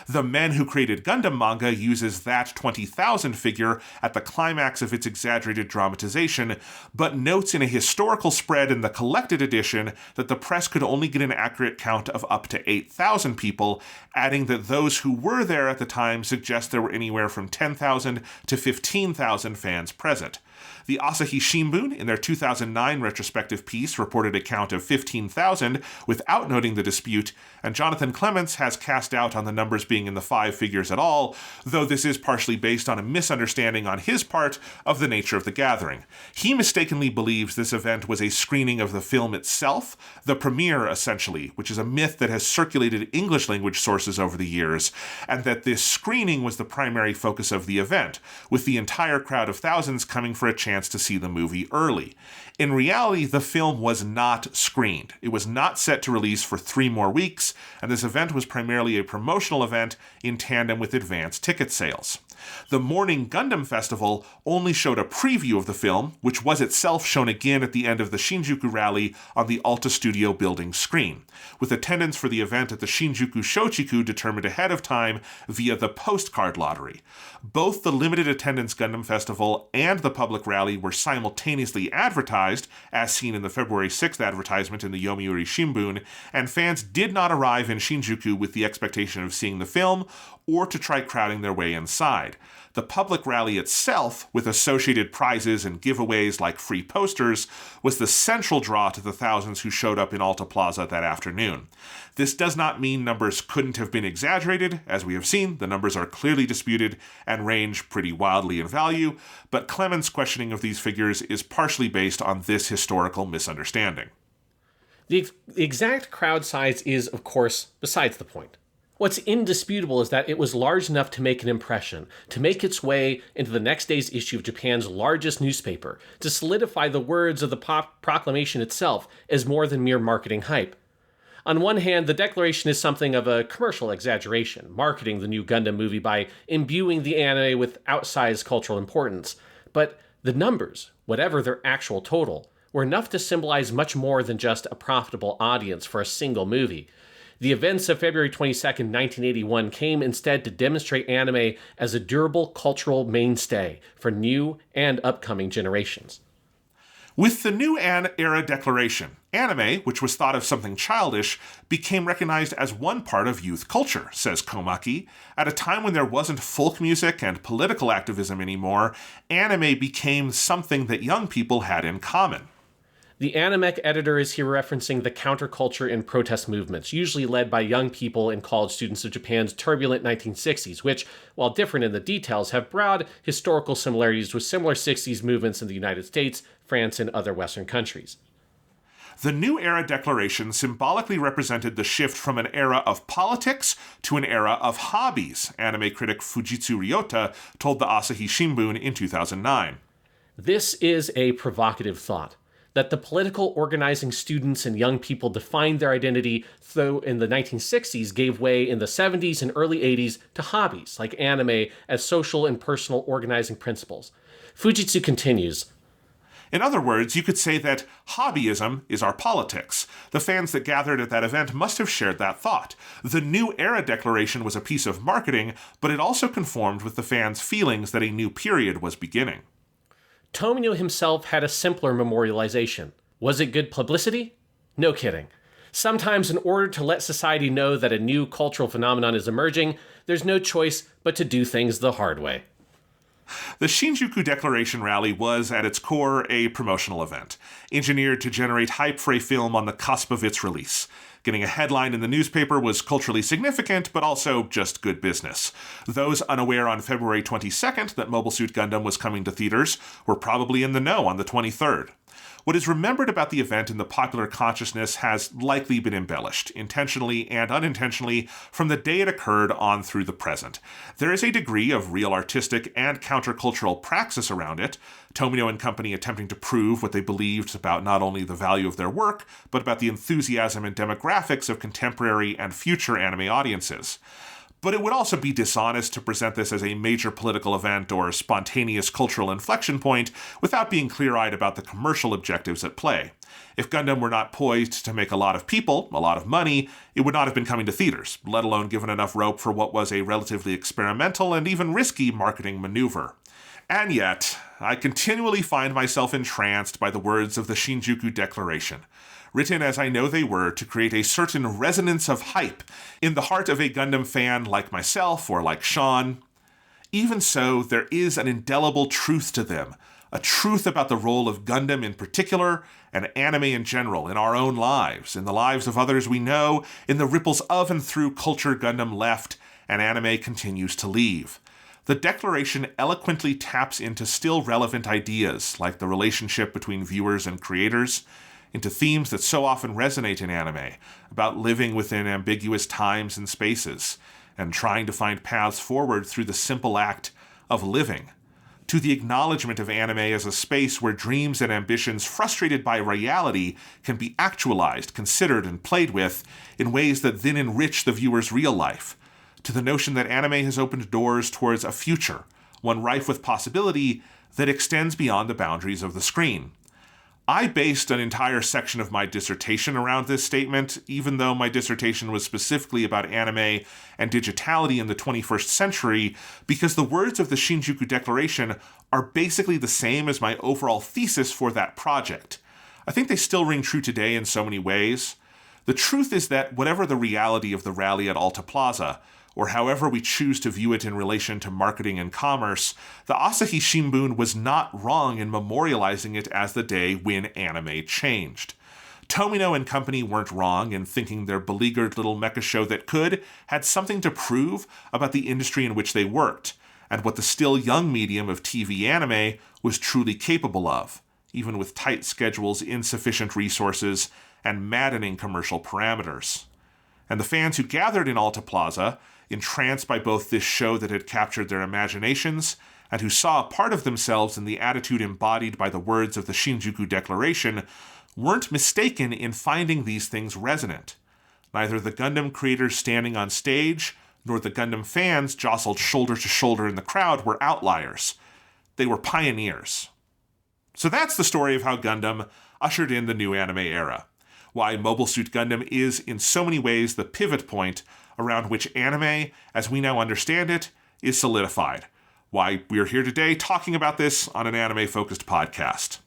S3: The Men Who Created Gundam manga uses that 20,000 figure at the climax of its exaggerated dramatization, but notes in a historical spread in the collected edition that the press could only get an accurate count of up to 8,000 people, adding that those who were there at the time suggest there were anywhere from 10,000 to 15,000 fans present. The Asahi Shimbun, in their 2009 retrospective piece, reported a count of 15,000 without noting the dispute, and Jonathan Clements has cast doubt on the numbers being in the five figures at all, though this is partially based on a misunderstanding on his part of the nature of the gathering. He mistakenly believes this event was a screening of the film itself, the premiere essentially, which is a myth that has circulated English language sources over the years, and that this screening was the primary focus of the event, with the entire crowd of thousands coming for a chance to see the movie early. In reality, the film was not screened. It was not set to release for 3 more weeks, and this event was primarily a promotional event in tandem with advanced ticket sales. The Morning Gundam Festival only showed a preview of the film, which was itself shown again at the end of the Shinjuku rally on the Alta Studio building screen, with attendance for the event at the Shinjuku Shochiku determined ahead of time via the postcard lottery. Both the limited attendance Gundam Festival and the public rally were simultaneously advertised, as seen in the February 6th advertisement in the Yomiuri Shimbun, and fans did not arrive in Shinjuku with the expectation of seeing the film or to try crowding their way inside. The public rally itself, with associated prizes and giveaways like free posters, was the central draw to the thousands who showed up in Alta Plaza that afternoon. This does not mean numbers couldn't have been exaggerated. As we have seen, the numbers are clearly disputed and range pretty wildly in value, but Clemens' questioning of these figures is partially based on this historical misunderstanding.
S2: The exact crowd size is, of course, besides the point. What's indisputable is that it was large enough to make an impression, to make its way into the next day's issue of Japan's largest newspaper, to solidify the words of the proclamation itself as more than mere marketing hype. On one hand, the declaration is something of a commercial exaggeration, marketing the new Gundam movie by imbuing the anime with outsized cultural importance. But the numbers, whatever their actual total, were enough to symbolize much more than just a profitable audience for a single movie. The events of February 22, 1981 came instead to demonstrate anime as a durable cultural mainstay for new and upcoming generations.
S3: With the new era declaration, anime, which was thought of something childish, became recognized as one part of youth culture, says Komaki. At a time when there wasn't folk music and political activism anymore, anime became something that young people had in common.
S2: The Animec editor is here referencing the counterculture and protest movements, usually led by young people and college students of Japan's turbulent 1960s, which, while different in the details, have broad historical similarities with similar 60s movements in the United States, France, and other Western countries.
S3: The New Era Declaration symbolically represented the shift from an era of politics to an era of hobbies, anime critic Fujitsu Ryota told the Asahi Shimbun in 2009.
S2: This is a provocative thought, that the political organizing students and young people defined their identity, though in the 1960s gave way in the 70s and early 80s to hobbies like anime as social and personal organizing principles. Fujitsu continues,
S3: in other words, you could say that hobbyism is our politics. The fans that gathered at that event must have shared that thought. The New Era Declaration was a piece of marketing, but it also conformed with the fans' feelings that a new period was beginning.
S2: Tomino himself had a simpler memorialization. Was it good publicity? No kidding. Sometimes in order to let society know that a new cultural phenomenon is emerging, there's no choice but to do things the hard way.
S3: The Shinjuku Declaration Rally was, at its core, a promotional event, engineered to generate hype for a film on the cusp of its release. Getting a headline in the newspaper was culturally significant, but also just good business. Those unaware on February 22nd that Mobile Suit Gundam was coming to theaters were probably in the know on the 23rd. What is remembered about the event in the popular consciousness has likely been embellished, intentionally and unintentionally, from the day it occurred on through the present. There is a degree of real artistic and countercultural praxis around it, Tomino and company attempting to prove what they believed about not only the value of their work, but about the enthusiasm and demographics of contemporary and future anime audiences. But it would also be dishonest to present this as a major political event or spontaneous cultural inflection point without being clear-eyed about the commercial objectives at play. If Gundam were not poised to make a lot of people, a lot of money, it would not have been coming to theaters, let alone given enough rope for what was a relatively experimental and even risky marketing maneuver. And yet, I continually find myself entranced by the words of the Shinjuku Declaration, written as I know they were to create a certain resonance of hype in the heart of a Gundam fan like myself or like Sean. Even so, there is an indelible truth to them, a truth about the role of Gundam in particular, and anime in general, in our own lives, in the lives of others we know, in the ripples of and through culture Gundam left, and anime continues to leave. The Declaration eloquently taps into still relevant ideas, like the relationship between viewers and creators, into themes that so often resonate in anime, about living within ambiguous times and spaces, and trying to find paths forward through the simple act of living, to the acknowledgement of anime as a space where dreams and ambitions frustrated by reality can be actualized, considered, and played with in ways that then enrich the viewer's real life, to the notion that anime has opened doors towards a future, one rife with possibility that extends beyond the boundaries of the screen. I based an entire section of my dissertation around this statement, even though my dissertation was specifically about anime and digitality in the 21st century, because the words of the Shinjuku Declaration are basically the same as my overall thesis for that project. I think they still ring true today in so many ways. The truth is that whatever the reality of the rally at Alta Plaza, or however we choose to view it in relation to marketing and commerce, the Asahi Shimbun was not wrong in memorializing it as the day when anime changed. Tomino and company weren't wrong in thinking their beleaguered little mecha show that could had something to prove about the industry in which they worked, and what the still young medium of TV anime was truly capable of, even with tight schedules, insufficient resources, and maddening commercial parameters. And the fans who gathered in Alta Plaza, entranced by both this show that had captured their imaginations, and who saw a part of themselves in the attitude embodied by the words of the Shinjuku Declaration, weren't mistaken in finding these things resonant. Neither the Gundam creators standing on stage, nor the Gundam fans jostled shoulder to shoulder in the crowd were outliers. They were pioneers. So that's the story of how Gundam ushered in the new anime era. Why Mobile Suit Gundam is, in so many ways, the pivot point around which anime, as we now understand it, is solidified. Why we are here today talking about this on an anime-focused podcast.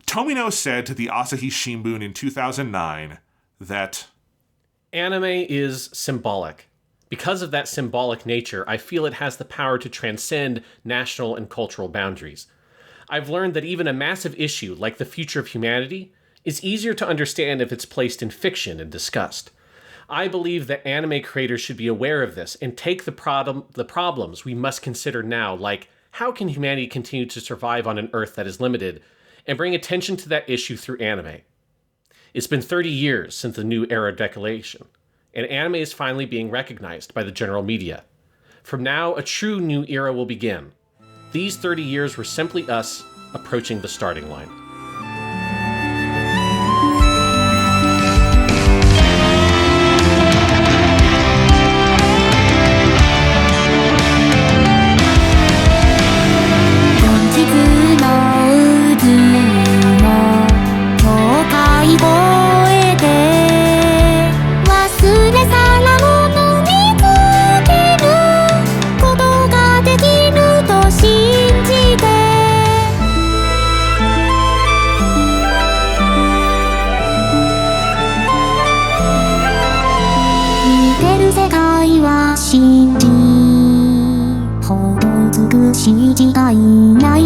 S3: Tomino said to the Asahi Shimbun in 2009 that
S2: anime is symbolic. Because of that symbolic nature, I feel it has the power to transcend national and cultural boundaries. I've learned that even a massive issue like the future of humanity is easier to understand if it's placed in fiction and discussed. I believe that anime creators should be aware of this and take the problems we must consider now, like how can humanity continue to survive on an Earth that is limited, and bring attention to that issue through anime. It's been 30 years since the New Era Declaration, and anime is finally being recognized by the general media. From now, a true new era will begin. These 30 years were simply us approaching the starting line.
S1: "信じほど美しい時代ない」